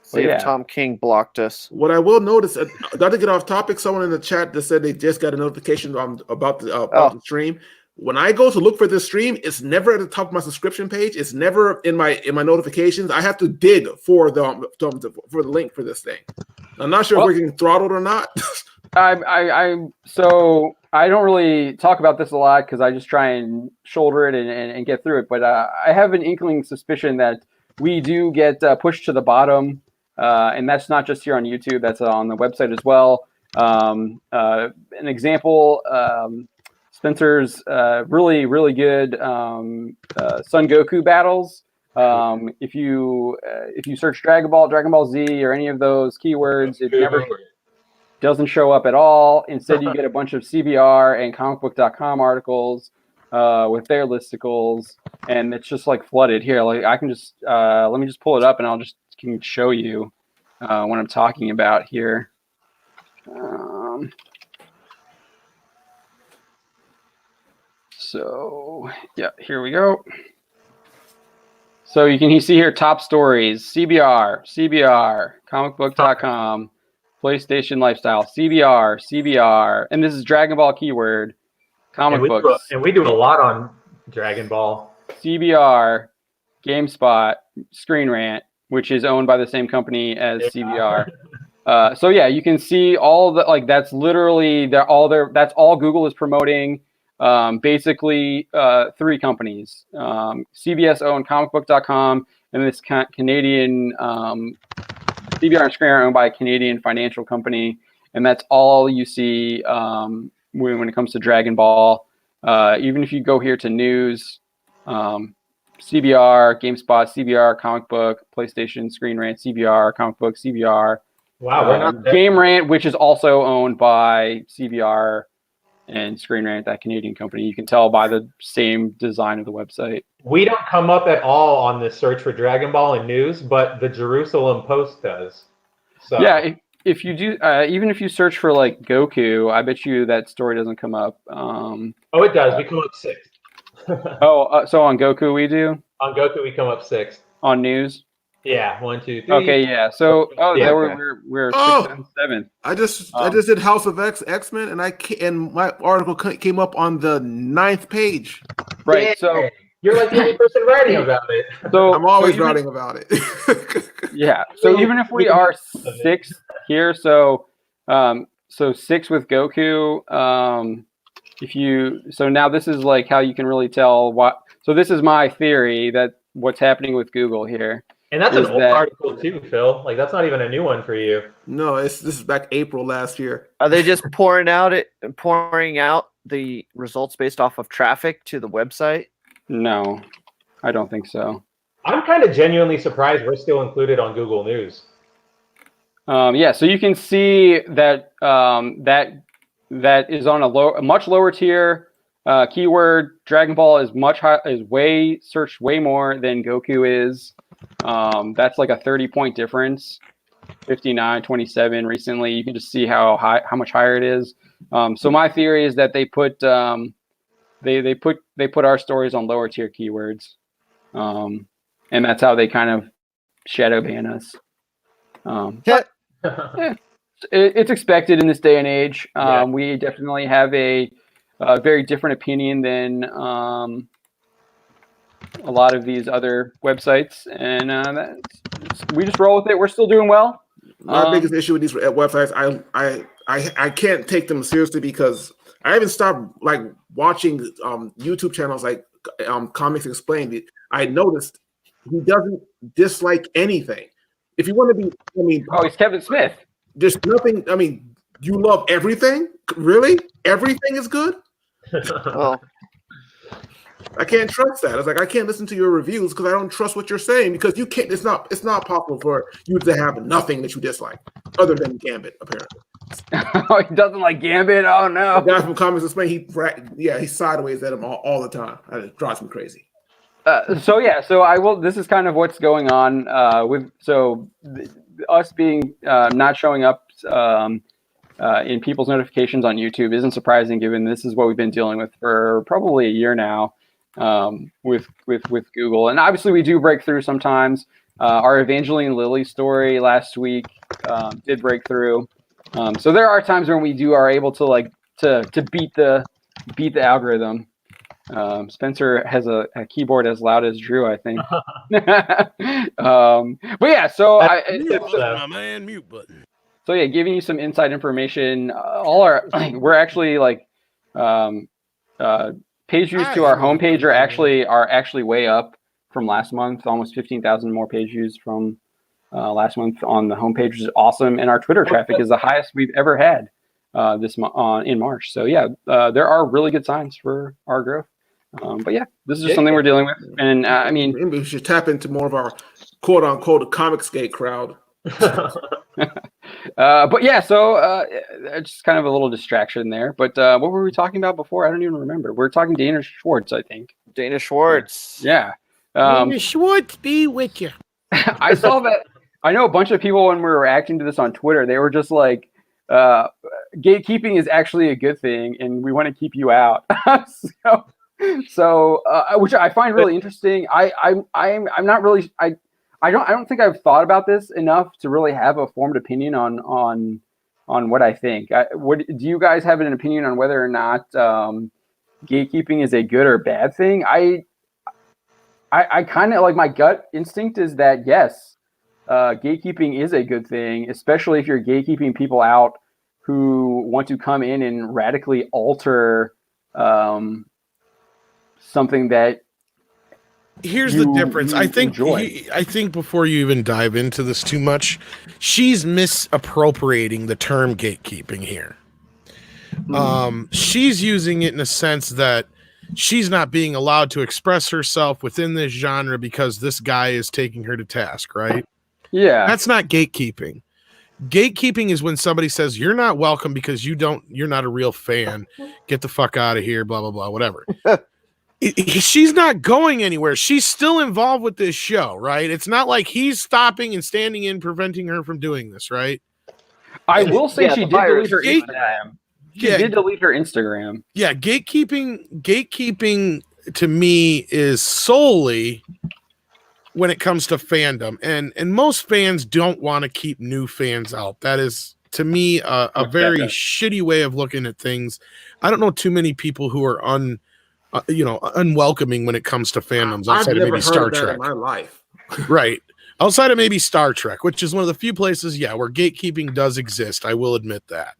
See if Tom King blocked us. What I will notice, not to get off topic, someone in the chat that said they just got a notification about the stream. When I go to look for this stream, it's never at the top of my subscription page. It's never in my notifications. I have to dig for the link for this thing. I'm not sure if we're getting throttled or not. So I don't really talk about this a lot because I just try and shoulder it and get through it. But I have an inkling suspicion that we do get pushed to the bottom, and that's not just here on YouTube. That's on the website as well. An example. Spencer's really, really good Son Goku battles. If you search Dragon Ball Z, or any of those keywords, it never doesn't show up at all. Instead, you get a bunch of CBR and comicbook.com articles with their listicles, and it's just flooded here. I can just let me just pull it up, and I'll just can show you what I'm talking about here. So, yeah, here we go. So you can see here top stories, CBR, comicbook.com, PlayStation Lifestyle, CBR, and this is Dragon Ball keyword, comic books. And we do a lot on Dragon Ball. CBR, GameSpot, Screen Rant, which is owned by the same company as CBR. So yeah, you can see all the that's literally that's all Google is promoting. Basically, three companies: CBS owned comicbook.com, and this Canadian CBR and Screen are owned by a Canadian financial company, and that's all you see when it comes to Dragon Ball. Even if you go here to news, CBR, GameSpot, CBR, comic book, PlayStation, Screen Rant, CBR, comic book, CBR. Wow, Game Rant, which is also owned by CBR and Screen Rant, that Canadian company. You can tell by the same design of the website. We don't come up at all on the search for Dragon Ball in news, but the Jerusalem Post does. So yeah, if you do, even if you search for Goku, I bet you that story doesn't come up. Oh, it does. We come up sixth. So on Goku we do? On Goku we come up sixth. On news? Yeah, 1, 2, 3. Okay, yeah. So we're 6th and 7th. I just did House of X-Men, and my article came up on the 9th page. Right. Yeah. So you're the only person writing about it. So I'm always writing about it. Yeah. So even if we are 6th here, so 6 with Goku. So now this is how you can really tell what. So this is my theory that what's happening with Google here. And that's an old article too, Phil. That's not even a new one for you. No, this is back April last year. Are they just pouring out the results based off of traffic to the website? No, I don't think so. I'm kind of genuinely surprised we're still included on Google News. Yeah, so you can see that that is on a much lower tier keyword. Dragon Ball is searched way more than Goku is. That's a 30-point difference, 59, 27 recently. You can just see how much higher it is. So my theory is that they put our stories on lower tier keywords, and that's how they kind of shadow ban us. It's expected in this day and age. We definitely have a very different opinion than a lot of these other websites, and we just roll with it. We're still doing well. My biggest issue with these websites, I can't take them seriously because I even stopped watching YouTube channels like Comics Explained. I noticed he doesn't dislike anything. If you want to be, he's Kevin Smith. There's nothing. You love everything. Really, everything is good. Well, I can't trust that. It's I can't listen to your reviews because I don't trust what you're saying because you can't. It's not possible for you to have nothing that you dislike other than Gambit, apparently. Oh, he doesn't like Gambit. Oh no. The guy from Comics Explained, he's sideways at him all the time. It drives me crazy. So I will. This is kind of what's going on us being not showing up in people's notifications on YouTube isn't surprising, given this is what we've been dealing with for probably a year now with Google. And obviously, we do break through sometimes. Our Evangeline Lilly story last week did break through. So there are times when we are able to to beat the algorithm. Spencer has a keyboard as loud as Drew, I think. But yeah, so my man, mute button. So yeah, giving you some inside information. We're actually page views to our homepage are actually way up from last month. Almost 15,000 more page views from last month on the homepage, which is awesome. And our Twitter traffic is the highest we've ever had in March. So yeah, there are really good signs for our growth. But yeah, this is just something we're dealing with. And I mean, maybe we should tap into more of our quote unquote Comicsgate crowd. But yeah, so just kind of a little distraction there. But what were we talking about before? I don't even remember. We're talking Dana Schwartz, I think. Dana Schwartz. Yeah. Dana Schwartz be with you. I saw that. I know a bunch of people when we were reacting to this on Twitter, they were just like, gatekeeping is actually a good thing, and we want to keep you out. So which I find really interesting. I'm not really. I don't think I've thought about this enough to really have a formed opinion on what I think. Do you guys have an opinion on whether or not gatekeeping is a good or bad thing? I kind of like, my gut instinct is that yes, gatekeeping is a good thing, especially if you're gatekeeping people out who want to come in and radically alter something that. Here's the difference. I think before you even dive into this too much, she's misappropriating the term gatekeeping here. She's using it in a sense that she's not being allowed to express herself within this genre because this guy is taking her to task, right? Yeah. That's not gatekeeping. Gatekeeping is when somebody says you're not welcome because you're not a real fan. Get the fuck out of here, blah blah blah, whatever. She's not going anywhere. She's still involved with this show, right? It's not like he's stopping and standing in, preventing her from doing this, right? I will say she did delete her Instagram. She did delete her Instagram. Yeah, gatekeeping to me is solely when it comes to fandom, and most fans don't want to keep new fans out. That is, to me, a very shitty way of looking at things. I don't know too many people who are unwelcoming when it comes to fandoms outside of maybe Star Trek. In my life. Right. Outside of maybe Star Trek, which is one of the few places, where gatekeeping does exist. I will admit that.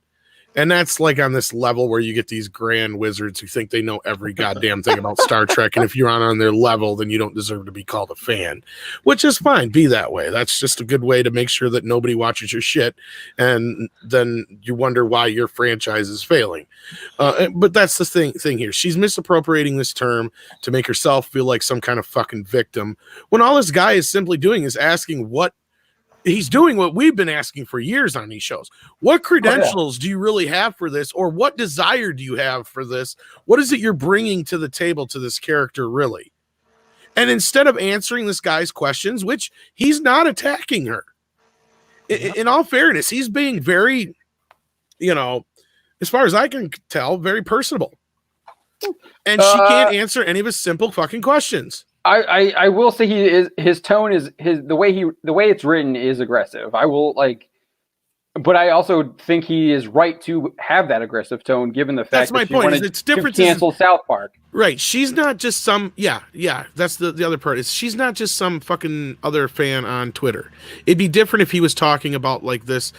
And that's like on this level where you get these grand wizards who think they know every goddamn thing about Star Trek. And if you're on their level, then you don't deserve to be called a fan, which is fine. Be that way. That's just a good way to make sure that nobody watches your shit. And then you wonder why your franchise is failing. But that's the thing here. She's misappropriating this term to make herself feel like some kind of fucking victim, when all this guy is simply doing is asking he's doing what we've been asking for years on these shows. What credentials do you really have for this? Or what desire do you have for this? What is it you're bringing to the table to this character, really? And instead of answering this guy's questions, which he's not attacking her. In all fairness, he's being very, as far as I can tell, very personable. And she can't answer any of his simple fucking questions. I will say his tone is the way it's written is aggressive. But I also think he is right to have that aggressive tone, given the fact that she wanted to cancel South Park. Right. She's not just some that's the other part. She's not just some fucking other fan on Twitter. It'd be different if he was talking about like this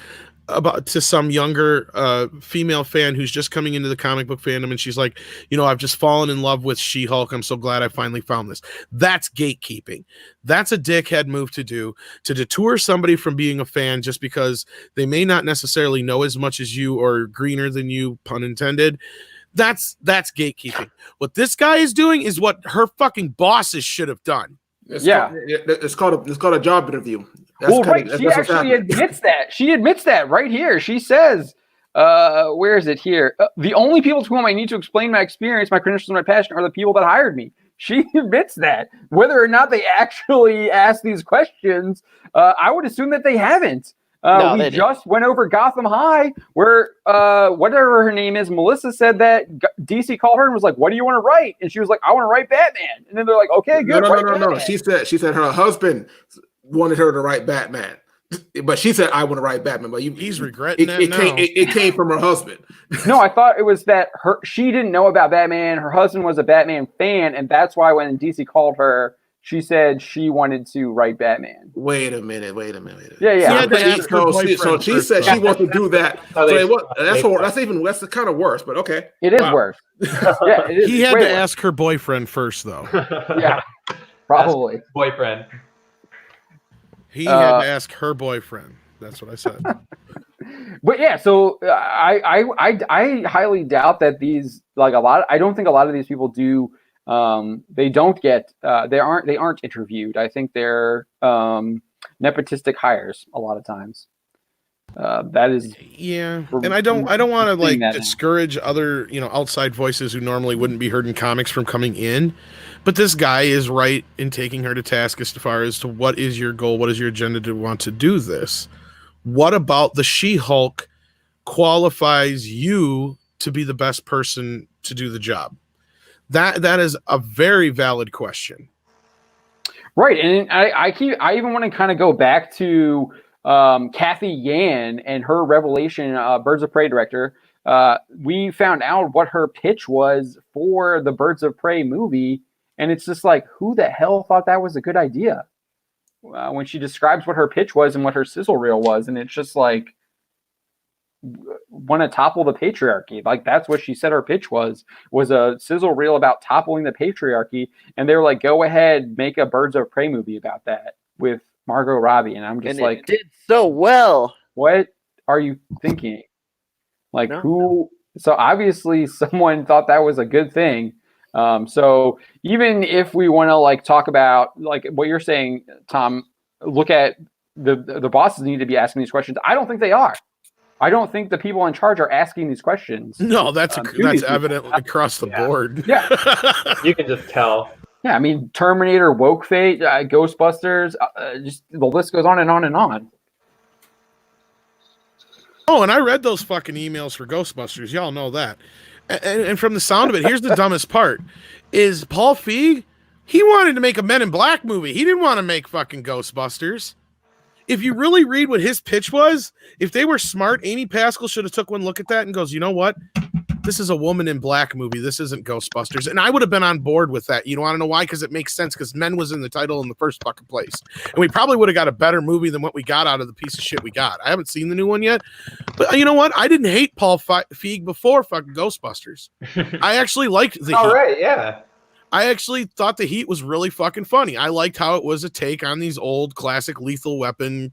to some younger female fan who's just coming into the comic book fandom, and she's like, I've just fallen in love with She-Hulk. I'm so glad I finally found this. That's gatekeeping. That's a dickhead move to do, to detour somebody from being a fan just because they may not necessarily know as much as you or greener than you, pun intended. That's gatekeeping. What this guy is doing is what her fucking bosses should have done. It's called a job interview. She actually admits that. She admits that right here. She says, Where is it here? The only people to whom I need to explain my experience, my credentials, and my passion are the people that hired me. She admits that. Whether or not they actually ask these questions, I would assume that they haven't. No, we they just went over Gotham High, where whatever her name is, Melissa said that DC called her and was like, "What do you want to write?" And she was like, "I want to write Batman." And then they're like, "Okay, good." No. She said her husband wanted her to write Batman. But she said, "I want to write Batman." But he's regretting that now. It came from her husband. No, I thought it was that she didn't know about Batman. Her husband was a Batman fan, and that's why when DC called her, she said she wanted to write Batman. Wait a minute. Yeah. So she said she wants to do that. That's kind of worse. But okay, it is worse. Yeah, it is. He had to ask her boyfriend first, though. Yeah, probably boyfriend. He had to ask her boyfriend. That's what I said. But yeah, so I highly doubt that these I don't think a lot of these people do. They don't get. They aren't interviewed. I think they're nepotistic hires a lot of times. That is and I don't want to discourage other outside voices who normally wouldn't be heard in comics from coming in. But this guy is right in taking her to task as far as to what is your goal, what is your agenda to want to do this. What about the She-Hulk qualifies you to be the best person to do the job? That is a very valid question. Right, and I even want to kind of go back to Kathy Yan and her revelation, Birds of Prey director. We found out what her pitch was for the Birds of Prey movie. And it's just like, who the hell thought that was a good idea? When she describes what her pitch was and what her sizzle reel was, and it's just like, want to topple the patriarchy. Like, that's what she said her pitch was a sizzle reel about toppling the patriarchy. And they were like, go ahead, make a Birds of Prey movie about that with Margot Robbie. And I'm just like, it did so well. What are you thinking? Like, who? So obviously someone thought that was a good thing. So even if we want to talk about what you're saying, Tom, look at the bosses need to be asking these questions. I don't think they are. I don't think the people in charge are asking these questions. No, that's evident across the board. Yeah, you can just tell. Yeah, I mean, Terminator, Woke Fate, Ghostbusters, just the list goes on and on and on. Oh, and I read those fucking emails for Ghostbusters. Y'all know that. And from the sound of it, here's the dumbest part: is Paul Feig? He wanted to make a Men in Black movie. He didn't want to make fucking Ghostbusters. If you really read what his pitch was, if they were smart, Amy Pascal should have took one look at that and goes, you know what? This is a Woman in Black movie. This isn't Ghostbusters. And I would have been on board with that. You want to know why? Because it makes sense, because Men was in the title in the first fucking place. And we probably would have got a better movie than what we got out of the piece of shit we got. I haven't seen the new one yet. But you know what? I didn't hate Paul Feig before fucking Ghostbusters. I actually liked the All Heat. right, yeah. I actually thought the Heat was really fucking funny. I liked how it was a take on these old classic Lethal Weapon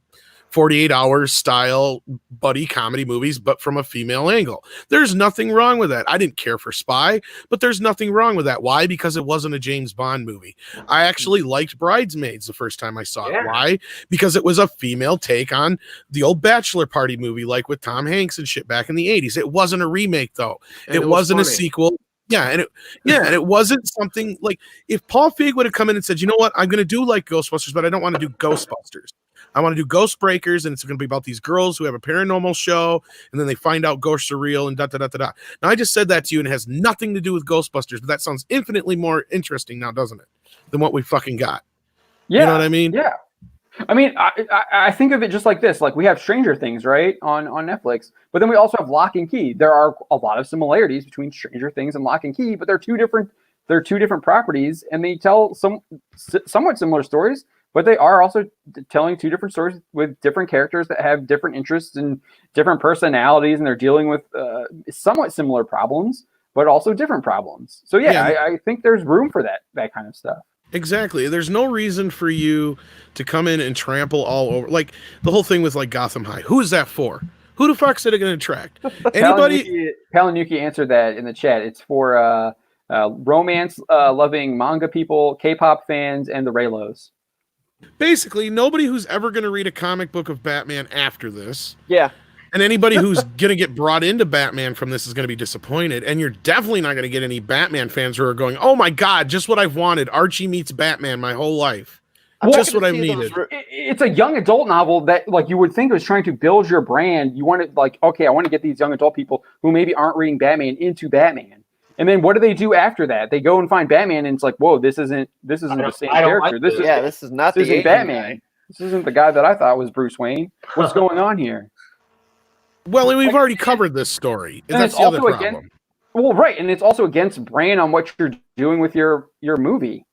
48 Hours style buddy comedy movies, but from a female angle. There's nothing wrong with that. I didn't care for Spy, but there's nothing wrong with that. Why? Because it wasn't a James Bond movie. I actually liked Bridesmaids the first time I saw it. Why? Because it was a female take on the old Bachelor Party movie, like with Tom Hanks and shit back in the 80s. It wasn't a remake, though. It wasn't funny. A sequel. Yeah, and it wasn't something like if Paul Feig would have come in and said, you know what, I'm going to do like Ghostbusters, but I don't want to do Ghostbusters. I want to do Ghost Breakers, and it's going to be about these girls who have a paranormal show, and then they find out ghosts are real, and da-da-da-da-da. Now, I just said that to you, and it has nothing to do with Ghostbusters, but that sounds infinitely more interesting now, doesn't it, than what we fucking got? Yeah. You know what I mean? Yeah. I mean, I think of it just like this. Like, we have Stranger Things, right, on Netflix, but then we also have Lock and Key. There are a lot of similarities between Stranger Things and Lock and Key, but they're two different properties, and they tell somewhat similar stories, but they are also telling two different stories with different characters that have different interests and different personalities, and they're dealing with somewhat similar problems, but also different problems. So I think there's room for that kind of stuff. Exactly. There's no reason for you to come in and trample all over. Like the whole thing with like Gotham High. Who is that for? Who the fuck's it going to attract? Anybody? Palanuki answered that in the chat. It's for romance loving manga people, K-pop fans, and the Raylos. Basically, nobody who's ever going to read a comic book of Batman after this. Yeah. And anybody who's going to get brought into Batman from this is going to be disappointed. And you're definitely not going to get any Batman fans who are going, oh my God, just what I've wanted. Archie meets Batman my whole life. Just what I've needed. It's a young adult novel that, like, you would think was trying to build your brand. You want to, like, okay, I want to get these young adult people who maybe aren't reading Batman into Batman. And then what do they do after that? They go and find Batman, and it's like, whoa, this isn't the same character. This is not this the isn't Batman. guy. This isn't the guy that I thought was Bruce Wayne. What's going on here? Well, and we've already covered this story. And That's it's the other also problem. Well, right, and it's also against brand on what you're doing with your movie.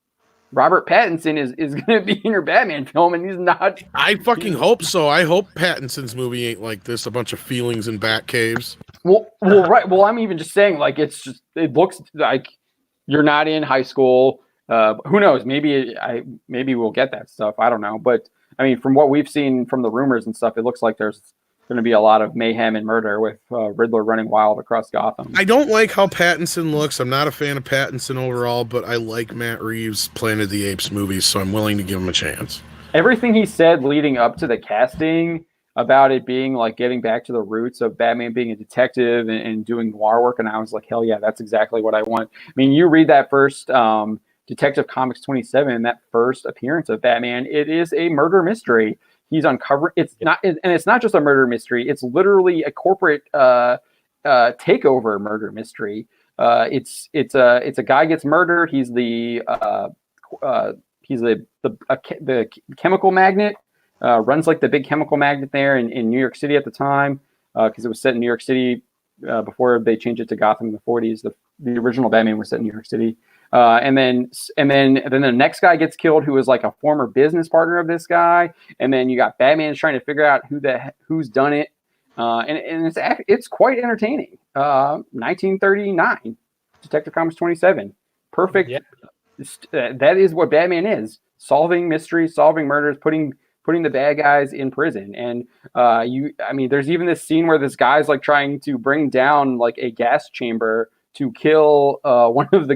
Robert Pattinson is going to be in your Batman film, and he's not. I fucking hope so. I hope Pattinson's movie ain't like this, a bunch of feelings in bat caves. Well, right. Well, I'm even just saying, like, it looks like you're not in high school. Who knows? Maybe we'll get that stuff. I don't know. But I mean, from what we've seen from the rumors and stuff, it looks like there's going to be a lot of mayhem and murder with Riddler running wild across Gotham. I don't like how Pattinson looks. I'm not a fan of Pattinson overall, but I like Matt Reeves' Planet of the Apes movies, so I'm willing to give him a chance. Everything he said leading up to the casting about it being like getting back to the roots of Batman being a detective and doing noir work, and I was like, hell yeah, that's exactly what I want. I mean, you read that first Detective Comics 27, that first appearance of Batman, it is a murder mystery. He's uncovering. It's not just a murder mystery. It's literally a corporate takeover murder mystery. It's a guy gets murdered. He's the chemical magnet. Runs like the big chemical magnet there in New York City at the time, because it was set in New York City before they changed it to Gotham in the 40s. The original Batman was set in New York City. And then the next guy gets killed, who is like a former business partner of this guy. And then you got Batman trying to figure out who's done it. And it's quite entertaining. 1939, Detective Comics 27, perfect. Yeah. That is what Batman is: solving mysteries, solving murders, putting the bad guys in prison. And there's even this scene where this guy's like trying to bring down like a gas chamber to kill another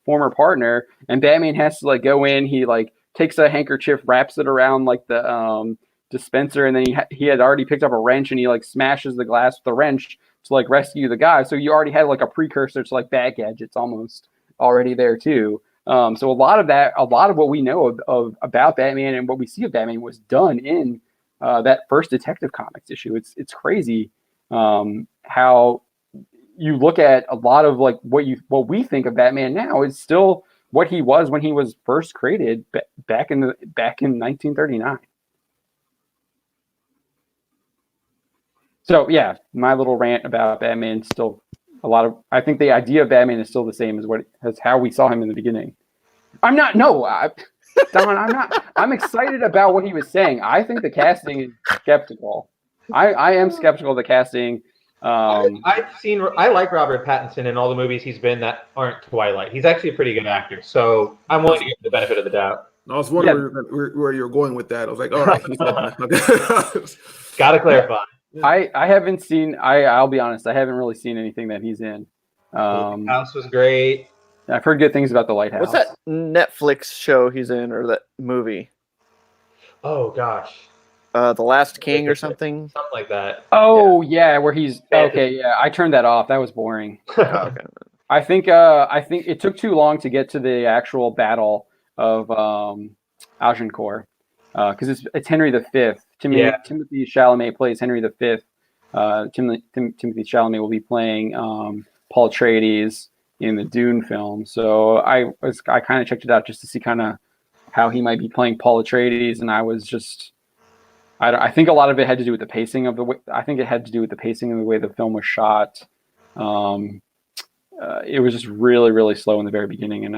former partner, and Batman has to like go in. He like takes a handkerchief, wraps it around like the dispenser, and then he had already picked up a wrench, and he like smashes the glass with the wrench to like rescue the guy. So you already had like a precursor to like Bat Gadgets almost already there too. So a lot of what we know of about Batman and what we see of Batman was done in that first Detective Comics issue. It's crazy how you look at a lot of like what we think of Batman now is still what he was when he was first created back in 1939. So yeah, my little rant about Batman still I think the idea of Batman is still the same as how we saw him in the beginning. Don, I'm excited about what he was saying. I think the casting is skeptical. I am skeptical of the casting. I like Robert Pattinson in all the movies he's been that aren't Twilight. He's actually a pretty good actor, so I'm willing to give him the benefit of the doubt. I was wondering where you're going with that. I was like, all right. Gotta clarify. I haven't seen. I'll be honest. I haven't really seen anything that he's in. House was great. I've heard good things about The Lighthouse. What's that Netflix show he's in, or that movie? Oh gosh. The Last King or something? Something like that. Oh yeah, where he's okay. Yeah, I turned that off. That was boring. Okay. I think it took too long to get to the actual battle of Agincourt, because it's Henry V. Timothy Chalamet plays Henry V. Timothy Chalamet will be playing Paul Atreides in the Dune film. So I kind of checked it out just to see kind of how he might be playing Paul Atreides, and I was just. I think a lot of it had to do with the pacing of the way. I think it had to do with the pacing and the way the film was shot. It was just really, really slow in the very beginning, and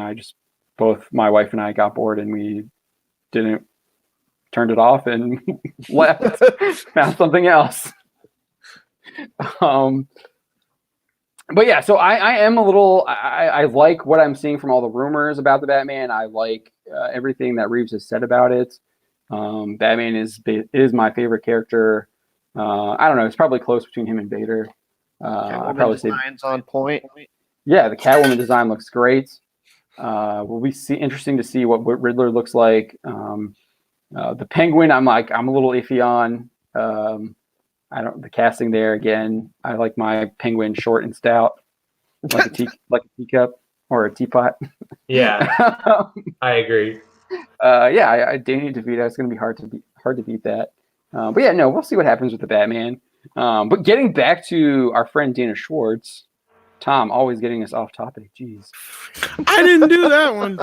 both my wife and I got bored, and we turned it off and left, found something else. But yeah, so I am a little. I like what I'm seeing from all the rumors about the Batman. I like everything that Reeves has said about it. Batman is my favorite character. I don't know. It's probably close between him and Vader. I'd probably say designs on point. Yeah, the Catwoman design looks great. Will be interesting to see what Riddler looks like. The Penguin, I'm a little iffy on. The casting there again. I like my Penguin short and stout, like a teacup or a teapot. Yeah, I agree. Danny DeVito. It's going to be hard to beat that. But yeah, no, we'll see what happens with the Batman. But getting back to our friend Dana Schwartz, Tom, always getting us off topic. Jeez, I didn't do that one.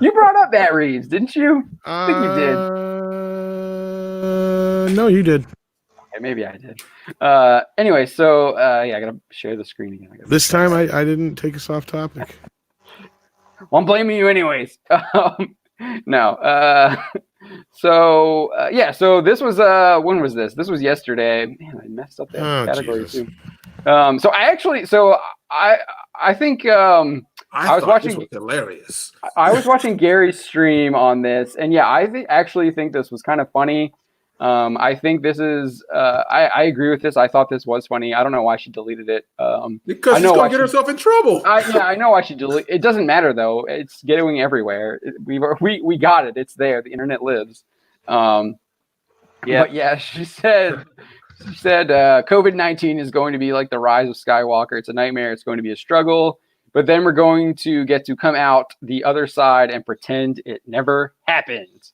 you brought up Matt Reeves, didn't you? I think you did. No, you did. Okay, maybe I did. Anyway, so I gotta share the screen again. This time I didn't take us off topic. Well, I'm blaming you anyways. No. So this was when was this? This was yesterday. Man, I messed up that category Jesus. too. I think I was watching. This was hilarious. I was watching Gary's stream on this, and yeah, I actually think this was kind of funny. I think this is. I agree with this. I thought this was funny. I don't know why she deleted it. Because she's gonna get herself in trouble. I know why she deleted. It doesn't matter though. It's getting everywhere. We got it. It's there. The internet lives. But yeah, she said COVID-19 is going to be like the rise of Skywalker. It's a nightmare. It's going to be a struggle. But then we're going to get to come out the other side and pretend it never happened.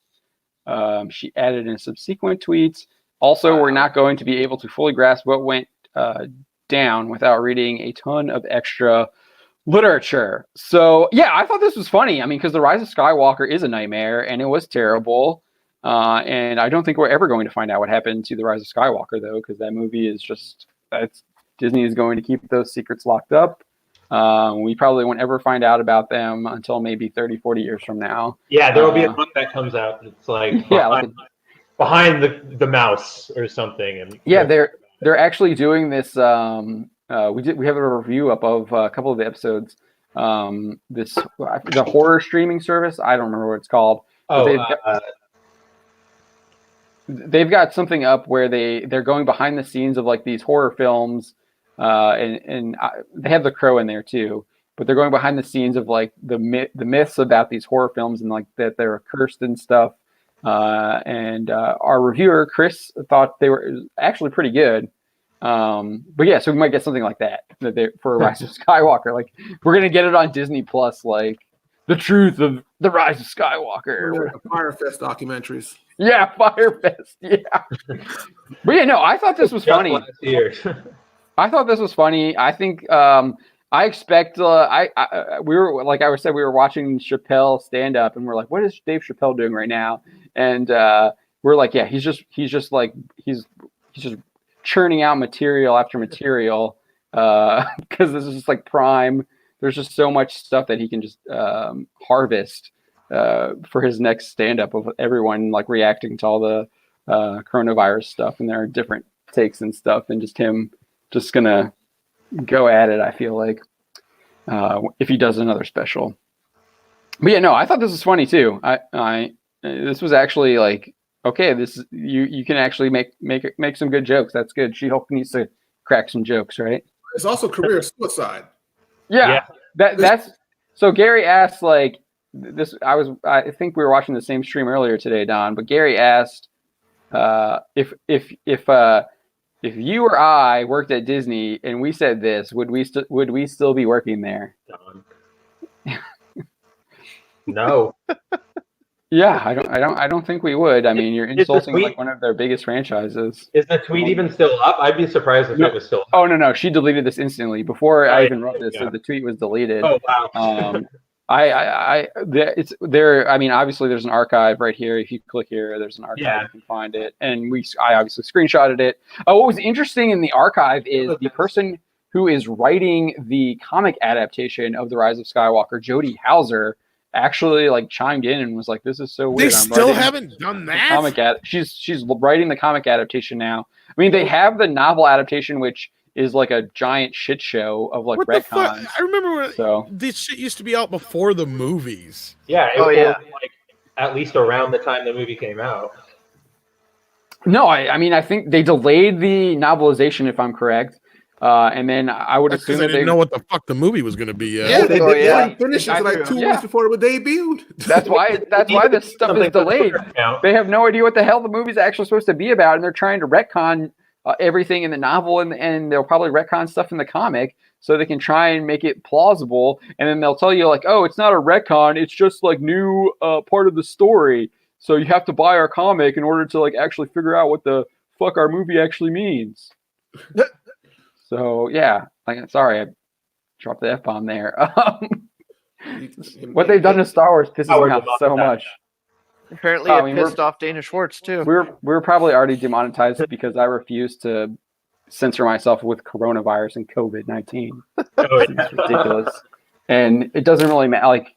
She added in subsequent tweets. Also, we're not going to be able to fully grasp what went down without reading a ton of extra literature. So, yeah, I thought this was funny. I mean, because the rise of Skywalker is a nightmare, and it was terrible. And I don't think we're ever going to find out what happened to the rise of Skywalker, though, because that movie is Disney is going to keep those secrets locked up. We probably won't ever find out about them until maybe 30, 40 years from now. Yeah, there will be a book that comes out. And it's like behind the mouse or something. And yeah, they're actually doing this. We have a review up of a couple of the episodes. The horror streaming service. I don't remember what it's called. They've got something up where they're going behind the scenes of like these horror films. And they have The Crow in there too, but they're going behind the scenes of like the myths about these horror films and like that they're cursed and stuff. And our reviewer Chris thought they were actually pretty good. But yeah, so we might get something like that for Rise of Skywalker. Like we're gonna get it on Disney Plus, like the truth of the Rise of Skywalker. Firefest documentaries. Yeah, Firefest. Yeah. But yeah, no, I thought this was funny. I thought this was funny. I think I expect we were like I said, we were watching Chappelle stand up and we're like, what is Dave Chappelle doing right now? And we're like, yeah, he's just churning out material after material because this is just like prime. There's just so much stuff that he can just harvest for his next stand up of everyone like reacting to all the coronavirus stuff and their different takes and stuff and just him. Just gonna go at it. I feel like if he does another special, but yeah, no, I thought this was funny too. This was actually like okay. This you can actually make some good jokes. That's good. She-Hulk needs to crack some jokes, right? It's also career suicide. Yeah. That's so. Gary asked like this. I think we were watching the same stream earlier today, Don. But Gary asked if if you or I worked at Disney and we said this, would we still be working there? No. Yeah, I don't think we would. I mean, you're insulting like one of their biggest franchises. Is the tweet even still up? I'd be surprised if it was still up. Oh no, she deleted this instantly before I even wrote this. So the tweet was deleted. Oh wow. It's there. I mean, obviously, there's an archive right here. If you click here, there's an archive. You can find it, and I obviously screenshotted it. What was interesting in the archive is the person who is writing the comic adaptation of The Rise of Skywalker, Jodie Hauser, actually like chimed in and was like, "This is so weird." They still haven't done that. She's writing the comic adaptation now. I mean, they have the novel adaptation, which is like a giant shit show of like retcons. I remember this shit used to be out before the movies. Yeah. It was like at least around the time the movie came out. No, I mean, I think they delayed the novelization, if I'm correct. And then I would That's assume because I that didn't know what the fuck the movie was going to be yet. Yeah, they Oh, did. yeah. They finished it like 2 Yeah. weeks before it was debuted. That's why this stuff Something is delayed. Twitter account. They have no idea what the hell the movie's actually supposed to be about, and they're trying to retcon everything in the novel, and they'll probably retcon stuff in the comic so they can try and make it plausible. And then they'll tell you like, oh, it's not a retcon, it's just like new part of the story. So you have to buy our comic in order to like actually figure out what the fuck our movie actually means. So yeah, like sorry, I dropped the F-bomb there. What they've done to Star Wars pisses me off so much. Apparently, I it mean, pissed off Dana Schwartz too. We're probably already demonetized because I refuse to censor myself with coronavirus and COVID-19. It's ridiculous, and it doesn't really matter. Like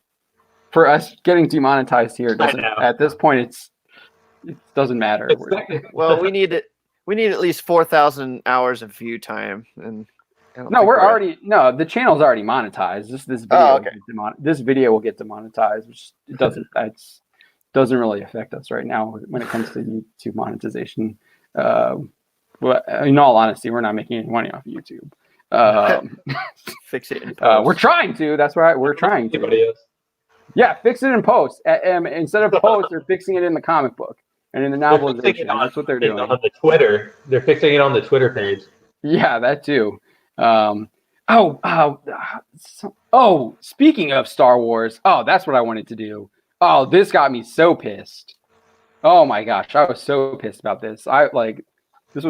for us getting demonetized here, it doesn't. At this point, it doesn't matter. Well, we need it. We need at least 4,000 hours of view time, and no, we're already the channel's already monetized. This video, Oh, okay. This video will get demonetized, which it doesn't. Doesn't really affect us right now when it comes to YouTube monetization. But in all honesty, we're not making any money off of YouTube. Fix it in post. We're trying to. That's right. We're trying to. Yeah, fix it in post. Instead of post, they're fixing it in the comic book and in the novelization. That's what they're doing. On the Twitter, they're fixing it on the Twitter page. Yeah, that too. Speaking of Star Wars, that's what I wanted to do. Oh, this got me so pissed. Oh my gosh, I was so pissed about this. This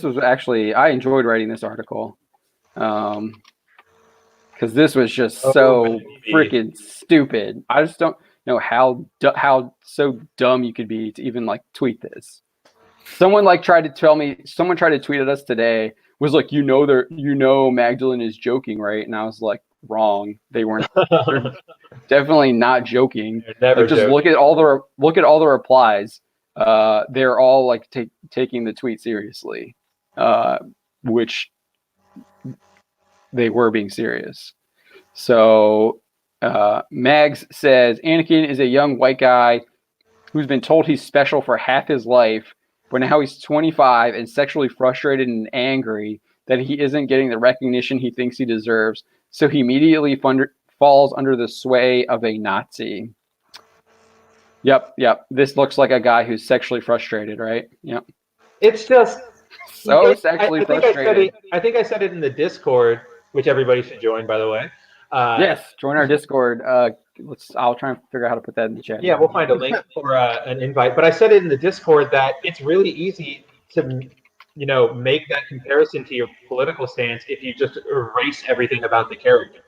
was actually, I enjoyed writing this article. Because this was just so freaking stupid. I just don't know how so dumb you could be to even like tweet this. Someone tried to tweet at us today, was like, Magdalene is joking, right? And I was like, wrong. They weren't. They're definitely not joking. Never just joking. look at all the replies. They're all like taking the tweet seriously, which they were being serious. So Mags says Anakin is a young white guy who's been told he's special for half his life, but now he's 25 and sexually frustrated and angry that he isn't getting the recognition he thinks he deserves. So he immediately falls under the sway of a Nazi. Yep. This looks like a guy who's sexually frustrated, right? Yep. It's just so sexually frustrated. I think I said it in the Discord, which everybody should join, by the way. Yes, join our Discord. I'll try and figure out how to put that in the chat. Yeah, we'll find a link for an invite. But I said it in the Discord that it's really easy to make that comparison to your political stance if you just erase everything about the character.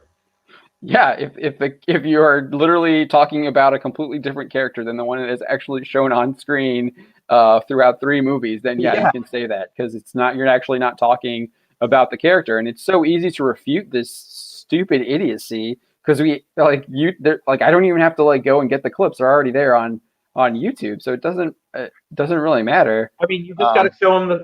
Yeah, if you are literally talking about a completely different character than the one that is actually shown on screen throughout 3 movies, then you can say that because you're actually not talking about the character, and it's so easy to refute this stupid idiocy because I don't even have to go and get the clips; they're already there on YouTube, so it doesn't really matter. I mean, you just got to show them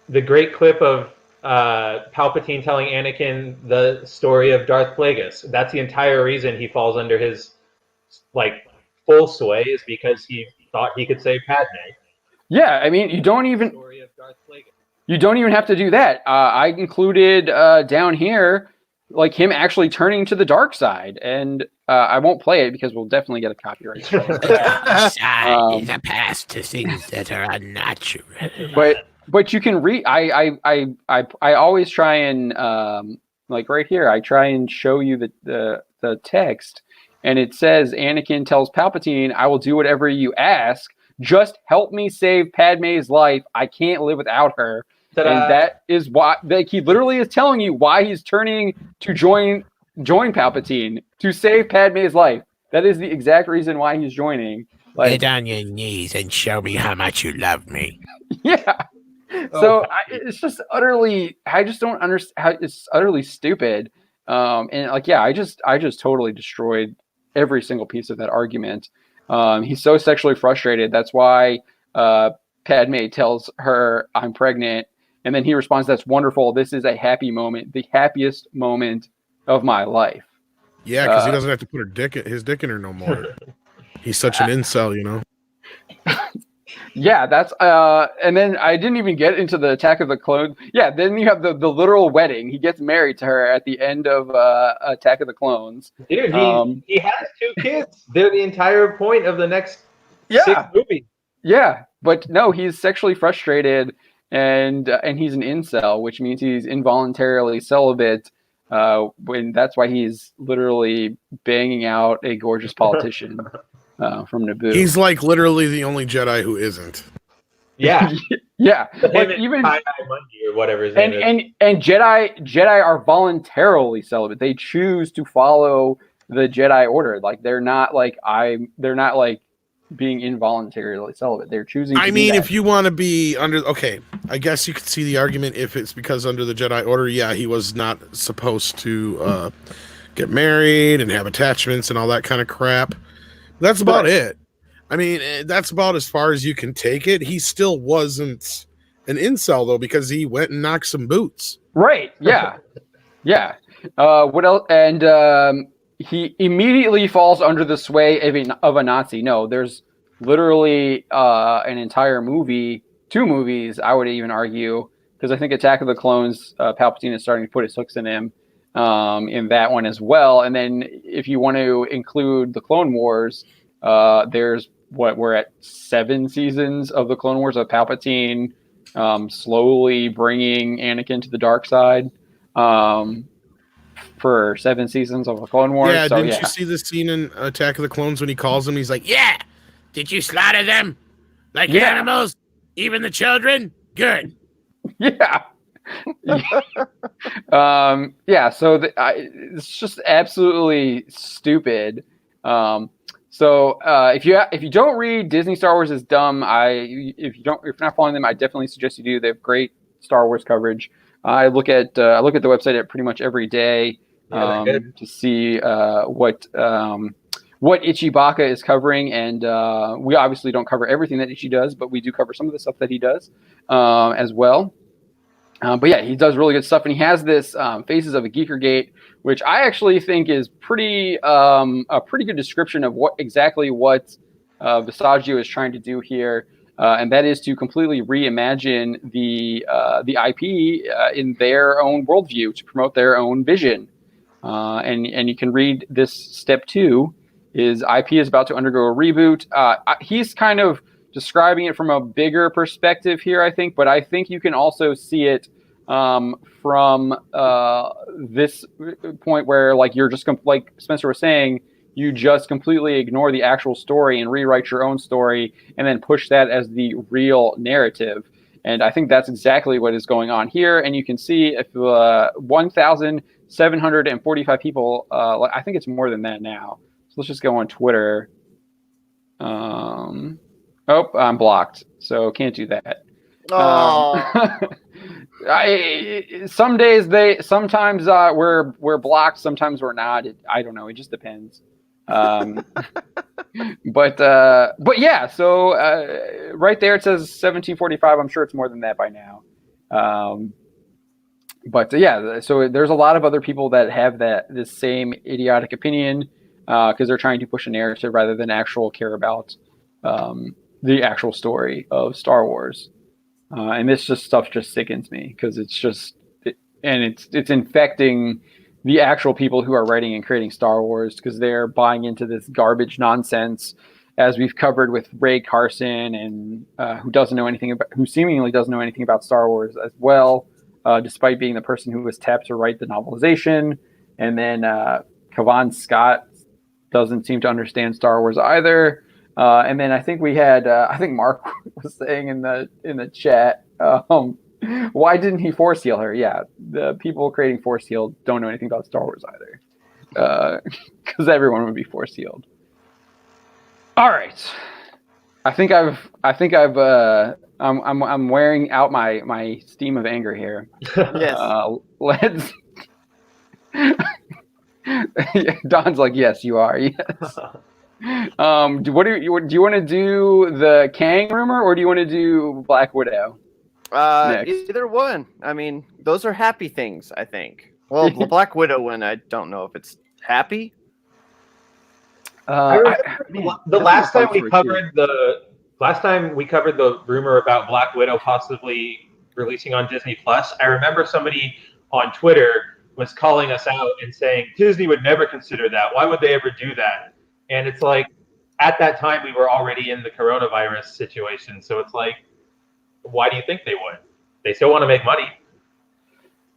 the great clip of Palpatine telling Anakin the story of Darth Plagueis. That's the entire reason he falls under his full sway, is because he thought he could save Padme. Yeah, I mean, you don't even have to do that. I included down here him actually turning to the dark side, and I won't play it because we'll definitely get a copyright strike. Is a path to things that are unnatural. But you can read. I always try and right here. I try and show you the text, and it says Anakin tells Palpatine, "I will do whatever you ask. Just help me save Padme's life. I can't live without her." Ta-da. And that is why he literally is telling you why he's turning to join Palpatine to save Padme's life. That is the exact reason why he's joining. Get on your knees and show me how much you love me. Yeah. So it's just utterly. I just don't understand how it's utterly stupid. I just totally destroyed every single piece of that argument. He's so sexually frustrated. That's why Padme tells her, "I'm pregnant," and then he responds, "That's wonderful. This is a happy moment, the happiest moment of my life." Yeah, because he doesn't have to put his dick in her no more. He's such an incel, Yeah, that's and then I didn't even get into the Attack of the Clones. Yeah, then you have the literal wedding. He gets married to her at the end of Attack of the Clones. Dude, he has 2 kids. They're the entire point of the next 6 movies. Yeah, but no, he's sexually frustrated and he's an incel, which means he's involuntarily celibate. When that's why he's literally banging out a gorgeous politician from Naboo. He's like literally the only Jedi who isn't. Yeah, yeah. Him and Even Kai Mundi or whatever his name is. and Jedi are voluntarily celibate. They choose to follow the Jedi Order. Like they're not like being involuntarily celibate. They're choosing. I mean, if you want to be I guess you could see the argument if it's because under the Jedi Order, yeah, he was not supposed to get married and have attachments and all that kind of crap. That's about it. I mean, that's about as far as you can take it. He still wasn't an incel though, because he went and knocked some boots. Right. Yeah. Yeah. What else? And he immediately falls under the sway of a Nazi. No, there's literally an entire movie, 2 movies, I would even argue, because I think Attack of the Clones, Palpatine is starting to put his hooks in him in that one as well. And then if you want to include the Clone Wars, there's we're at 7 seasons of the Clone Wars of Palpatine slowly bringing Anakin to the dark side. For 7 seasons of the Clone Wars. Yeah, so, didn't you see the scene in Attack of the Clones when he calls them? He's like, Yeah. Did you slaughter them? Like animals? Even the children? Good. Yeah. Yeah, so it's just absolutely stupid. So if you don't read Disney Star Wars is dumb, if you're not following them, I definitely suggest you do. They have great Star Wars coverage. I look at the website at pretty much every day to see what Ichibaka is covering, and we obviously don't cover everything that Ichi does, but we do cover some of the stuff that he does as well. But yeah, he does really good stuff, and he has this Faces of a Geekergate, which I actually think is a pretty good description of what Visaggio is trying to do here, and that is to completely reimagine the IP in their own worldview to promote their own vision. And you can read this step 2 is IP is about to undergo a reboot. He's kind of describing it from a bigger perspective here, I think, but I think you can also see it from this point where, like, you're just like Spencer was saying, you just completely ignore the actual story and rewrite your own story and then push that as the real narrative. And I think that's exactly what is going on here. And you can see if 1,745 people, I think it's more than that now. So let's just go on Twitter. I'm blocked, so can't do that. Sometimes we're blocked, sometimes we're not. I don't know. It just depends. But yeah. So right there it says 1745. I'm sure it's more than that by now. But yeah. So there's a lot of other people that have this same idiotic opinion because they're trying to push a narrative rather than care about the actual story of Star Wars. And this stuff just sickens me because it's infecting the actual people who are writing and creating Star Wars because they're buying into this garbage nonsense, as we've covered with Ray Carson, and who seemingly doesn't know anything about Star Wars as well, despite being the person who was tapped to write the novelization. And then Kavan Scott doesn't seem to understand Star Wars either. And then I think we had, I think Mark was saying in the chat, why didn't he force heal her? Yeah, the people creating force heal don't know anything about Star Wars either, because everyone would be force healed. All right, I'm wearing out my steam of anger here. Yes. Let's. Don's like, yes, you are. Yes. Do you want to do the Kang rumor or do you want to do Black Widow? Either one. I mean, those are happy things, I think. Well, the Black Widow one, I don't know if it's happy. The last time we covered the last time we covered the rumor about Black Widow possibly releasing on Disney Plus, I remember somebody on Twitter was calling us out and saying Disney would never consider that. Why would they ever do that? And it's like, at that time we were already in the coronavirus situation, so it's like, why do you think they would? They still want to make money.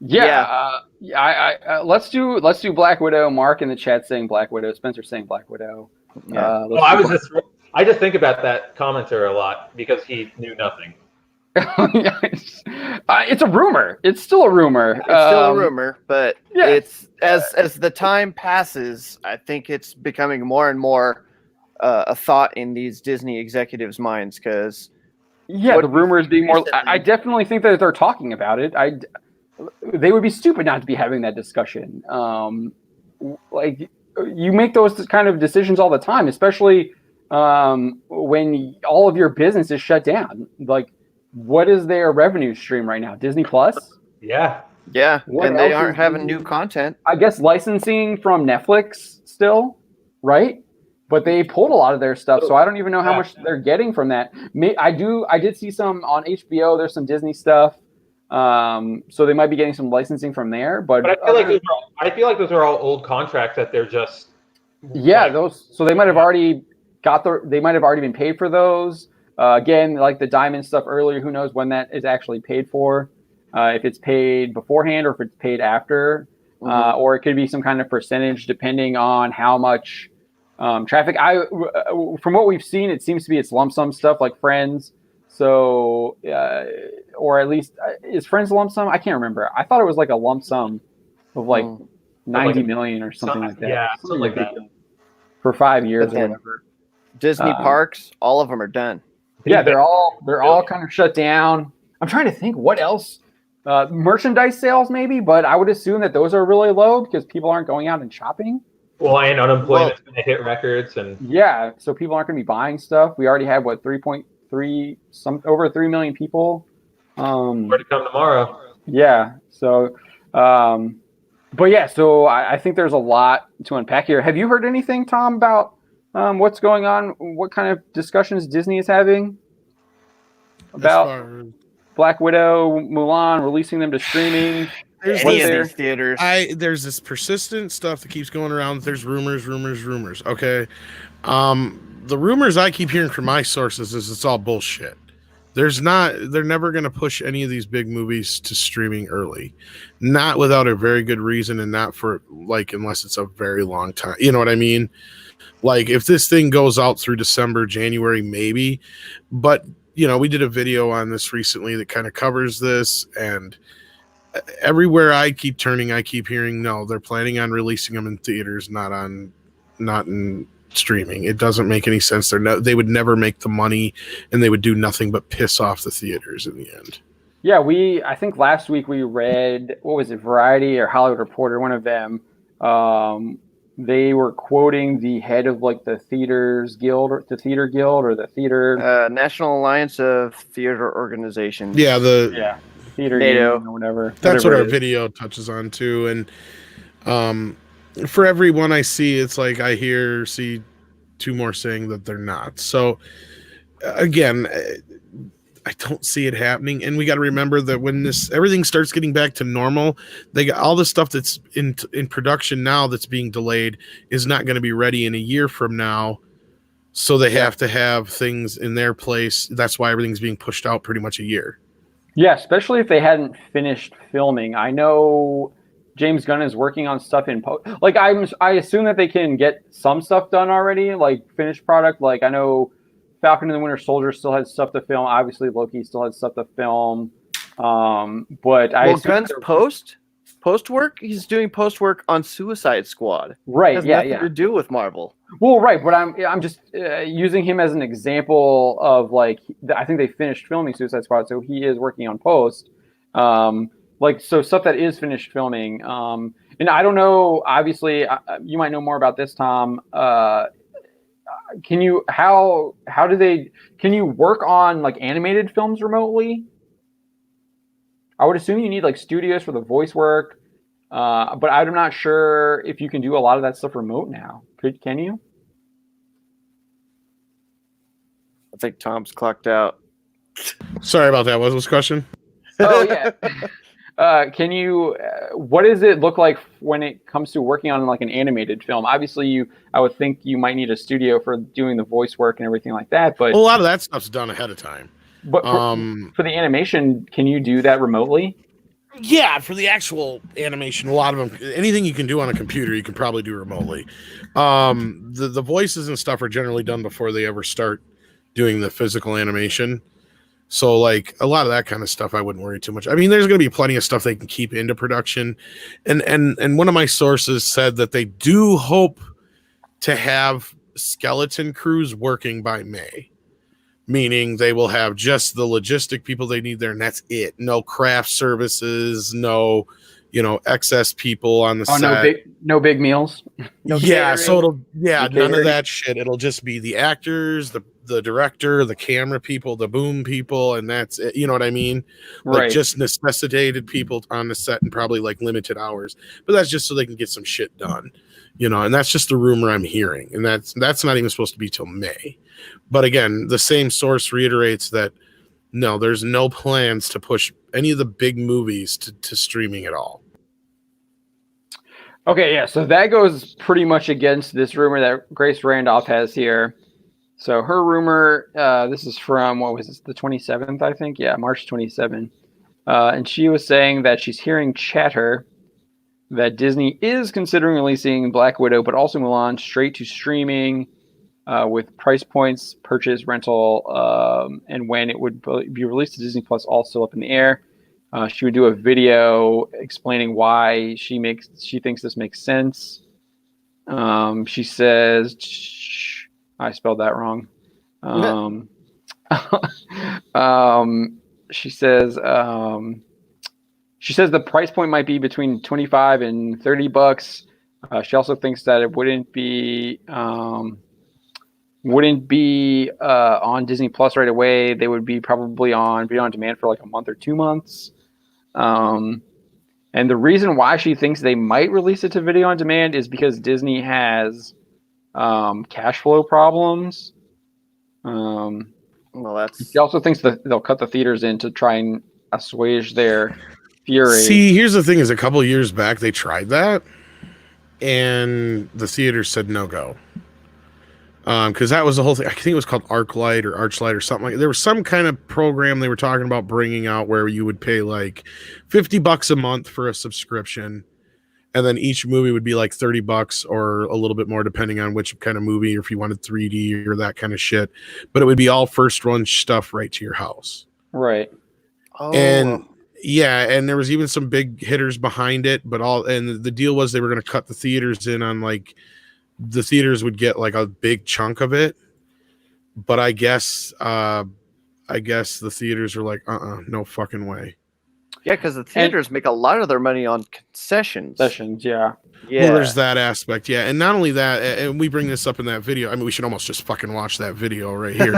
Yeah, let's do Black Widow. Mark in the chat saying Black Widow. Spencer saying Black Widow. Yeah. I just think about that commenter a lot because he knew nothing. It's a rumor. It's still a rumor. It's still a rumor, but it's as the time passes, I think it's becoming more and more a thought in these Disney executives' minds because the rumor is being more. I definitely think that they're talking about it. They would be stupid not to be having that discussion. Like you make those kind of decisions all the time, especially when all of your business is shut down. Like, what is their revenue stream right now? Disney Plus? Yeah. And they aren't having new content. I guess licensing from Netflix still, right? But they pulled a lot of their stuff, so I don't even know how much they're getting from that. I did see some on HBO. There's some Disney stuff, so they might be getting some licensing from there. But I feel like those are all old contracts that they're just those. So they might have already they might have already been paid for those. Again, like the Diamond stuff earlier, who knows when that is actually paid for? If it's paid beforehand or if it's paid after, or it could be some kind of percentage depending on how much. Traffic. From what we've seen, it seems to be it's lump sum stuff like Friends. So, or at least is Friends lump sum? I can't remember. I thought it was like a lump sum of like 90 million or something like that. Yeah, something like that. For 5 years or whatever. Disney parks, all of them are done. Yeah, they're all kind of shut down. I'm trying to think what else. Merchandise sales maybe, but I would assume that those are really low because people aren't going out and shopping. Well, and unemployment's going to hit records, and so people aren't going to be buying stuff. We already have what 3.3 over 3 million people. More to come tomorrow. Yeah. So, but yeah. So I think there's a lot to unpack here. Have you heard anything, Tom, about what's going on? What kind of discussions Disney is having about Black Widow, Mulan, releasing them to streaming? These theaters. There's this persistent stuff that keeps going around. There's rumors. Okay. The rumors I keep hearing from my sources is it's all bullshit. They're never going to push any of these big movies to streaming early, not without a very good reason, and not for unless it's a very long time. You know what I mean? Like if this thing goes out through December, January, maybe, but we did a video on this recently that kind of covers this, and everywhere I keep turning, I keep hearing no, they're planning on releasing them in theaters, not in streaming. It doesn't make any sense. They would never make the money, and they would do nothing but piss off the theaters in the end. Yeah, I think last week we read, what was it, Variety or Hollywood Reporter, one of them. They were quoting the head of like the Theater Guild or the Theater National Alliance of Theater Organizations. Yeah, Theater NATO or whatever. That's what our video touches on too. And for everyone I see, it's like I see two more saying that they're not. So again, I don't see it happening. And we got to remember that when everything starts getting back to normal, they got all the stuff that's in production now that's being delayed is not going to be ready in a year from now. So they have to have things in their place. That's why everything's being pushed out pretty much a year. Yeah, especially if they hadn't finished filming. I know James Gunn is working on stuff in post. Like I assume that they can get some stuff done already, like finished product. Like I know Falcon and the Winter Soldier still had stuff to film. Obviously, Loki still had stuff to film. But Gunn's post work. He's doing post work on Suicide Squad. Right. It has nothing to do with Marvel. Well, right, but I'm just using him as an example of like I think they finished filming Suicide Squad, so he is working on post, so stuff that is finished filming. And I don't know. Obviously, you might know more about this, Tom. Can you work on like animated films remotely? I would assume you need like studios for the voice work, but I'm not sure if you can do a lot of that stuff remote now. Can you? I think Tom's clocked out. Sorry about that. What was the question? Oh yeah. Can you? What does it look like when it comes to working on like an animated film? Obviously, I would think you might need a studio for doing the voice work and everything like that. But Well, a lot of that stuff's done ahead of time. But for the animation, can you do that remotely? Yeah, for the actual animation, a lot of them, anything you can do on a computer, you can probably do remotely. The voices and stuff are generally done before they ever start doing the physical animation. So, like, a lot of that kind of stuff, I wouldn't worry too much. I mean, there's going to be plenty of stuff they can keep into production. And one of my sources said that they do hope to have skeleton crews working by May. Meaning they will have just the logistic people they need there, and that's it. No craft services, no, excess people on the set. No big meals. No catering. So none of that shit. It'll just be the actors, the director, the camera people, the boom people, and that's it. You know what I mean? Like Right. just necessitated people on the set and probably like limited hours. But that's just so they can get some shit done. And that's just the rumor I'm hearing. And that's not even supposed to be till May. But again, the same source reiterates that no, there's no plans to push any of the big movies to streaming at all. Okay, yeah, so that goes pretty much against this rumor that Grace Randolph has here. So her rumor, this is from, what was this, the 27th, I think? Yeah, March 27th. And she was saying that she's hearing chatter that Disney is considering releasing Black Widow, but also Mulan straight to streaming with price points, purchase, rental, and when it would be released to Disney Plus all still up in the air. She would do a video explaining why she thinks this makes sense. She says, I spelled that wrong. She says the price point might be between $25 and $30. She also thinks that it wouldn't be on Disney Plus right away. They would be probably on video on demand for like a month or 2 months. And the reason why she thinks they might release it to video on demand is because Disney has cash flow problems. She also thinks that they'll cut the theaters in to try and assuage their fury. See, here's the thing: is a couple of years back they tried that, and the theater said no go. Because that was the whole thing. I think it was called ArcLight or Archlight or something like. There was some kind of program they were talking about bringing out where you would pay like $50 a month for a subscription, and then each movie would be like $30 or a little bit more depending on which kind of movie, or if you wanted 3D or that kind of shit. But it would be all first run stuff right to your house. Right. Oh. And yeah, and there was even some big hitters behind it, and the deal was they were going to cut the theaters in on like. The theaters would get like a big chunk of it, but I guess the theaters are like, no fucking way. Yeah, because the theaters make a lot of their money on concessions. Yeah. Well, there's that aspect, yeah, and not only that, and we bring this up in that video. I mean, we should almost just fucking watch that video right here.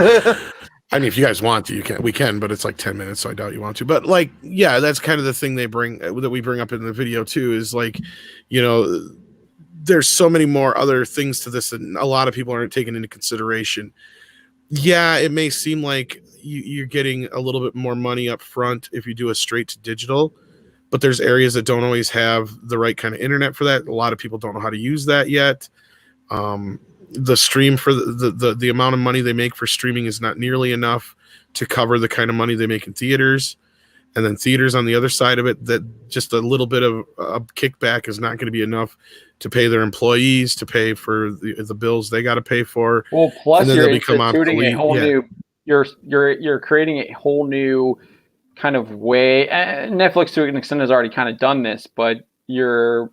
I mean, if you guys want to, we can, but it's like 10 minutes, so I doubt you want to. But like, yeah, that's kind of the thing that we bring up in the video too. Is like, there's so many more other things to this that a lot of people aren't taking into consideration. Yeah, it may seem like you're getting a little bit more money up front if you do a straight to digital, but there's areas that don't always have the right kind of internet for that. A lot of people don't know how to use that yet. The stream for the amount of money they make for streaming is not nearly enough to cover the kind of money they make in theaters. And then theaters on the other side of it, that just a little bit of a kickback is not going to be enough to pay their employees, to pay for the bills they got to pay for. Well, plus you're instituting a whole new. You're creating a whole new kind of way. Netflix to an extent has already kind of done this, but you're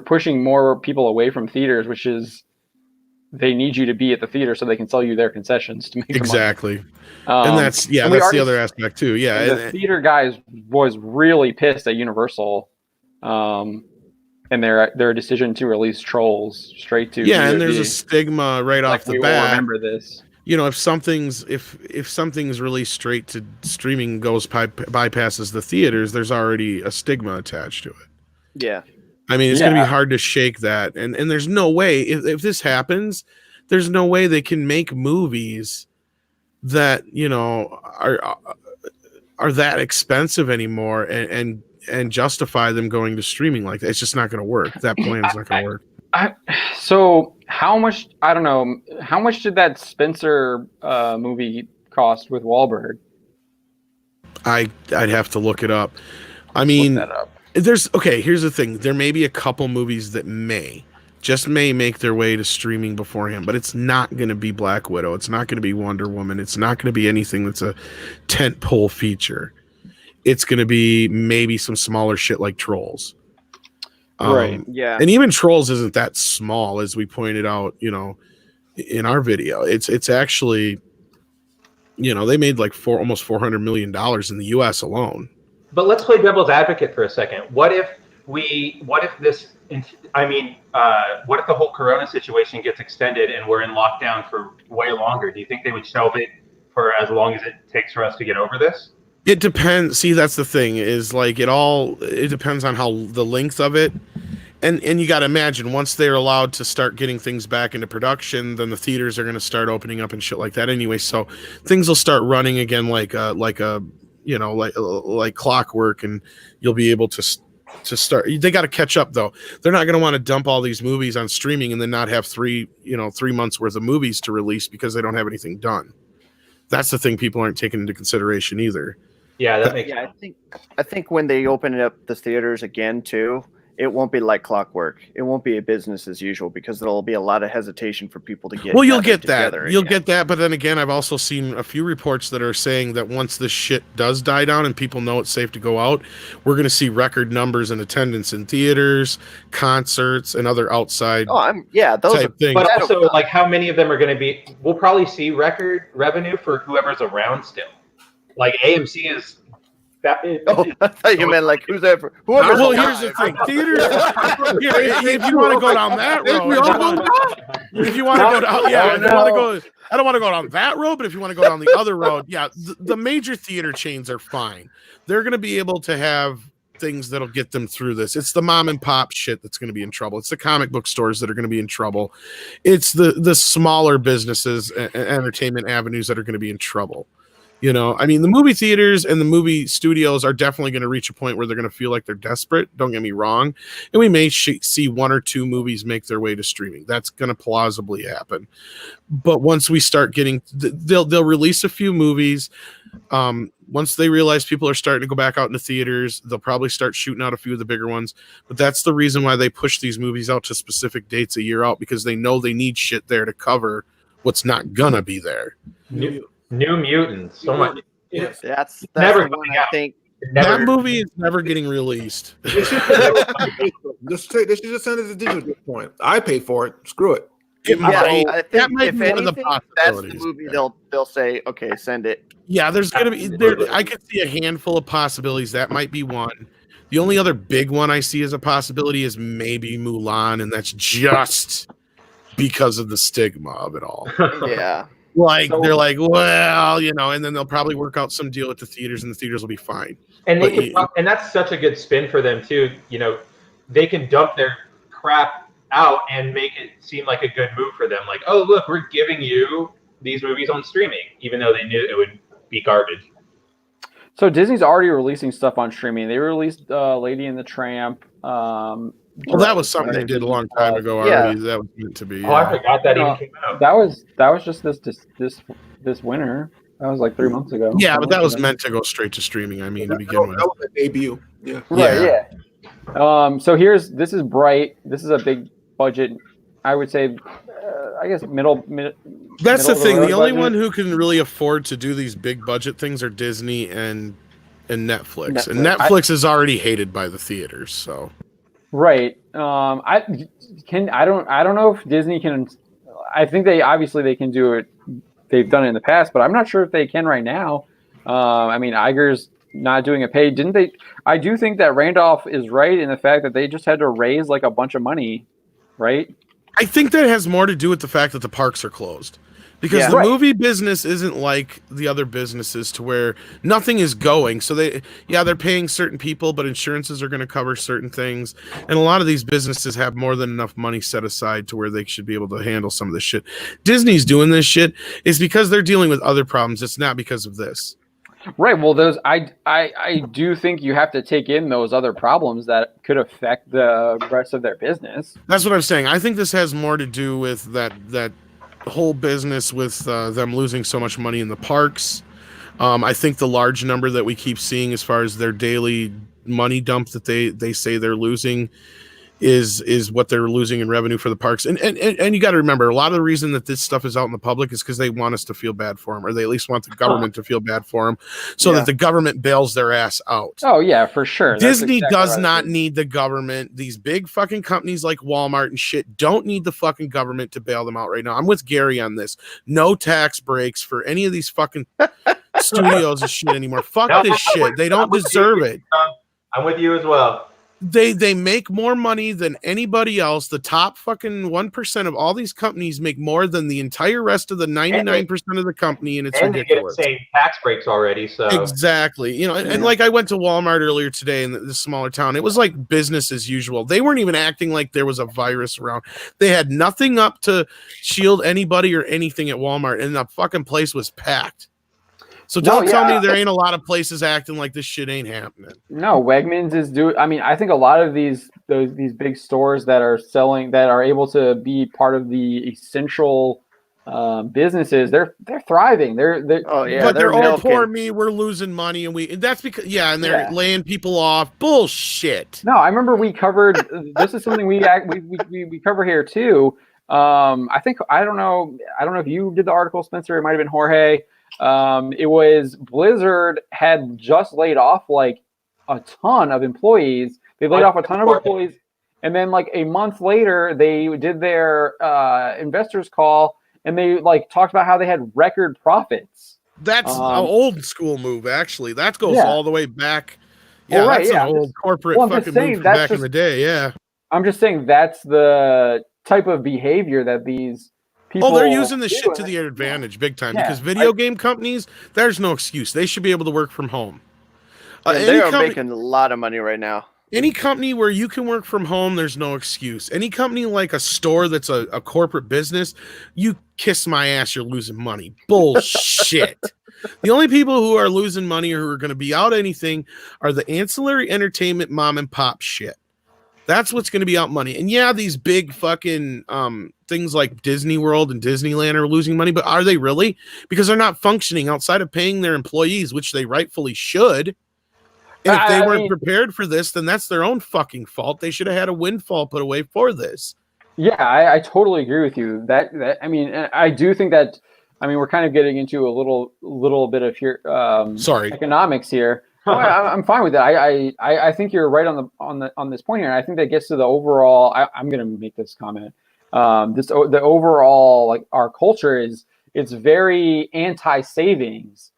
pushing more people away from theaters, which is they need you to be at the theater so they can sell you their concessions to make exactly. Money. And that's the other aspect too. Yeah, the theater guys was really pissed at Universal, and their decision to release Trolls straight to VOD. And there's a stigma right off the bat. Remember this. If something's released straight to streaming, bypasses the theaters, there's already a stigma attached to it. Yeah. I mean, it's going to be hard to shake that. And there's no way, if this happens, there's no way they can make movies that are that expensive anymore and justify them going to streaming like that. It's just not going to work. That plan's not going to work. So how much? I don't know. How much did that Spencer movie cost with Wahlberg? I'd have to look it up. I mean, Look that up. Here's the thing. There may be a couple movies that may make their way to streaming beforehand, but it's not going to be Black Widow. It's not going to be Wonder Woman. It's not going to be anything that's a tentpole feature. It's going to be maybe some smaller shit like Trolls. Right. Yeah. And even Trolls isn't that small, as we pointed out, in our video. It's actually, they made like almost $400 million in the US alone. But let's play devil's advocate for a second. What if the whole Corona situation gets extended and we're in lockdown for way longer? Do you think they would shelve it for as long as it takes for us to get over this? It depends. See, that's the thing is like it depends on how the length of it. And you got to imagine once they're allowed to start getting things back into production, then the theaters are going to start opening up and shit like that anyway. So things will start running again like clockwork, and you'll be able to start. They got to catch up though. They're not going to want to dump all these movies on streaming and then not have 3 months worth of movies to release because they don't have anything done. That's the thing people aren't taking into consideration either. Yeah, that makes sense. I think when they open up the theaters again too, it won't be like clockwork. It won't be a business as usual because there'll be a lot of hesitation for people to get. Well, you'll get that. You'll again. get that. But then again, I've also seen a few reports that are saying that once this shit does die down and people know it's safe to go out, we're going to see record numbers in attendance in theaters, concerts, and other outside. Those type things. But also, like, how many of them are going to be? We'll probably see record revenue for whoever's around still. Like AMC is. I thought you meant like whoever. Well, here's the thing: theaters. If you want to go down that road, if you want to go down, I don't want to go down that road, but if you want to go down the other road, the major theater chains are fine. They're going to be able to have things that'll get them through this. It's the mom and pop shit that's going to be in trouble. It's the comic book stores that are going to be in trouble. It's the smaller businesses and entertainment avenues that are going to be in trouble. The movie theaters and the movie studios are definitely going to reach a point where they're going to feel like they're desperate. Don't get me wrong. And we may see 1 or 2 movies make their way to streaming. That's going to plausibly happen. But once we start getting, they'll release a few movies. Once they realize people are starting to go back out into theaters, they'll probably start shooting out a few of the bigger ones. But that's the reason why they push these movies out to specific dates a year out, because they know they need shit there to cover what's not going to be there. New Mutants, so much. Yes, that's never the one I think. That movie is never getting released. They should just send it as a digital at this point. I paid for it. Screw it. I think that might if be one of the anything, that's the possibilities. movie they'll say, okay, send it. Yeah, there's gonna be I could see a handful of possibilities. That might be one. The only other big one I see as a possibility is maybe Mulan, and that's just because of the stigma of it all. Yeah. They're like, well, and then they'll probably work out some deal at the theaters, and the theaters will be fine. And and that's such a good spin for them too. They can dump their crap out and make it seem like a good move for them. Like, oh look, we're giving you these movies on streaming, even though they knew it would be garbage. So Disney's already releasing stuff on streaming. They released Lady and the Tramp. Well, that was something they did a long time ago already. That was meant to be. Oh, I forgot that even came out. That was just this winter. That was like 3 months ago. Yeah, but that was meant to go straight to streaming. To begin with. That was a debut. Yeah. Right. Yeah. So this is Bright. This is a big budget. I would say, I guess middle. That's the thing. The only budget. one who can really afford to do these big budget things are Disney and Netflix. And Netflix is already hated by the theaters. So. Right. I don't know if Disney can. I think they can do it. They've done it in the past, but I'm not sure if they can right now. Iger's not doing a pay, didn't they? I do think that Randolph is right in the fact that they just had to raise like a bunch of money, right? I think that has more to do with the fact that the parks are closed. Because Yeah. the movie business isn't like the other businesses to where nothing is going. So they're paying certain people, but insurances are going to cover certain things. And a lot of these businesses have more than enough money set aside to where they should be able to handle some of this shit. Disney's doing this shit is because they're dealing with other problems. It's not because of this. Right. Well, I do think you have to take in those other problems that could affect the rest of their business. That's what I'm saying. I think this has more to do with that whole business with them losing so much money in the parks. I think the large number that we keep seeing as far as their daily money dump that they say they're losing is what they're losing in revenue for the parks. And you got to remember, a lot of the reason that this stuff is out in the public is because they want us to feel bad for them, or they at least want the government to feel bad for them, so that the government bails their ass out. Oh yeah, for sure. Disney does not need the government. These big fucking companies like Walmart and shit don't need the fucking government to bail them out right now. I'm with Gary on this. No tax breaks for any of these fucking studios and shit anymore. Fuck this shit. They don't deserve it. I'm with you as well. They make more money than anybody else. The top fucking 1% of all these companies make more than the entire rest of the 99% of the company, and it's ridiculous. They get same tax breaks already, so exactly. You know, and like I went to Walmart earlier today in the smaller town. It was like business as usual. They weren't even acting like there was a virus around. They had nothing up to shield anybody or anything at Walmart, and the fucking place was packed. So don't tell me there ain't a lot of places acting like this shit ain't happening. No, Wegmans is doing. I mean, I think a lot of these big stores that are selling, that are able to be part of the essential businesses, they're thriving. They're all poor me. We're losing money, and that's because they're laying people off. Bullshit. No, I remember we covered. This is something we cover here too. I think I don't know if you did the article, Spencer. It might have been Jorge. It was Blizzard had just laid off like a ton of employees. They laid off a ton of employees, and then like a month later, they did their investors call, and they like talked about how they had record profits. That's an old school move, actually. That goes all the way back. Yeah, that's an old corporate fucking move from back in the day. Yeah, I'm just saying that's the type of behavior that these people. They're using this shit to their advantage big time, because video game companies, there's no excuse. They should be able to work from home. They are making a lot of money right now. Any company where you can work from home, there's no excuse. Any company like a store that's a corporate business, you kiss my ass, you're losing money. Bullshit. The only people who are losing money or who are going to be out anything are the ancillary entertainment mom and pop shit. That's what's going to be out money. And yeah, these big fucking things like Disney World and Disneyland are losing money, but are they really? Because they're not functioning outside of paying their employees, which they rightfully should. And if they weren't prepared for this, then that's their own fucking fault. They should have had a windfall put away for this. Yeah, I totally agree with you. That I mean, I do think that. I mean, we're kind of getting into a little bit of here. Economics here. I'm fine with that. I think you're right on this point here, and I think that gets to the overall. I'm going to make this comment. The overall, like, our culture it's very anti-savings,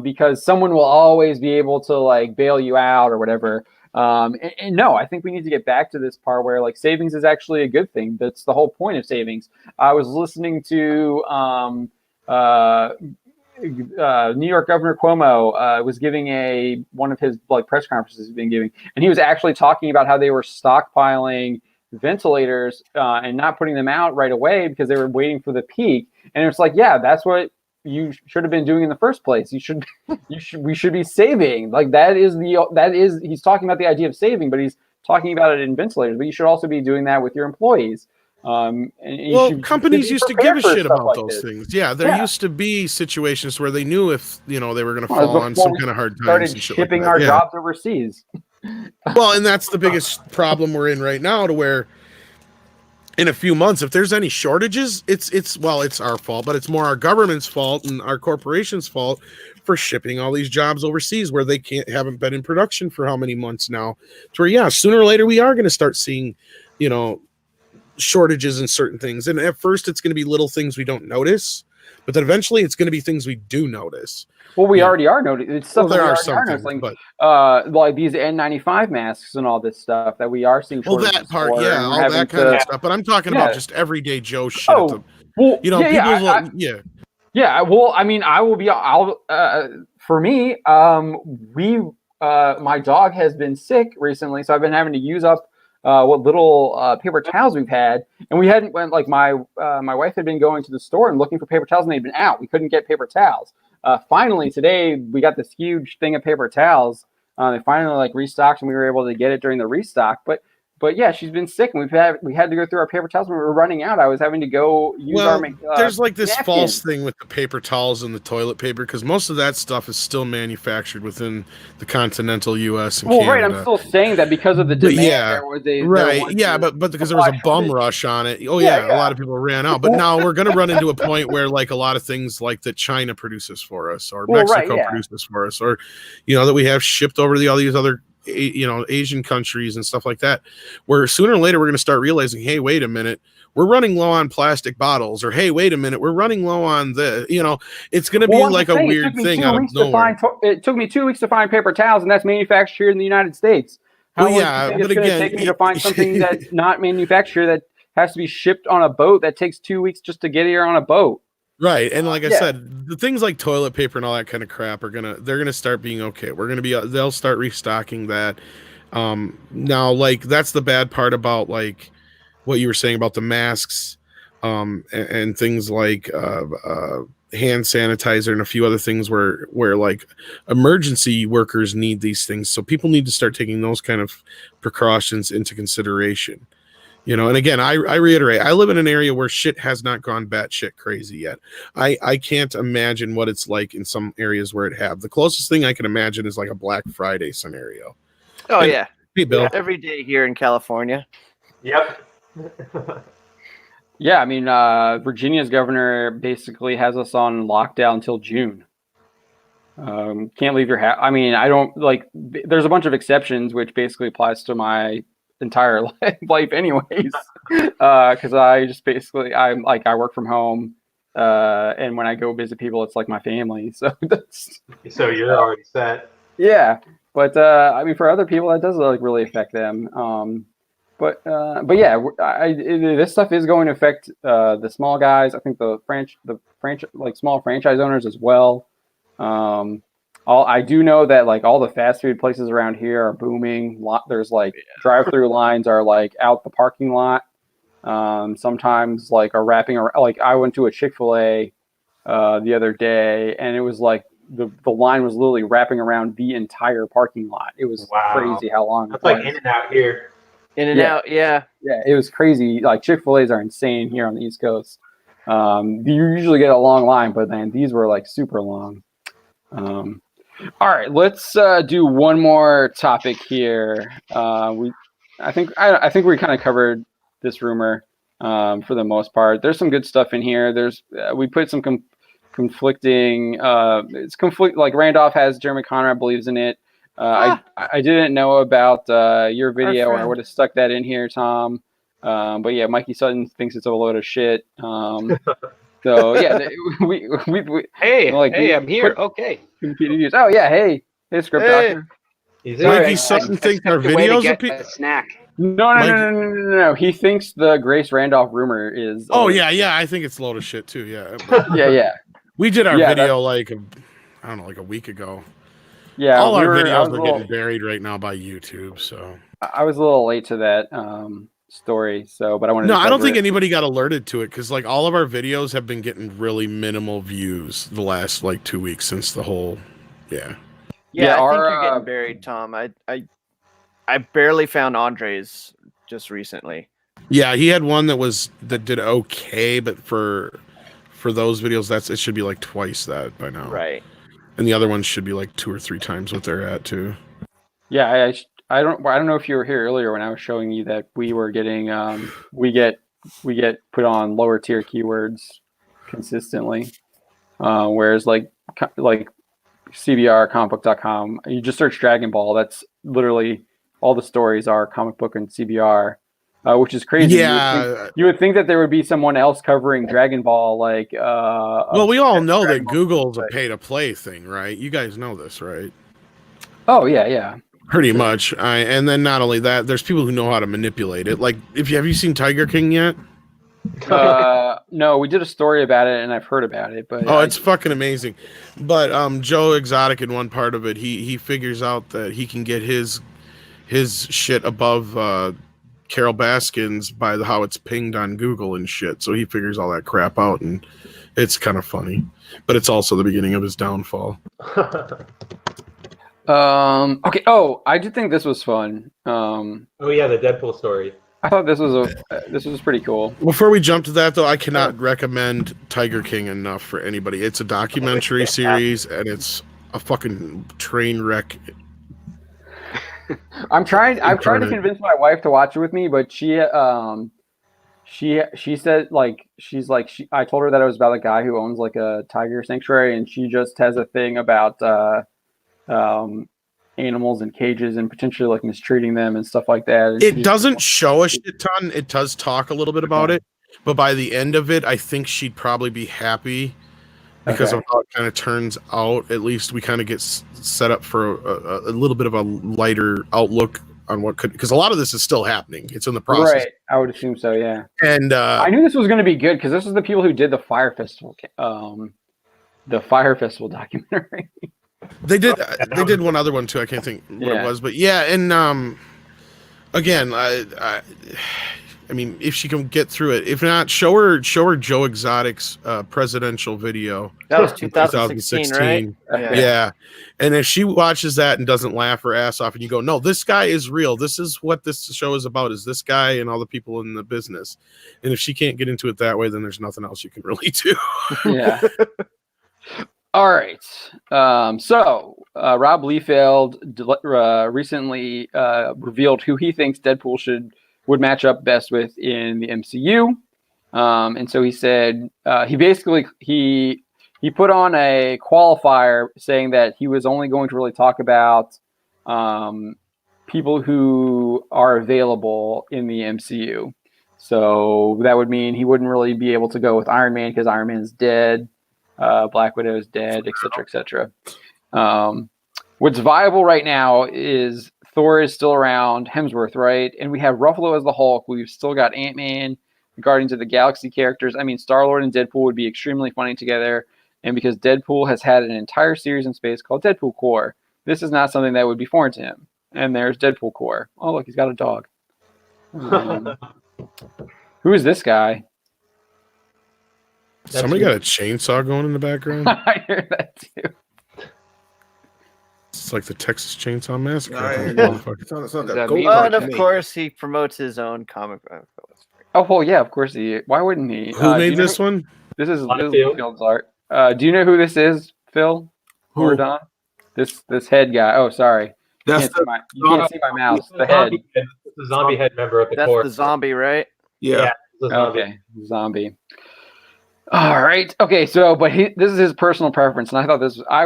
because someone will always be able to like bail you out or whatever. And no, I think we need to get back to this part where like savings is actually a good thing. That's the whole point of savings. I was listening to New York Governor Cuomo was giving one of his like press conferences he's been giving, and he was actually talking about how they were stockpiling ventilators and not putting them out right away because they were waiting for the peak. And it's like, yeah, that's what you should have been doing in the first place. We should be saving. Like he's talking about the idea of saving, but he's talking about it in ventilators. But you should also be doing that with your employees. Companies used to give a shit about those things. Yeah, there used to be situations where they knew if they were going to fall on some kind of hard times. Started shipping our jobs overseas. Well, and that's the biggest problem we're in right now, to where in a few months, if there's any shortages, it's our fault, but it's more our government's fault and our corporation's fault for shipping all these jobs overseas where they haven't been in production for how many months now. To where, sooner or later we are going to start seeing, shortages in certain things. And at first it's going to be little things we don't notice, but then eventually it's going to be things we do notice. Well, we already are noticing. It's stuff there that we are already some are things, noticing, but like these N95 masks and all this stuff that we are seeing. well, that part, for, yeah, and we're all having that kind of to- stuff. But I'm talking about just everyday Joe shit. Oh, well, you know, yeah, people's yeah. Well, I mean, for me, my dog has been sick recently, so I've been having to use up what little paper towels we've had, and we hadn't went like my wife had been going to the store and looking for paper towels, and they'd been out. We couldn't get paper towels. Finally today we got this huge thing of paper towels. They finally like restocked, and we were able to get it during the restock. But yeah, she's been sick, and we had to go through our paper towels when we were running out. I was having to go use our. There's like this napkins. false thing with the paper towels and the toilet paper because most of that stuff is still manufactured within the continental U.S. and Canada. Right. I'm still saying that because of the demand, there was a but because there was a bum rush on it. Oh yeah, a lot of people ran out. But now we're going to run into a point where like a lot of things like that China produces for us, or Mexico produces for us, or that we have shipped over to all these other Asian countries and stuff like that, where sooner or later we're going to start realizing, hey, wait a minute, we're running low on plastic bottles, or hey, wait a minute, we're running low on the, it's going to be like a weird thing out of nowhere. It took me 2 weeks to find paper towels, and that's manufactured here in the United States. How long do you think it's going to take me to find something that's not manufactured that has to be shipped on a boat that takes 2 weeks just to get here on a boat? Right, and like I said, the things like toilet paper and all that kind of crap they're gonna start being okay. They'll start restocking that. Now, like that's the bad part about like what you were saying about the masks, and things like hand sanitizer and a few other things where like emergency workers need these things. So people need to start taking those kind of precautions into consideration. And again, I reiterate, I live in an area where shit has not gone batshit crazy yet. I can't imagine what it's like in some areas where it have. The closest thing I can imagine is like a Black Friday scenario. Oh, yeah. Hey, Bill. Every day here in California. Yep. Yeah, I mean, Virginia's governor basically has us on lockdown until June. Can't leave your house. I mean, I don't like. There's a bunch of exceptions, which basically applies to my entire life, anyways. Because I just basically, I work from home, and when I go visit people, it's like my family. So so you're already set. Yeah, but I mean, for other people, that does like really affect them. But yeah, this stuff is going to affect the small guys. I think the like small franchise owners as well. I do know that like all the fast food places around here are booming. There's like drive-through lines are like out the parking lot. Sometimes like are wrapping around. Like I went to a Chick-fil-A the other day, and it was like the line was literally wrapping around the entire parking lot. It was crazy how long. That's like In-N-Out here. In-N-Out, yeah. Yeah, it was crazy. Like Chick-fil-A's are insane here on the East Coast. You usually get a long line, but then these were like super long. All right, let's do one more topic here. I think we kind of covered this rumor for the most part. There's some good stuff in here. We put some conflicting. Like Randolph has Jeremy Conrad believes in it. I didn't know about your video. I would have stuck that in here, Tom. But yeah, Mikey Sutton thinks it's a load of shit. So yeah, we I'm here. Okay. Oh yeah, hey, script doctor. Mikey Sutton thinks our videos a snack. No. He thinks the Grace Randolph rumor is. Oh yeah. I think it's a load of shit too. Yeah. Yeah. We did our video like a week ago. Yeah, all our videos are getting buried right now by YouTube. So I was a little late to that story. So, but I wanted. No, I don't think anybody got alerted to it because like all of our videos have been getting really minimal views the last like 2 weeks since the whole. Yeah. Yeah, I think you're getting buried, Tom. I barely found Andre's just recently. Yeah, he had one that did okay, but for those videos, it should be like twice that by now. Right. And the other ones should be like 2 or 3 times what they're at too. Yeah, I don't know if you were here earlier when I was showing you that we were getting we get put on lower tier keywords consistently, whereas like CBR comicbook.com, you just search Dragon Ball. That's literally all the stories are comic book and CBR. which is crazy. Yeah. You would think that there would be someone else covering Dragon Ball, like. Well, we all know that Google's a pay-to-play thing, right? You guys know this, right? Oh yeah. Pretty much. And then not only that, there's people who know how to manipulate it. Like, have you seen Tiger King yet? No, we did a story about it, and I've heard about it. But it's fucking amazing. But Joe Exotic, in one part of it, he figures out that he can get his shit above Carol Baskin's by how it's pinged on Google and shit. So he figures all that crap out, and it's kind of funny. But it's also the beginning of his downfall. Okay. Oh, I did think this was fun. Oh yeah, the Deadpool story. I thought this was pretty cool. Before we jump to that, though, I cannot recommend Tiger King enough for anybody. It's a documentary series, and it's a fucking train wreck. I'm trying to convince my wife to watch it with me, but she said I told her that it was about a guy who owns like a tiger sanctuary, and she just has a thing about animals in cages and potentially like mistreating them and stuff like that. And it doesn't show a shit ton. It does talk a little bit about it, but by the end of it, I think she'd probably be happy because of how it kind of turns out. At least we kind of get set up for a little bit of a lighter outlook on what could, because a lot of this is still happening. It's in the process. Right. I would assume so. Yeah. And I knew this was going to be good because this is the people who did the Fire Festival documentary. They did one other one too. I can't think what it was, but yeah. And again, I mean, if she can get through it, if not, show her Joe Exotic's presidential video. That was 2016, right? Yeah. And if she watches that and doesn't laugh her ass off, and you go, "No, this guy is real. This is what this show is about. Is this guy and all the people in the business?" And if she can't get into it that way, then there's nothing else you can really do. Yeah. All right. So Rob Liefeld recently revealed who he thinks Deadpool would match up best with in the MCU. And so he said he put on a qualifier saying that he was only going to really talk about people who are available in the MCU. So that would mean he wouldn't really be able to go with Iron Man because Iron Man's dead. Black Widow's dead, etc. What's viable right now is Thor is still around, Hemsworth, right? And we have Ruffalo as the Hulk. We've still got Ant-Man, Guardians of the Galaxy characters. I mean, Star-Lord and Deadpool would be extremely funny together. And because Deadpool has had an entire series in space called Deadpool Corps, this is not something that would be foreign to him. And there's Deadpool Corps. Oh, look, he's got a dog. Who is this guy? Somebody got a chainsaw going in the background. I hear that too. It's like the Texas Chainsaw Massacre. And of course, he promotes his own comic book. Oh well, yeah, of course he. Why wouldn't he? Who made this one? This is Phil's art. Do you know who this is, Phil? Who? Or Don? This head guy. Oh, sorry. You can't see my mouse. The head. The zombie head member of the Corps. That's the zombie, right? Yeah. Okay, zombie. All right. Okay. So, but this is his personal preference, and I thought I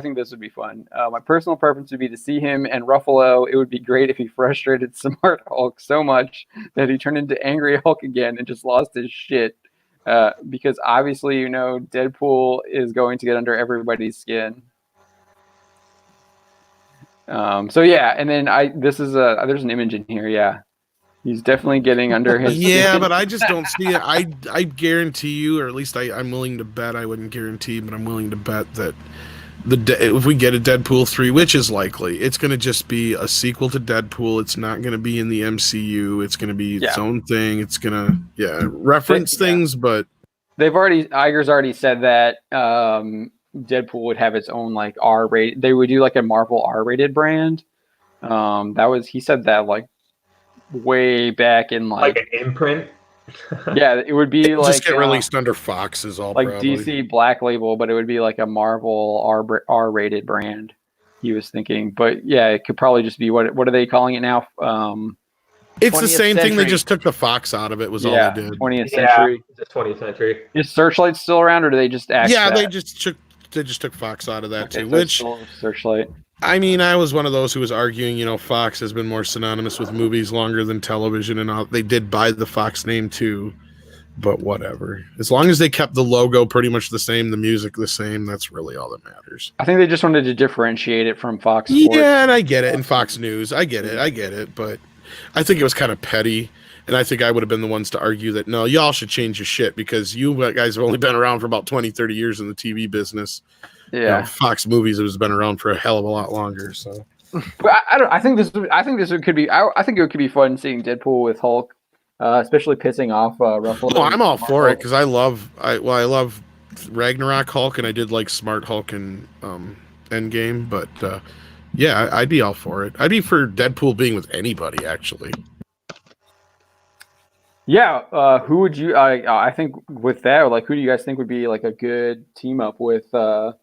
think this would be fun. My personal preference would be to see him and Ruffalo. It would be great if he frustrated Smart Hulk so much that he turned into Angry Hulk again and just lost his shit. Because obviously, Deadpool is going to get under everybody's skin. So yeah, and then there's an image in here. Yeah. He's definitely getting under his. Yeah, but I just don't see it. I guarantee you, or at least I'm willing to bet. I wouldn't guarantee, but I'm willing to bet that if we get a Deadpool 3, which is likely, it's going to just be a sequel to Deadpool. It's not going to be in the MCU. It's going to be its own thing. It's going to reference things, but Iger's already said that Deadpool would have its own like R-rated. They would do like a Marvel R-rated brand. He said that like way back in like an imprint. Yeah, it would be like just get released under Fox is all like probably. DC Black Label, but it would be like a Marvel R-rated brand. He was thinking, but yeah, it could probably just be what are they calling it now? It's the same thing. They just took the Fox out of it. Was all they did. 20th century. Just 20th century. Is Searchlight still around, or do they just act? Yeah, they just took Fox out of that too. Which Searchlight. I mean, I was one of those who was arguing, Fox has been more synonymous with movies longer than television, and they did buy the Fox name too. But whatever. As long as they kept the logo pretty much the same, the music the same, that's really all that matters. I think they just wanted to differentiate it from Fox Sports. Yeah, and I get it. And Fox News, I get it. But I think it was kind of petty. And I think I would have been the ones to argue that, no, y'all should change your shit because you guys have only been around for about 20, 30 years in the TV business. Yeah. Fox Movies has been around for a hell of a lot longer. So, but I think this could be. I think it could be fun seeing Deadpool with Hulk. Especially pissing off Ruffalo. Oh, I'm all for it because I love Ragnarok Hulk, and I did like Smart Hulk and Endgame. But yeah, I'd be all for it. I'd be for Deadpool being with anybody, actually. Yeah, who would you? I think with that, like, who do you guys think would be like a good team up with? Who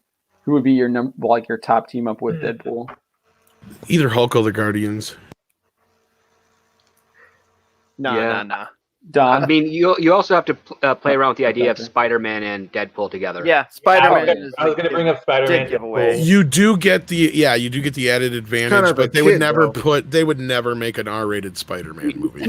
would be your your top team up with Deadpool? Either Hulk or the Guardians. No. Don? I mean, you also have to play around with the idea of Spider-Man and Deadpool together. Yeah, Spider-Man. I was going to bring up Spider-Man. Giveaway. You do get the added advantage, Kind of but a they would kid, never though. they would never make an R-rated Spider-Man movie.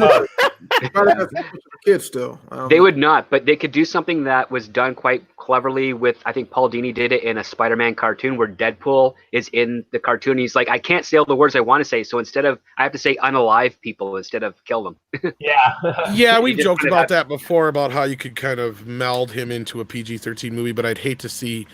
Kids still. They would not, but they could do something that was done quite cleverly with, I think Paul Dini did it in a Spider-Man cartoon where Deadpool is in the cartoon. He's like, I can't say all the words I want to say, so instead of, I have to say unalive people instead of kill them. Yeah, we've joked about that before, about how you could kind of meld him into a PG-13 movie, but I'd hate to see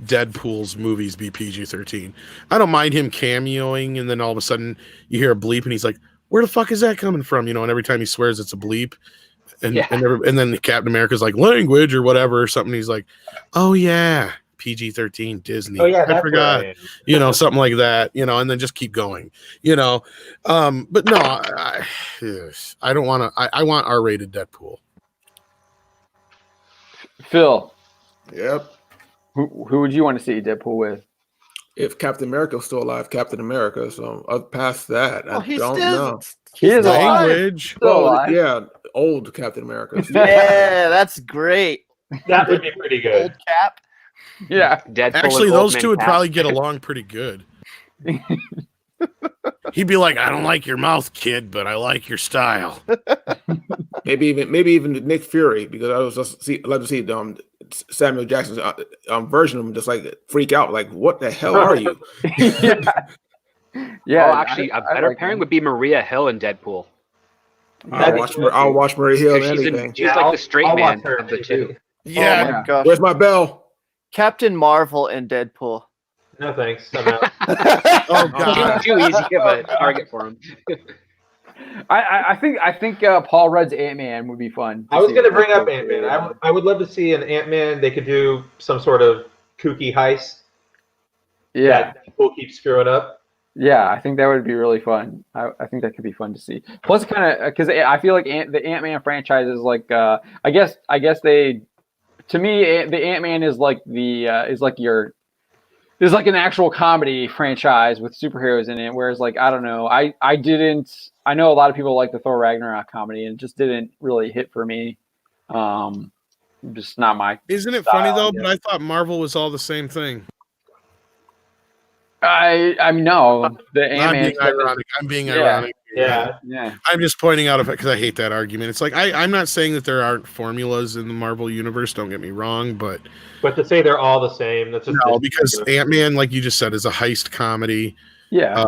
Deadpool's movies be PG-13. I don't mind him cameoing, and then all of a sudden you hear a bleep, and he's like, where the fuck is that coming from? And every time he swears it's a bleep. And then Captain America's like, language or whatever or something. He's like, oh yeah, PG-13 Disney. Oh, yeah, I forgot. right. Something like that, and then just keep going, but no, I don't want to, I want R-rated Deadpool. Phil. Yep. Who would you want to see Deadpool with? If Captain America's still alive, Captain America. So past that, I don't know. He is language. Yeah, old Captain America. Yeah, that's great. That would be pretty good. Old Cap. Yeah. Deadpool Actually, and those Old two Man would Cap. probably get along pretty good. He'd be like, I don't like your mouth, kid, but I like your style. maybe even Nick Fury, because I was just love to see Samuel Jackson's version of him just like freak out, like, what the hell are you? Yeah. Oh, actually, a better pairing would be Maria Hill and Deadpool. I'll watch Maria Hill and anything. She's like the straight man of the two. Yeah. Oh my gosh. Where's my bell? Captain Marvel and Deadpool. No thanks. I'm out. Oh god. Too easy of a target for him. I think Paul Rudd's Ant-Man would be fun. I was going to bring up Ant-Man. I would love to see an Ant-Man. They could do some sort of kooky heist. Yeah. That people keep screwing up. Yeah, I think that would be really fun. I think that could be fun to see. Plus, kind of because I feel like the Ant-Man franchise is like I guess they, to me, the Ant-Man is like is like an actual comedy franchise with superheroes in it. Whereas like I don't know, I know a lot of people like the Thor Ragnarok comedy and it just didn't really hit for me. Just not my. Isn't it funny though? But I thought Marvel was all the same thing. I mean, no, the Ant-Man. I'm being ironic. Yeah. I'm just pointing out because I hate that argument. It's like I'm not saying that there aren't formulas in the Marvel universe. Don't get me wrong, but to say they're all the same, that's just because Ant-Man, like you just said, is a heist comedy. Yeah.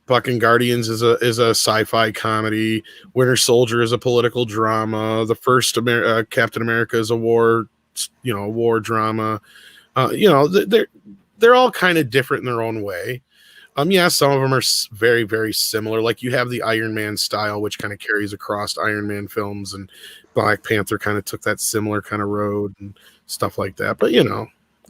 Fucking Guardians is a sci-fi comedy. Winter Soldier is a political drama. The first Captain America is a war drama. They're all kind of different in their own way. Yeah, some of them are very, very similar. Like you have the Iron Man style, which kind of carries across Iron Man films, and Black Panther kind of took that similar kind of road and stuff like that. But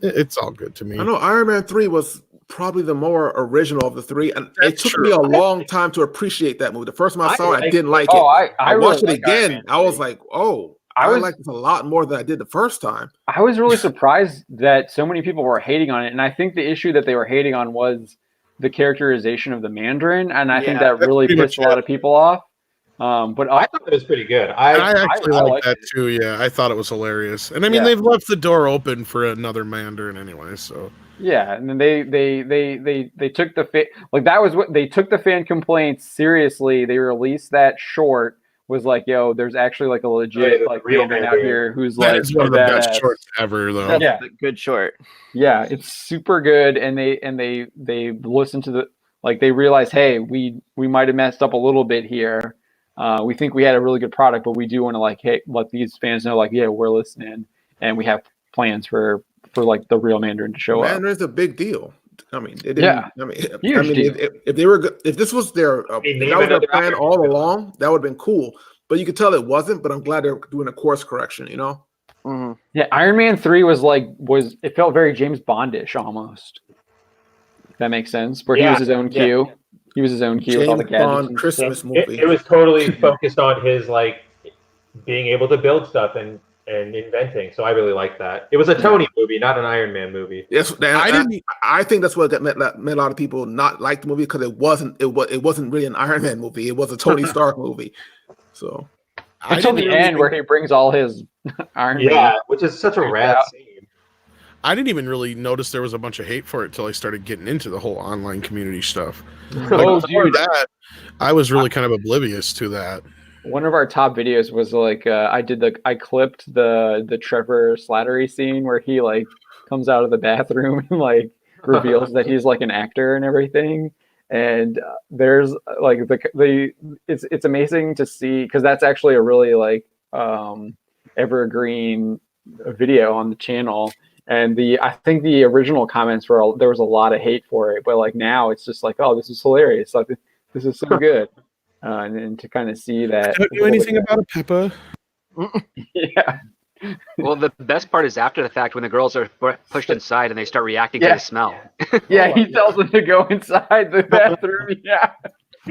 it's all good to me. I know Iron Man 3 was probably the more original of the three, and it took me a long time to appreciate that movie. The first time I saw it, I didn't like it. I watched it again. I was like, oh. I liked this a lot more than I did the first time. I was really surprised that so many people were hating on it, and I think the issue that they were hating on was the characterization of the Mandarin, and I think that really pissed a lot of people off. But I thought it was pretty good. I actually like that too. Yeah, I thought it was hilarious, and I mean they've left the door open for another Mandarin anyway. So Yeah, and then they took the like that was what they took the fan complaints seriously. They released that short was like, yo, there's actually like a legit like real Mandarin out here who's That like is one of the best badass. shorts ever, though. That's Yeah. a good short. Yeah, it's super good, and they listen to the like they realize, hey, we might have messed up a little bit here. We think we had a really good product, but we do want to like, hey, let these fans know, like, yeah, we're listening, and we have plans for like the real Mandarin to show up. Mandarin's a big deal. I mean, it didn't. Yeah, huge deal. If they were, if this was their, if that was their plan all along, that would have been cool. But you could tell it wasn't. But I'm glad they're doing a course correction. You know. Mm-hmm. Yeah, Iron Man 3 was it felt very James Bondish almost. If that makes sense. Where he was his own Q. Yeah. He was his own Q with all the James gadgets. Bond Christmas movie. It was totally focused on his like being able to build stuff and inventing. So I really liked that. It was a Tony movie, not an Iron Man movie. Yes, I think that's what made a lot of people not like the movie because it wasn't really an Iron Man movie. It was a Tony Stark movie. So until the end where he brings all his Iron Man, which is such a rad scene. I didn't even really notice there was a bunch of hate for it until I started getting into the whole online community stuff. Oh, dude, I was really kind of oblivious to that. One of our top videos was like I clipped the Trevor Slattery scene where he like comes out of the bathroom and like reveals that he's like an actor and everything. And there's like it's amazing to see because that's actually a really like evergreen video on the channel. And I think the original comments there was a lot of hate for it, but like now it's just like, oh, this is hilarious. Like this is so good. And to kind of see that. Don't do anything about a Peppa. Yeah. Well, the best part is after the fact when the girls are pushed inside and they start reacting to the smell. Yeah, he tells them to go inside the bathroom. Yeah.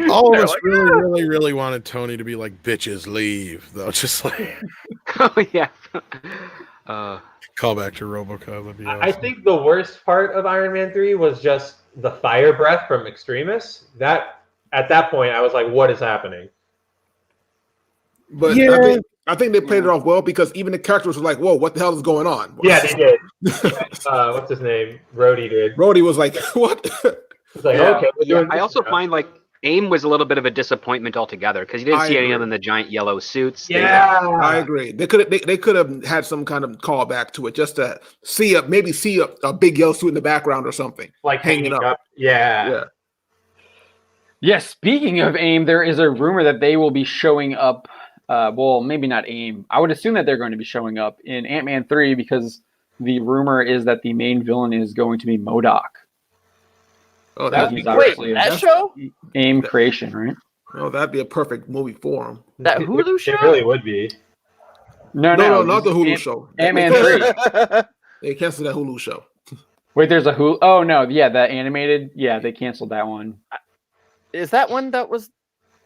All of us like, really wanted Tony to be like, bitches leave, though. Just like, oh yeah. Call back to RoboCop. Would be awesome. I think the worst part of Iron Man 3 was just the fire breath from Extremis. That at that point I was like, what is happening? But I think they played it off well because even the characters were like, whoa, what the hell is going on? Yeah, they did. What's his name? Rhodey did. Rhodey was like, what? It's like, okay. I also find like AIM was a little bit of a disappointment altogether because you didn't see any of them in the giant yellow suits. Yeah, I agree. They could have had some kind of callback to it just to see a big yellow suit in the background or something, like hanging up. Yeah. Yes. Speaking of AIM, there is a rumor that they will be showing up. Well, maybe not AIM. I would assume that they're going to be showing up in Ant-Man 3 because the rumor is that the main villain is going to be MODOK. Oh, that'd be great. That show? AIM creation, right? Oh, that'd be a perfect movie for him. That Hulu show? It really would be. No, not the Hulu show. Ant-Man 3. They canceled that Hulu show. Wait, there's a Hulu. Oh no, yeah, the animated. Yeah, they canceled that one. Is that one that was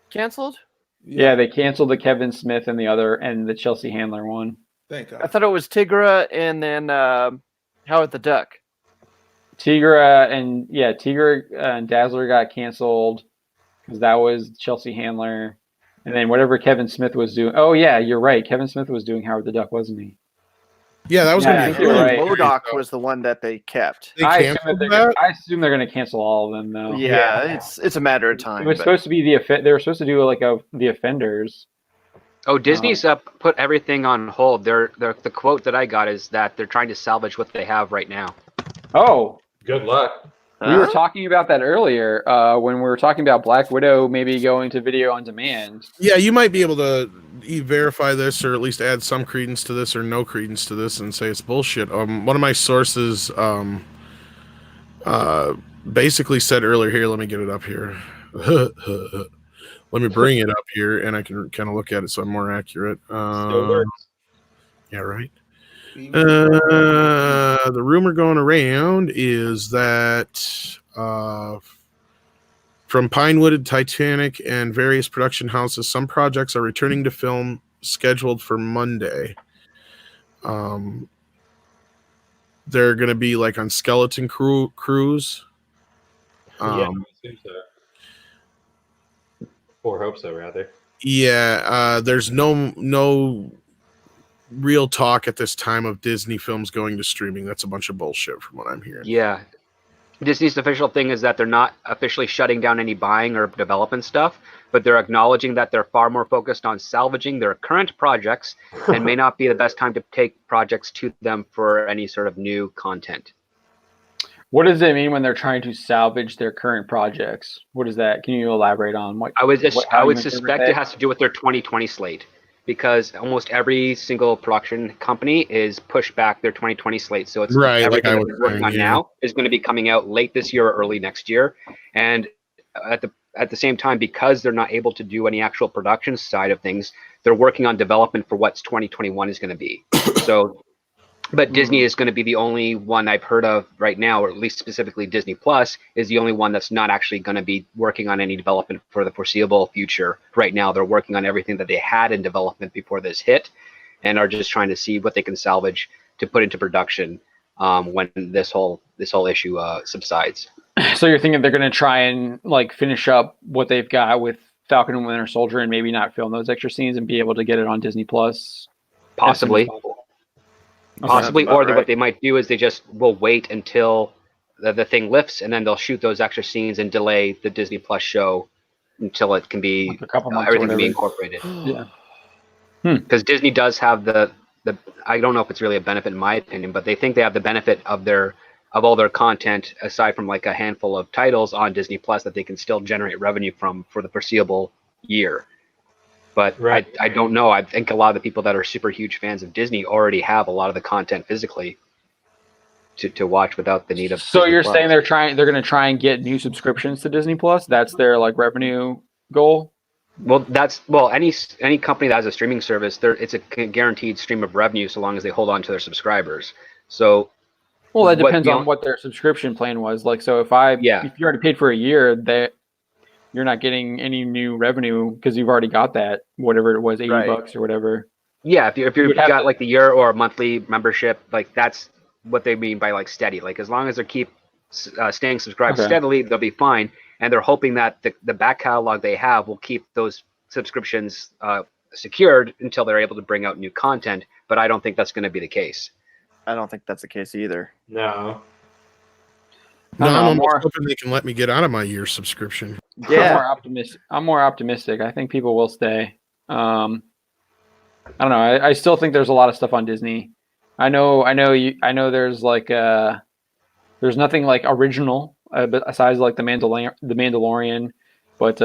canceled? Yeah, they canceled the Kevin Smith and the Chelsea Handler one. Thank God. I thought it was Tigra and then Howard the Duck. Tigra and Dazzler got canceled because that was Chelsea Handler, and then whatever Kevin Smith was doing. Oh yeah, you're right. Kevin Smith was doing Howard the Duck, wasn't he? Yeah, that was going to be right. MODOK was the one that they kept. I assume they're going to cancel all of them though. Yeah, it's a matter of time. It was supposed to be they were supposed to do like the Offenders. Oh, Disney's put everything on hold. The quote that I got is that they're trying to salvage what they have right now. Oh, good luck. We were talking about that earlier when we were talking about Black Widow maybe going to video on demand. Yeah, you might be able to verify this or at least add some credence to this or no credence to this and say it's bullshit. One of my sources basically said earlier here, let me get it up here. Let me bring it up here and I can kind of look at it so I'm more accurate. Yeah, right. The rumor going around is that from Pinewood, Titanic, and various production houses, some projects are returning to film scheduled for Monday. They're going to be like on Skeleton Cruise. Yeah, I assume so. Or hope so, rather. Yeah, there's no real talk at this time of Disney films going to streaming. That's a bunch of bullshit from what I'm hearing. Yeah. Disney's official thing is that they're not officially shutting down any buying or development stuff, but they're acknowledging that they're far more focused on salvaging their current projects and may not be the best time to take projects to them for any sort of new content. What does it mean when they're trying to salvage their current projects? What is that? Can you elaborate on what? I would you suspect interpret it has to do with their 2020 slate, because almost every single production company is pushed back their 2020 slate. So it's Right, like everything I that was they're working saying, on yeah. now is going to be coming out late this year or early next year. And at the same time, because they're not able to do any actual production side of things, they're working on development for what's 2021 is going to be. So. But Disney is going to be the only one I've heard of right now, or at least specifically Disney Plus, is the only one that's not actually going to be working on any development for the foreseeable future. Right now, they're working on everything that they had in development before this hit, and are just trying to see what they can salvage to put into production when this whole issue subsides. So you're thinking they're going to try and like finish up what they've got with Falcon and Winter Soldier, and maybe not film those extra scenes and be able to get it on Disney Plus? Possibly. Possibly, or right. what they might do is they just will wait until the thing lifts, and then they'll shoot those extra scenes and delay the Disney Plus show until it can be Like a couple months or everything can be whatever. incorporated. Yeah. Because Disney does have the I don't know if it's really a benefit in my opinion, but they think they have the benefit of all their content aside from like a handful of titles on Disney Plus that they can still generate revenue from for the foreseeable year. But Right. I don't know. I think a lot of the people that are super huge fans of Disney already have a lot of the content physically to watch without the need of. So Disney you're Plus. saying they're going to try and get new subscriptions to Disney Plus? That's their like revenue goal? Well, any company that has a streaming service, it's a guaranteed stream of revenue so long as they hold on to their subscribers. So. Well, that depends on what their subscription plan was. Like, so if you already paid for a year, that you're not getting any new revenue because you've already got that, whatever it was, $80 or whatever. Yeah, if you've got like the year or a monthly membership, like that's what they mean by like steady. Like as long as they keep staying subscribed steadily, they'll be fine. And they're hoping that the back catalog they have will keep those subscriptions secured until they're able to bring out new content. But I don't think that's going to be the case. I don't think that's the case either. No. No, I'm almost more- hoping they can let me get out of my year subscription. Yeah. I'm more optimistic. I think people will stay. I don't know. I still think there's a lot of stuff on Disney. I know there's like there's nothing like original besides like the Mandalorian, but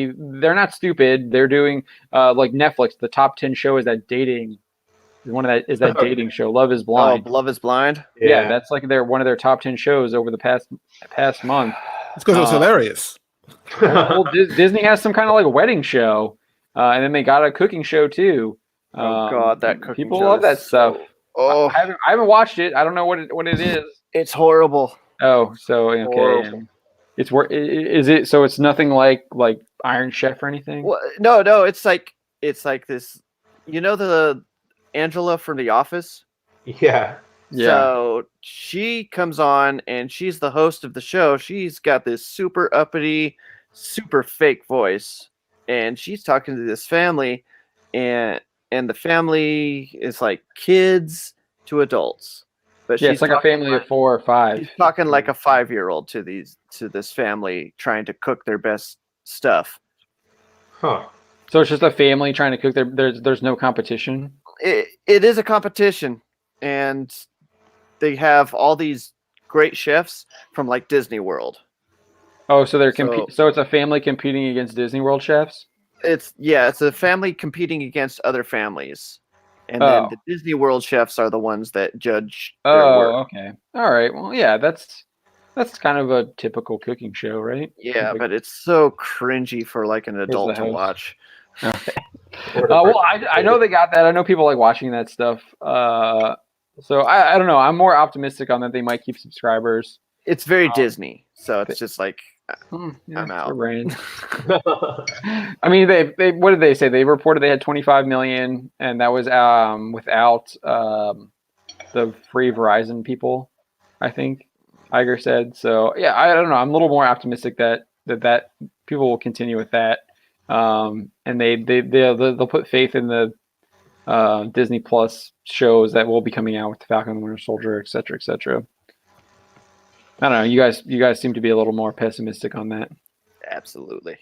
they're not stupid. They're doing like Netflix. The top 10 show is that dating. That dating show, Love Is Blind. Oh, Love Is Blind. Yeah, that's like one of their top 10 shows over the past month. It's because it was hilarious. Well, Disney has some kind of like wedding show, and then they got a cooking show too. Oh God, that cooking people show love that is stuff. Oh, I haven't watched it. I don't know what it is. It's horrible. Oh, so okay. Horrible. Is it? So it's nothing like Iron Chef or anything. Well, no. It's like this. You know the Angela from The Office? Yeah. So she comes on and she's the host of the show. She's got this super uppity, super fake voice, and she's talking to this family, and the family is like kids to adults. But it's like a family of 4 or 5. She's talking like a 5-year-old to this family trying to cook their best stuff. Huh. So it's just a family trying to cook there's no competition. It is a competition, and they have all these great chefs from like Disney World. Oh, so they're so it's a family competing against Disney World chefs? It's a family competing against other families. And then the Disney World chefs are the ones that judge their work. Okay. All right. Well, yeah, that's kind of a typical cooking show, right? Yeah, but it's so cringy for like an adult to watch. Okay. Well, I know they got that. I know people like watching that stuff. So I don't know. I'm more optimistic on that they might keep subscribers. It's very Disney, so it's just like I'm out. I mean, they what did they say? They reported they had 25 million, and that was without the free Verizon people, I think Iger said. So yeah, I don't know. I'm a little more optimistic that people will continue with that. And they'll put faith in the Disney Plus shows that will be coming out with the Falcon and the Winter Soldier, et cetera, et cetera. I don't know. You guys seem to be a little more pessimistic on that. Absolutely.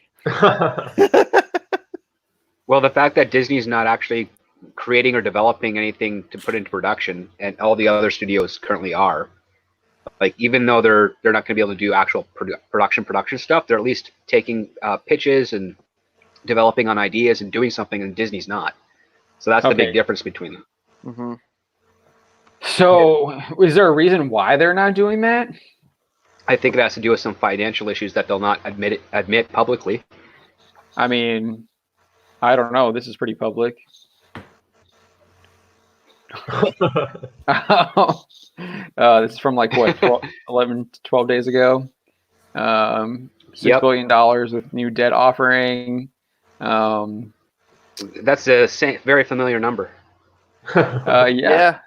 Well, the fact that Disney's not actually creating or developing anything to put into production, and all the other studios currently are, like, even though they're not going to be able to do actual production stuff, they're at least taking pitches and developing on ideas and doing something, and Disney's not. So that's the big difference between them. Mm-hmm. So, is there a reason why they're not doing that? I think it has to do with some financial issues that they'll not admit publicly. I mean, I don't know. This is pretty public. This is from like what, 11 to 12 days ago. $6 billion with new debt offering. That's a very familiar number. Yeah.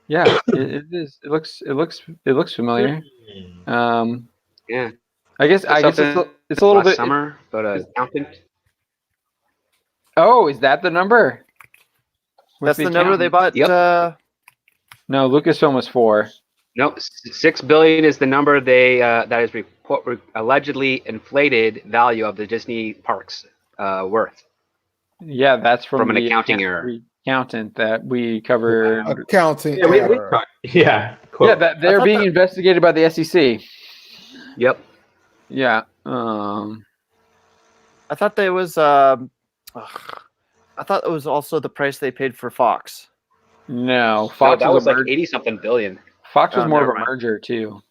It is. It looks familiar. Yeah. I guess it's a little bit summer, but accountant. Oh, is that the number? That's the number they bought. Yep. No, Lucasfilm was 4. Nope, $6 billion is the number that is allegedly inflated value of the Disney parks worth. Yeah, that's from an accounting error. Accountant that we covered. Accounting Yeah, error. Cool. Yeah, that they're being investigated by the SEC. Yep. Yeah. I thought there was. I thought it was also the price they paid for Fox. No, Fox that was like 80-something billion. Fox was more of a merger too.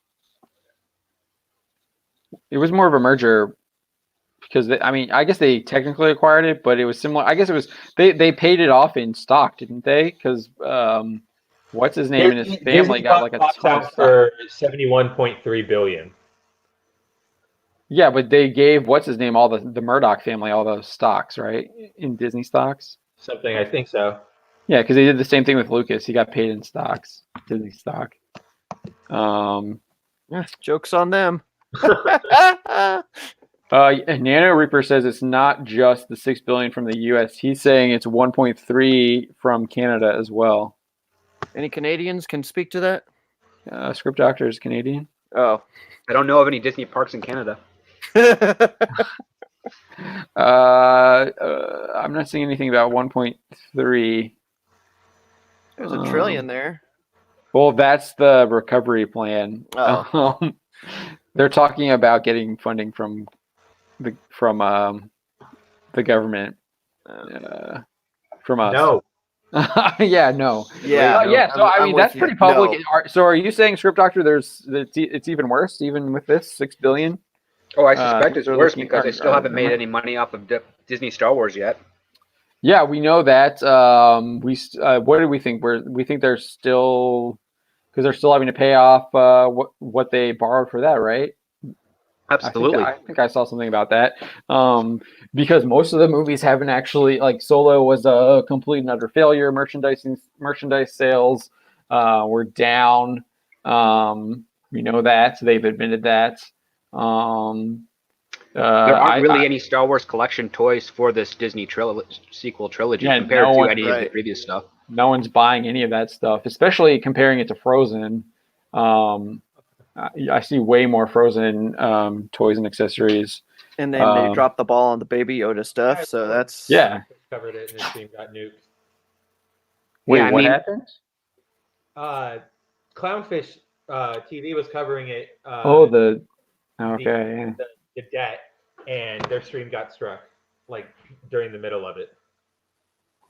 It was more of a merger because I guess they technically acquired it, but it was similar. I guess it was they paid it off in stock, didn't they? Because what's his name and his family got like a Fox ton of out stock. for $71.3 billion. Yeah, but they gave what's his name all the Murdoch family all those stocks, right? In Disney stocks. Something, I think so. Yeah, because they did the same thing with Lucas. He got paid in stocks, Disney stock. Jokes on them. Nano Reaper says it's not just the $6 billion from the U.S. He's saying it's 1.3 from Canada as well. Any Canadians can speak to that? Script Doctor is Canadian. Oh, I don't know of any Disney parks in Canada. I'm not seeing anything about 1.3. There's a trillion there. Well, that's the recovery plan. Oh. They're talking about getting funding from the government. From us. No. Yeah, no. Yeah. So I mean, that's with pretty you. public. No. So are you saying, Script Doctor, it's even worse, even with this $6 billion? Oh, I suspect it's they're worse looking- because they still haven't made any money off of Disney Star Wars yet. Yeah, we know that. What do we think? We think they're still, because they're still having to pay off what they borrowed for that, right? Absolutely. I think I saw something about that. Because most of the movies haven't actually, like Solo was a complete and utter failure. Merchandise sales were down. We know that. So they've admitted that. There aren't really any Star Wars collection toys for this Disney sequel trilogy compared to any of the previous stuff. No one's buying any of that stuff, especially comparing it to Frozen. I see way more Frozen toys and accessories. And then they dropped the ball on the Baby Yoda stuff, so that's... Yeah. Covered it and his team got nuked. Wait, what happened? Clownfish TV was covering it. The debt, and their stream got struck, like during the middle of it.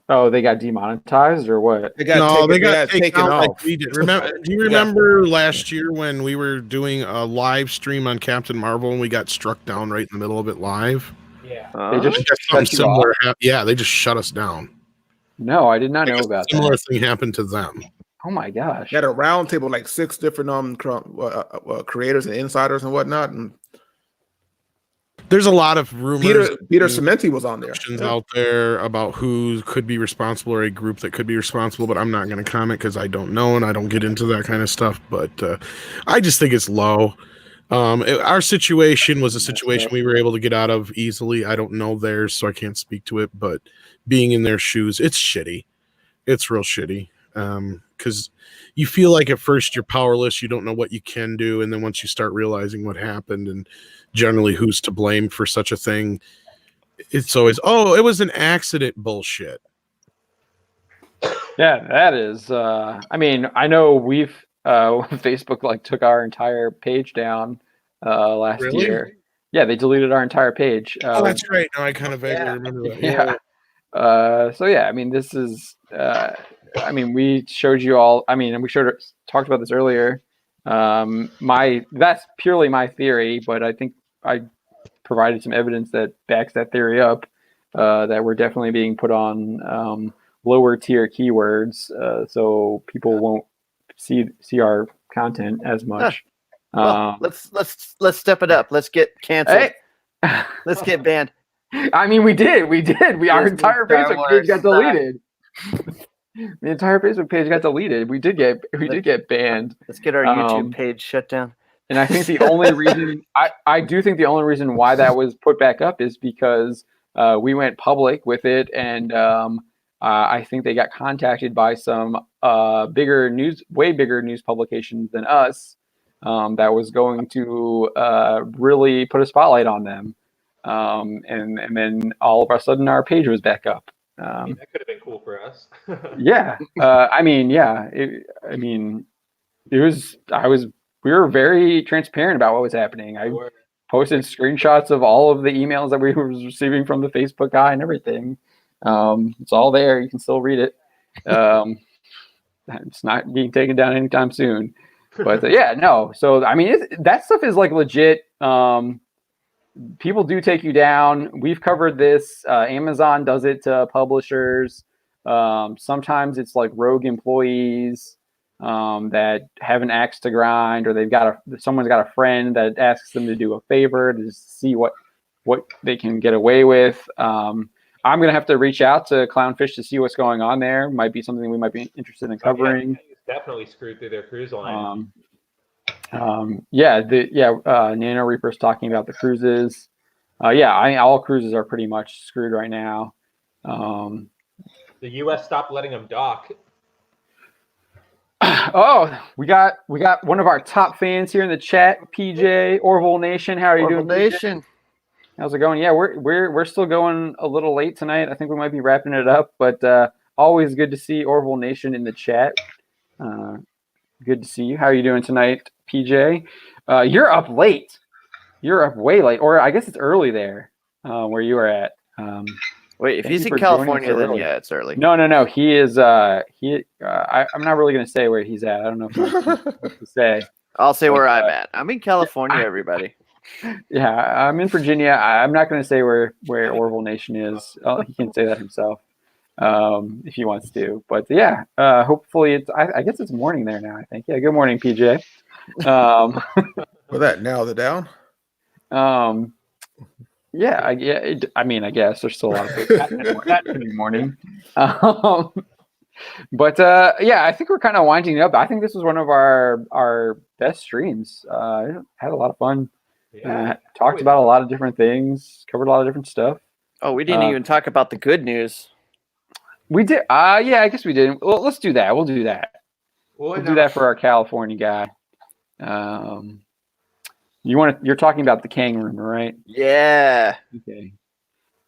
Oh, they got demonetized or what? They got taken off. Like we did. Do you remember last year when we were doing a live stream on Captain Marvel and we got struck down right in the middle of it live? Yeah. They just something similar. Yeah, they just shut us down. No, I did not know about that. Similar thing happened to them. Oh my gosh! They had a round table, like 6 different creators and insiders and whatnot, and there's a lot of rumors. Peter Cementi was on there. Out there about who could be responsible or a group that could be responsible, but I'm not going to comment because I don't know and I don't get into that kind of stuff. But I just think it's low. Our situation was a situation we were able to get out of easily. I don't know theirs, so I can't speak to it. But being in their shoes, it's shitty. It's real shitty. Because you feel like at first you're powerless, you don't know what you can do, and then once you start realizing what happened and generally who's to blame for such a thing, it's always, oh, it was an accident bullshit. Yeah, that is. I mean, I know we've Facebook like took our entire page down last Really? year. Yeah, they deleted our entire page. Oh, that's right. No, I kind of vaguely remember that. Yeah. So yeah, I mean, this is. I mean, we showed you all. I mean, and we talked about this earlier. That's purely my theory, but I think I provided some evidence that backs that theory up. That we're definitely being put on lower tier keywords, so people won't see our content as much. Well, let's step it up. Let's get canceled. Hey. Let's get banned. I mean, we did. Our entire Facebook page got deleted. The entire Facebook page got deleted. We did get banned. Let's get our YouTube page shut down. And I think the only reason I do think the only reason why that was put back up is because we went public with it, and I think they got contacted by some way bigger news publications than us that was going to really put a spotlight on them. And then all of a sudden our page was back up. I mean, that could have been cool for us. Yeah. I mean, yeah. We were very transparent about what was happening. I posted screenshots of all of the emails that we were receiving from the Facebook guy and everything. It's all there. You can still read it. It's not being taken down anytime soon. But yeah, no. So I mean, that stuff is like legit. People do take you down. We've covered this. Amazon does it to publishers. Sometimes it's like rogue employees that have an axe to grind, or someone's got a friend that asks them to do a favor to just see what they can get away with. I'm gonna have to reach out to Clownfish to see what's going on there. Might be something we might be interested in covering. Definitely screwed through their cruise line. Nano Reaper's talking about the cruises. All cruises are pretty much screwed right now. The U.S. stopped letting them dock. Oh, we got one of our top fans here in the chat, PJ Orville Nation. How are you doing, Nation? How's it going? Yeah, we're still going a little late tonight. I think we might be wrapping it up, but always good to see Orville Nation in the chat. Good to see you. How are you doing tonight, PJ? You're up late. You're up way late, or I guess it's early there where you are at. Wait, if he's in California, then yeah, it's early. No. He is. I'm not really going to say where he's at. I don't know if he's to say. I'll say where I'm at. I'm in California, everybody. Yeah, I'm in Virginia. I'm not going to say where Orville Nation is. He can say that himself if he wants to. But yeah, hopefully it's. I guess it's morning there now. I think. Yeah. Good morning, PJ. With that, now the down. Yeah, I guess there's still a lot of things happening in the morning. But I think we're kind of winding up. I think this was one of our best streams. Had a lot of fun. Talked about a lot of different things. Covered a lot of different stuff. Oh, we didn't even talk about the good news. We did. I guess we did. Well, let's do that. We'll do that. We'll do that for our California guy. You're talking about the Kang rumor, right? Yeah. Okay.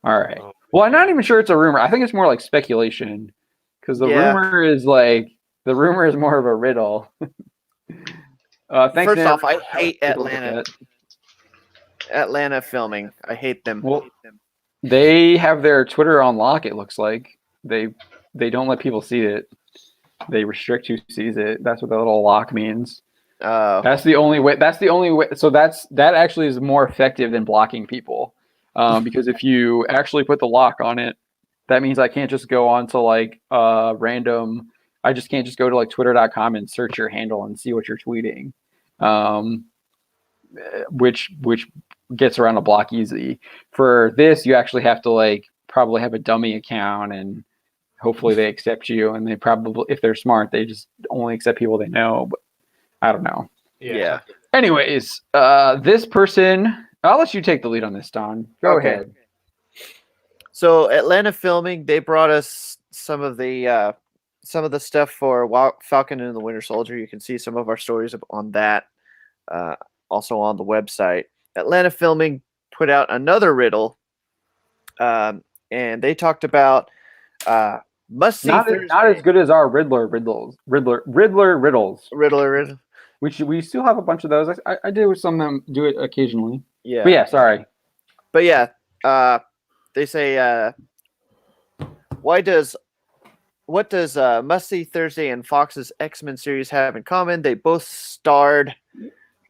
All right. Well, I'm not even sure it's a rumor. I think it's more like speculation, because the rumor is more of a riddle. Thanks. First off, I hate Atlanta. Atlanta filming. I hate them. Well, they have their Twitter on lock. It looks like they don't let people see it. They restrict who sees it. That's what that little lock means. That's the only way. So that actually is more effective than blocking people, because if you actually put the lock on it, that means I can't just go on to like random. I just can't just go to like twitter.com and search your handle and see what you're tweeting, which gets around a block easy. For this, you actually have to like probably have a dummy account, and hopefully they accept you. And they probably, if they're smart, they just only accept people they know. But I don't know. Yeah. Anyways, this person, I'll let you take the lead on this, Don. Go ahead. So Atlanta filming, they brought us some of the some of the stuff for Falcon and the Winter Soldier. You can see some of our stories on that. Also on the website. Atlanta Filming put out another riddle, and they talked about must see Not as good as our Riddler riddles. Riddler. We still have a bunch of those. I do some of them do it occasionally. Yeah. But yeah, sorry. But yeah, they say what does Must See Thursday and Fox's X-Men series have in common? They both starred.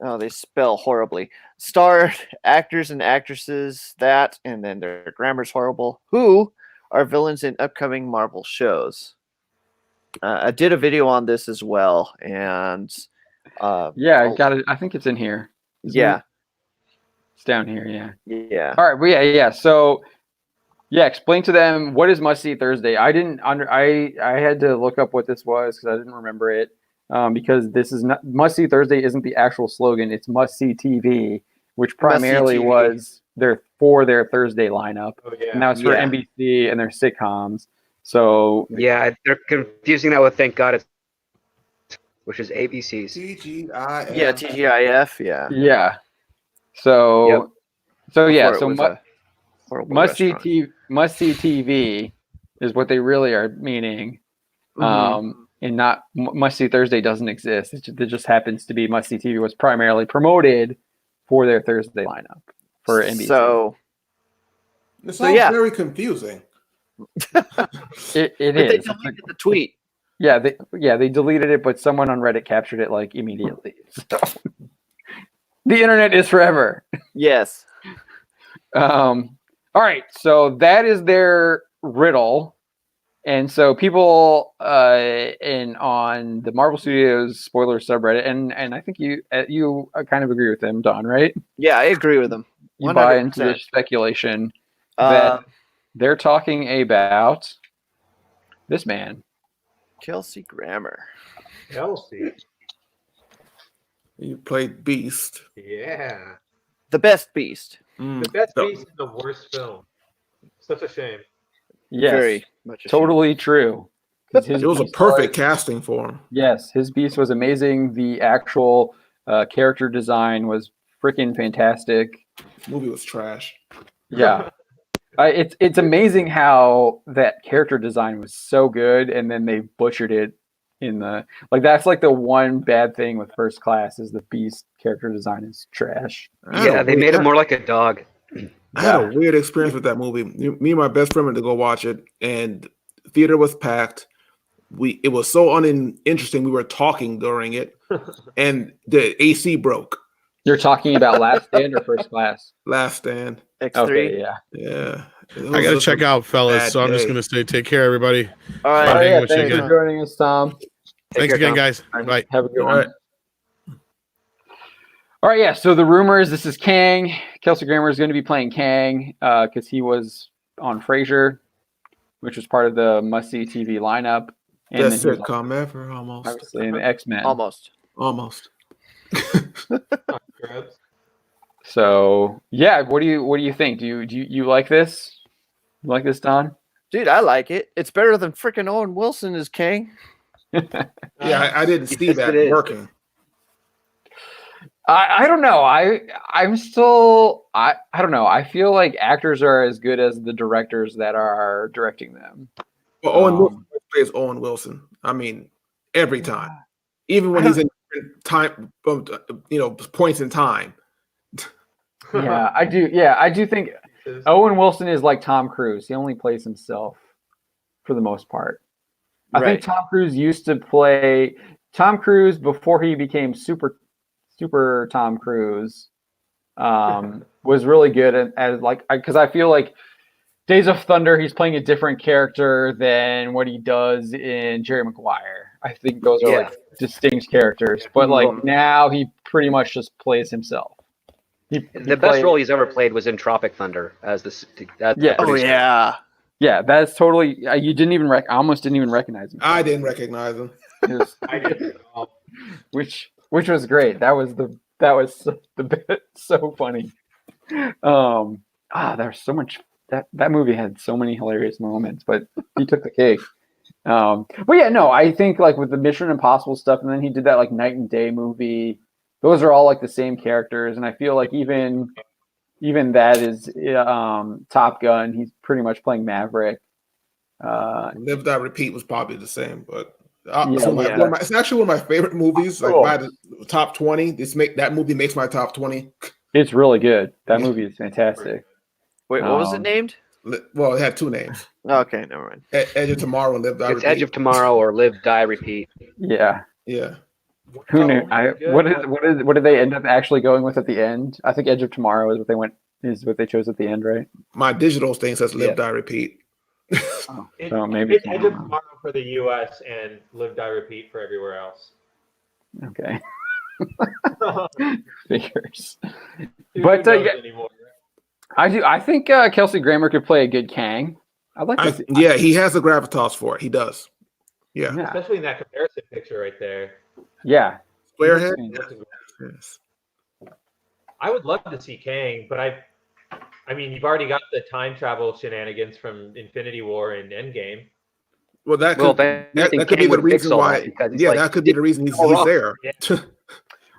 Oh, they spell horribly. Starred actors and actresses and then their grammar's horrible. Who are villains in upcoming Marvel shows? I did a video on this as well, and yeah, I got it. I think it's in here. Yeah, it's down here. Yeah. Yeah. All right. Well, yeah. So, yeah, explain to them what is Must See Thursday. I had to look up what this was because I didn't remember it. Because this is not Must See Thursday isn't the actual slogan. It's Must See TV, which primarily was their Thursday lineup. Oh, yeah. And that was for NBC and their sitcoms. So yeah, they're confusing that with Thank God It's, which is ABC's. TGIF. Yeah, TGIF. Yeah. Yeah. So Must See TV is what they really are meaning. Mm-hmm. And not Must See Thursday doesn't exist. It just happens to be Must See TV was primarily promoted for their Thursday lineup for NBC. So it sounds very confusing. It is. They deleted the tweet. Yeah, they deleted it, but someone on Reddit captured it like immediately. So the internet is forever. Yes. All right, so that is their riddle. And so people on the Marvel Studios spoiler subreddit, and I think you kind of agree with them, Don, right? Yeah, I agree with them. 100%. You buy into the speculation that they're talking about this man, Kelsey Grammer. Kelsey. You played Beast. Yeah. The best Beast. The best Beast is the worst film. Such a shame. Yes, very much totally true. It was a perfect casting for him. Yes, his Beast was amazing. The actual character design was freaking fantastic. The movie was trash. Yeah. It's amazing how that character design was so good, and then they butchered it in the that's like the one bad thing with First Class is the Beast character design is trash. Yeah, they made it more like a dog. I had a weird experience with that movie. Me and my best friend went to go watch it, and the theater was packed. It was so uninteresting. We were talking during it, and the AC broke. You're talking about Last Stand or First Class? Last Stand. X3. Okay, yeah. Yeah. I got to check out, fellas. So I'm just going to say, take care, everybody. All right. Thanks for joining us, Tom. Thanks again, guys. Bye. Have a good one. All right, yeah. So the rumors, this is Kang. Kelsey Grammer is going to be playing Kang because he was on Frasier, which was part of the Must See TV lineup. And Best sitcom ever, almost. Obviously, in the X-Men. Almost. So yeah, what do you think? Do you like this? You like this, Don? Dude, I like it. It's better than freaking Owen Wilson as Kang. Yeah, I didn't see that working. I don't know. I'm still I don't know. I feel like actors are as good as the directors that are directing them. Well, Owen Wilson plays Owen Wilson. I mean, every time, even when he's in time, points in time. Yeah, I do. Yeah, I do think Owen Wilson is like Tom Cruise. He only plays himself for the most part. I think Tom Cruise used to play Tom Cruise before he became super Tom Cruise. Was really good at because I feel like Days of Thunder, he's playing a different character than what he does in Jerry Maguire. I think those are like distinct characters, but like now he pretty much just plays himself. The best role he's ever played was in Tropic Thunder as the yeah. Yeah, that's totally. You didn't even I almost didn't even recognize him. I didn't recognize him. I didn't. Which was great. That was the bit so funny. There's so much that movie had so many hilarious moments, but he took the cake. But yeah, no, I think like with the Mission Impossible stuff, and then he did that like Night and Day movie. Those are all like the same characters, and I feel like even that is Top Gun. He's pretty much playing Maverick. Live Die Repeat was probably the same, but Yeah, it's actually one of my favorite movies. Like Cool. by the top 20, that movie makes my top 20. It's really good. That movie is fantastic. Wait, what was it named? Well, it had two names. Okay, never mind. Edge of Tomorrow and Live Die It's Repeat. Edge of Tomorrow or Live, Die, Repeat. Yeah. Yeah. Who knew? What did they end up actually going with at the end? I think Edge of Tomorrow is what they chose at the end, right? My digital thing says Live Die Repeat. So maybe it's Edge of Tomorrow for the U.S. and Live, Die, Repeat for everywhere else. Okay. Figures. Who But knows anymore? I think Kelsey Grammer could play a good Kang. I'd like to see. Yeah, he has the gravitas for it. He does. Yeah. Especially in that comparison picture right there. Yeah. Squarehead. Yes. I would love to see Kang, but I mean, you've already got the time travel shenanigans from Infinity War and Endgame. Well, that could be the reason why. Yeah, that could be the reason he's there.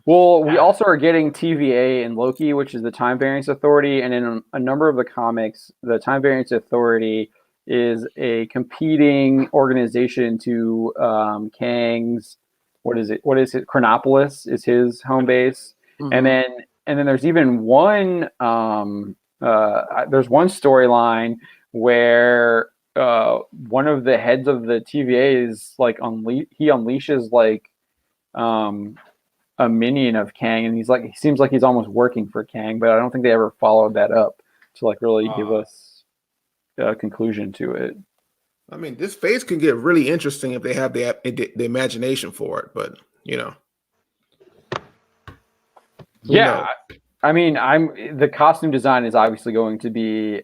Well, we also are getting TVA and Loki, which is the Time Variance Authority, and in a number of the comics, the Time Variance Authority is a competing organization to Kang's. What is it? Chronopolis is his home base, and then there's even one. There's one storyline where one of the heads of the TVA is like he unleashes like a minion of Kang, and he seems like he's almost working for Kang, but I don't think they ever followed that up to like really give us a conclusion to it. I mean, this phase can get really interesting if they have the imagination for it, but you know. Yeah, I mean, the costume design is obviously going to be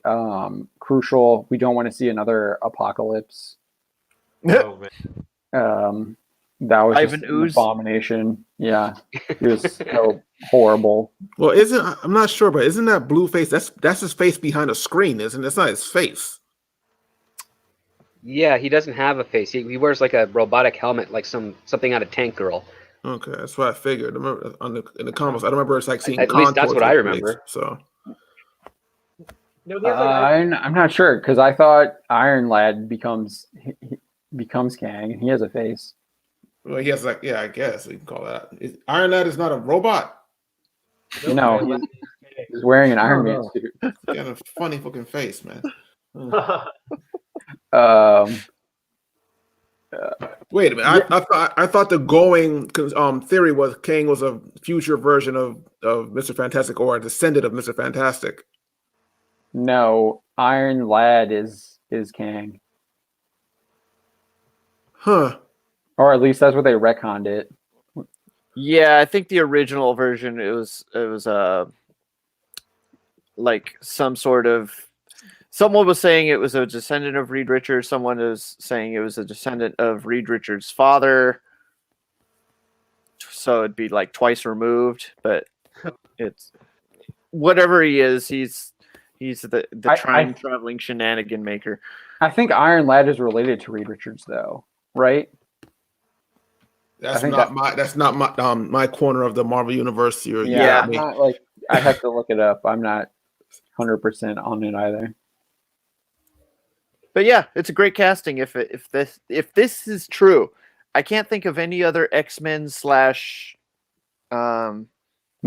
crucial. We don't want to see another apocalypse. Oh, that was Ivan just an Ooze. abomination. Yeah, it was so horrible. Well, I'm not sure, but isn't that blue face? That's his face behind a screen, isn't it? That's not his face. Yeah, he doesn't have a face. He wears like a robotic helmet, like something out of Tank Girl. Okay, that's what I figured. I remember in the comics, I don't remember it's like seeing. At least that's what I remember. Face, so. No, I'm not sure because I thought Iron Lad becomes Kang, and he has a face. Well, he has I guess you can call that. Iron Lad is not a robot. No, he's wearing an Iron Man suit. Got a funny fucking face, man. Wait a minute. I thought the going theory was Kang was a future version of Mr. Fantastic or a descendant of Mr. Fantastic. No, Iron Lad is Kang. Huh. Or at least that's what they retconned it. Yeah, I think the original version it was like some sort of. Someone was saying it was a descendant of Reed Richards. Someone was saying it was a descendant of Reed Richards' father. So it'd be like twice removed, but it's whatever he is. He's the time traveling shenanigan maker. I think Iron Lad is related to Reed Richards, though, right? That's not my corner of the Marvel universe. I'm not, like I have to look it up. I'm not 100% on it either. But yeah, it's a great casting. If this is true, I can't think of any other X-Men / must-see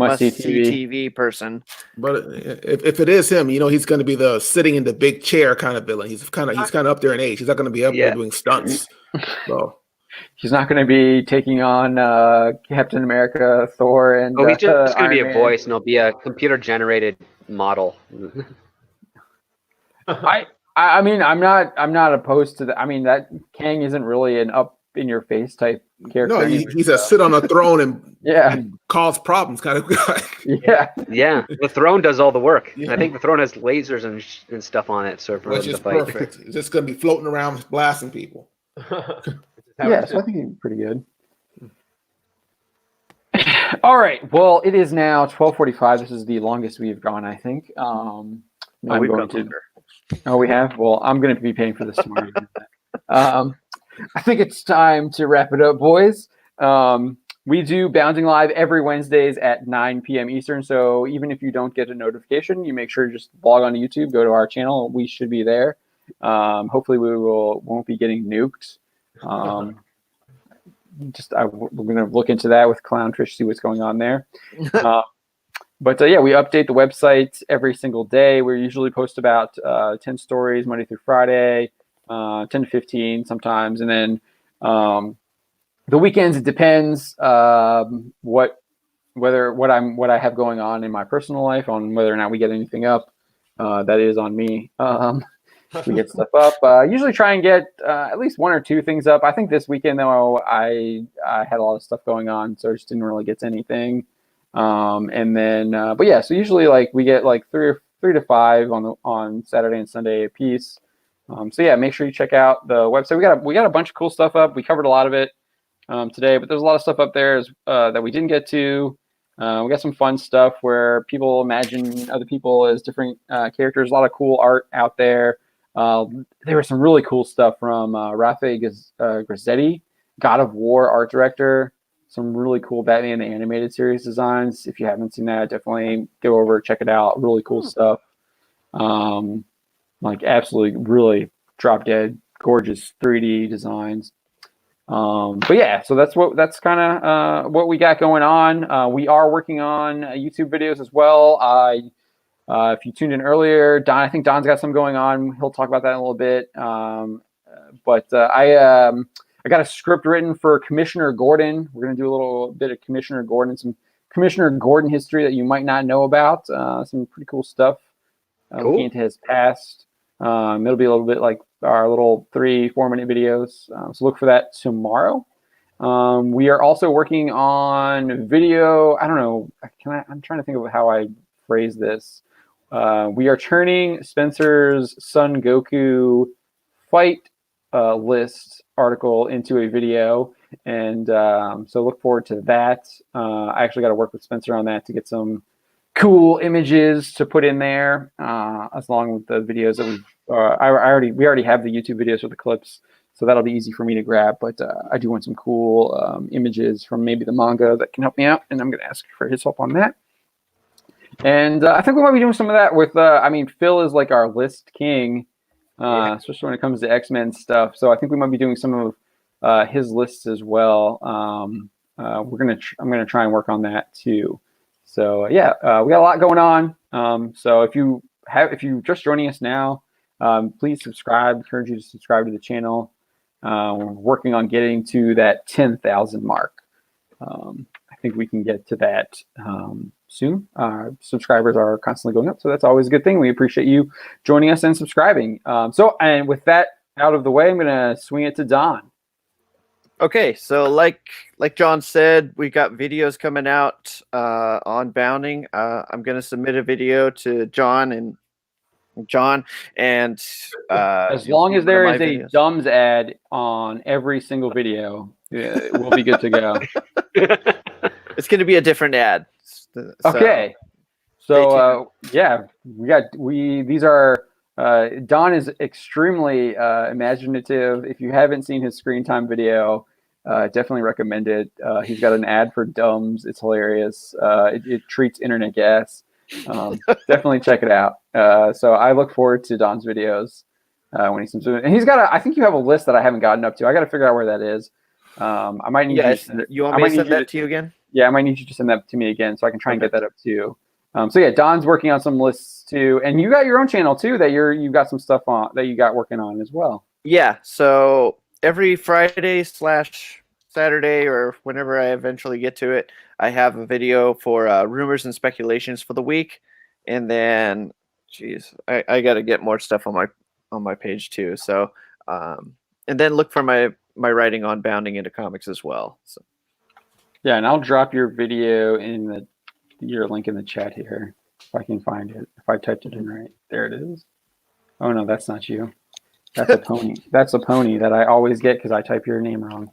TV person. But if it is him, he's going to be the sitting in the big chair kind of villain. He's kind of up there in age. He's not going to be up there doing stunts. So he's not going to be taking on Captain America, Thor, and he's just going to be Iron a Man. voice, and he'll be a computer-generated model. I mean, I'm not opposed to that. I mean, that Kang isn't really an up in your face type character. No, he's a sit on a throne and cause problems kind of guy. Yeah. The throne does all the work. Yeah. I think the throne has lasers and stuff on it, so which is perfect. It's just going to be floating around blasting people. Yeah, so I think he's pretty good. All right. Well, it is now 12:45. This is the longest we've gone, I think. We've gone longer. Oh, we have? Well, I'm going to be paying for this tomorrow. I think it's time to wrap it up, boys. We do Bounding Live every Wednesdays at 9 p.m. Eastern. So even if you don't get a notification, you make sure to just log on to YouTube, go to our channel. We should be there. Hopefully, won't be getting nuked. We're going to look into that with Clown Trish, see what's going on there. But yeah, we update the website every single day. We usually post about 10 stories Monday through Friday, 10 to 15 sometimes, and then the weekends it depends what I have going on in my personal life, on whether or not we get anything up. That is on me. We get stuff up. Usually try and get at least one or two things up. I think this weekend though I had a lot of stuff going on, so I just didn't really get to anything. And then but yeah, so usually like we get like three to five on Saturday and Sunday a piece. So yeah, make sure you check out the website. We got a bunch of cool stuff up. We covered a lot of it today, but there's a lot of stuff up there that we didn't get to. We got some fun stuff where people imagine other people as different characters. A lot of cool art out there. There was some really cool stuff from Rafe Grazzetti, God of War art director. Some really cool Batman the Animated Series designs. If you haven't seen that, definitely go over, check it out. Really cool stuff. Like absolutely, really drop dead, gorgeous 3D designs. But yeah, so that's kind of what we got going on. We are working on YouTube videos as well. If you tuned in earlier, I think Don's got some going on. He'll talk about that in a little bit. But I got a script written for Commissioner Gordon. We're going to do a little bit of Commissioner Gordon, some Commissioner Gordon history that you might not know about. Some pretty cool stuff looking into his past. It'll be a little bit like our little 3-4 minute videos. So look for that tomorrow. We are also working on video. I don't know. I'm trying to think of how I phrase this. We are turning Spencer's Son Goku fight list article into a video, and so look forward to that. I actually got to work with Spencer on that to get some cool images to put in there, as long with the videos that we already have the YouTube videos with the clips, so that'll be easy for me to grab. But I do want some cool images from maybe the manga that can help me out, and I'm going to ask for his help on that. And I think we might be doing some of that with. Phil is like our list king. Especially when it comes to X-Men stuff. So I think we might be doing some of his lists as well. I'm gonna try and work on that too. So yeah, we got a lot going on. So if you're just joining us now, please subscribe. Encourage you to subscribe to the channel. We're working on getting to that 10,000 mark. I think we can get to that soon. Subscribers are constantly going up, so that's always a good thing. We appreciate you joining us and subscribing. And with that out of the way, I'm going to swing it to Don. Okay, so like John said, we got videos coming out on bounding. I'm going to submit a video to John and as long as there is a Dumbs ad on every single video, we'll be good to go. It's going to be a different ad. Okay. So yeah, these are Don is extremely imaginative. If you haven't seen his screen time video, definitely recommend it. He's got an ad for Dumbs. It's hilarious. It treats internet gas. Definitely check it out. So I look forward to Don's videos when he's doing it. And he's got I think you have a list that I haven't gotten up to. I got to figure out where that is. I might need you to send it. You want me to send that to you again? Yeah, I might need you to send that to me again so I can try and get that up too. So yeah, Don's working on some lists too, and you got your own channel too that you got some stuff on that you got working on as well. Yeah, so every Friday/Saturday or whenever I eventually get to it, I have a video for rumors and speculations for the week, and then, I got to get more stuff on my page too. So, and then look for my writing on bounding into comics as well. So. Yeah, and I'll drop your video in your link in the chat here if I can find it. If I typed it in right, there it is. Oh no, that's not you. That's a pony. That's a pony that I always get because I type your name wrong.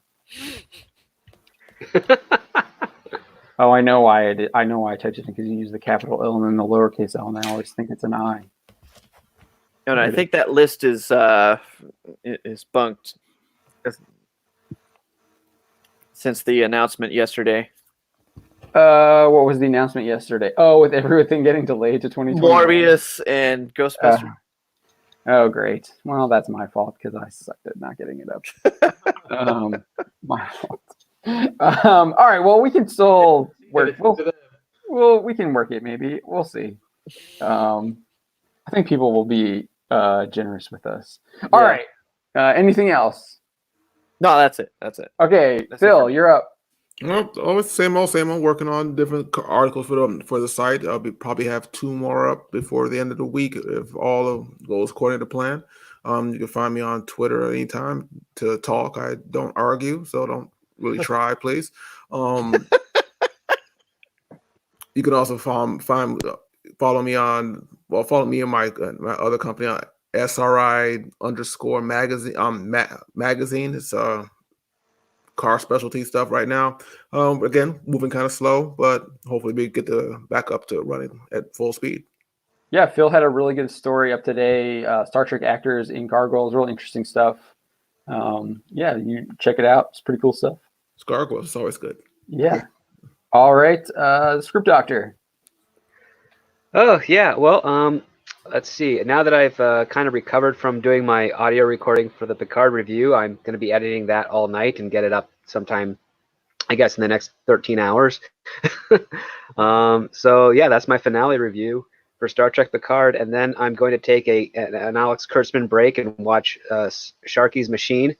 Oh, I know why I did. I know why I typed it in because you use the capital L and then the lowercase l, and I always think it's an I. And I think that list is bunked. since the announcement yesterday. What was the announcement yesterday? Oh, with everything getting delayed to 2020. Morbius and Ghostbusters. Oh, great. Well, that's my fault because I sucked at not getting it up. My fault. All right. Well, we can still work. We can work it. Maybe we'll see. I think people will be generous with us. All right. Anything else? No, that's it. That's it. Okay, Phil, you're up. Well, always same old. Working on different articles for the site. I'll probably have 2 more up before the end of the week if all goes according to plan. You can find me on Twitter anytime to talk. I don't argue, so don't really try, please. You can also follow me on and my other company on SRI_magazine. Magazine. It's car specialty stuff right now. Again, moving kind of slow, but hopefully we get back up to running at full speed. Yeah, Phil had a really good story up today. Star Trek actors in Gargoyles, really interesting stuff. Yeah, you check it out. It's pretty cool stuff. Gargoyles, it's always good. Yeah. All right, Script Doctor. Oh yeah, well, let's see. Now that I've kind of recovered from doing my audio recording for the Picard review, I'm going to be editing that all night and get it up sometime, I guess, in the next 13 hours. So yeah, that's my finale review for Star Trek Picard, and then I'm going to take an Alex Kurtzman break and watch Sharky's Machine,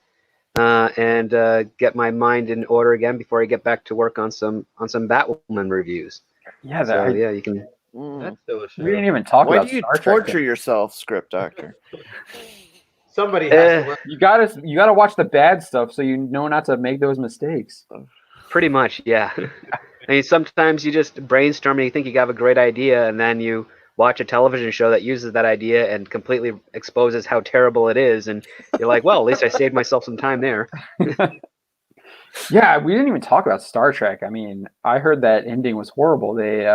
and get my mind in order again before I get back to work on some Batwoman reviews. Yeah, yeah, you can. That's delicious. We didn't even talk about. Why do you torture yourself, Script Doctor? Somebody has to work. You gotta watch the bad stuff so you know not to make those mistakes. Pretty much, yeah. I mean, sometimes you just brainstorm and you think you have a great idea, and then you watch a television show that uses that idea and completely exposes how terrible it is, and you're like, well, at least I saved myself some time there. Yeah, we didn't even talk about Star Trek. I mean, I heard that ending was horrible. They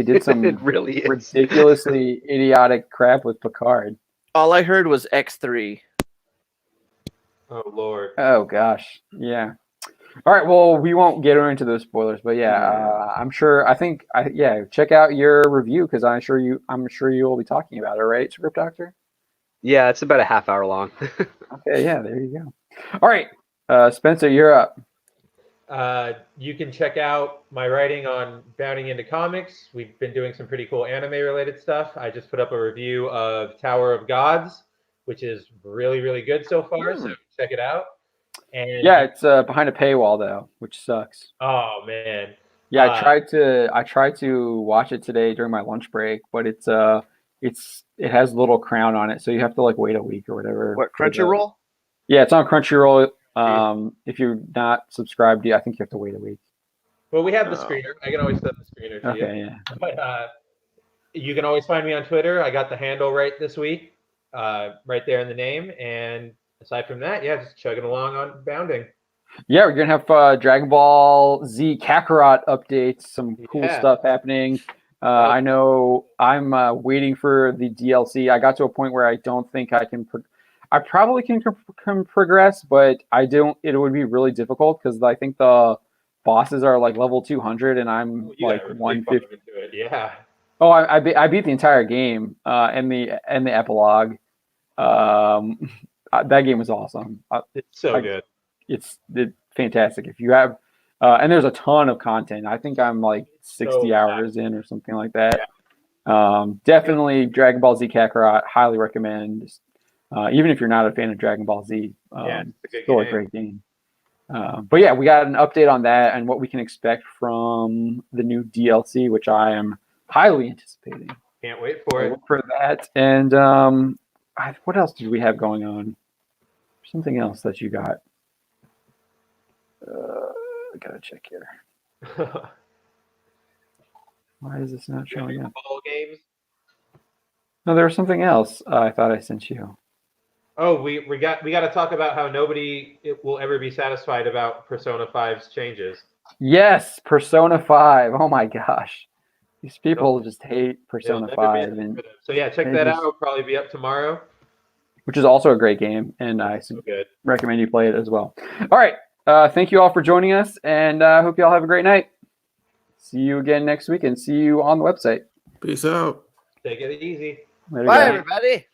did some It really is. ridiculously idiotic crap with Picard. All I heard was X3. Oh Lord. Oh gosh, yeah. All right, well, we won't get into those spoilers, but yeah, I'm sure. Check out your review because I'm sure you will be talking about it, right, Script Doctor? Yeah, it's about a half hour long. Okay, yeah, there you go. All right, Spencer, you're up. You can check out my writing on Bounding into Comics. We've been doing some pretty cool anime-related stuff. I just put up a review of Tower of Gods, which is really, really good so far, so check it out. And yeah, it's behind a paywall, though, which sucks. Oh, man. Yeah, I tried to watch it today during my lunch break, but it has a little crown on it, so you have to, like, wait a week or whatever. What, Crunchyroll? Yeah, it's on Crunchyroll. If you're not subscribed, I think you have to wait a week. Well, we have the screener. I can always send the screener to you. Okay, yeah. But you can always find me on Twitter. I got the handle right this week, right there in the name. And aside from that, yeah, just chugging along on Bounding. Yeah, we're gonna have Dragon Ball Z Kakarot updates. Some cool stuff happening. I know I'm waiting for the DLC. I got to a point where I don't think I can. I probably can progress, but I don't. It would be really difficult because I think the bosses are like level 200 and I'm like 150. Yeah. Oh, I beat the entire game and the epilogue. That game was awesome. It's so good. It's fantastic. If you have, and there's a ton of content. I think I'm like 60 hours in or something like that. Yeah. Definitely Dragon Ball Z Kakarot. Highly recommend. Even if you're not a fan of Dragon Ball Z, it's still a great game. But yeah, we got an update on that and what we can expect from the new DLC, which I am highly anticipating. Can't wait for it. Look for that. And what else did we have going on? Something else that you got. I gotta check here. Why is this not showing up? Ball games? No, there was something else I thought I sent you. Oh, we got to talk about how nobody will ever be satisfied about Persona 5's changes. Yes, Persona 5. Oh my gosh. These people just hate Persona 5. So yeah, check that out. It'll probably be up tomorrow. which is also a great game, and I So good. recommend you play it as well. All right. Thank you all for joining us, and I hope you all have a great night. See you again next week, and see you on the website. Peace out. Take it easy. Later, Bye, guys. everybody.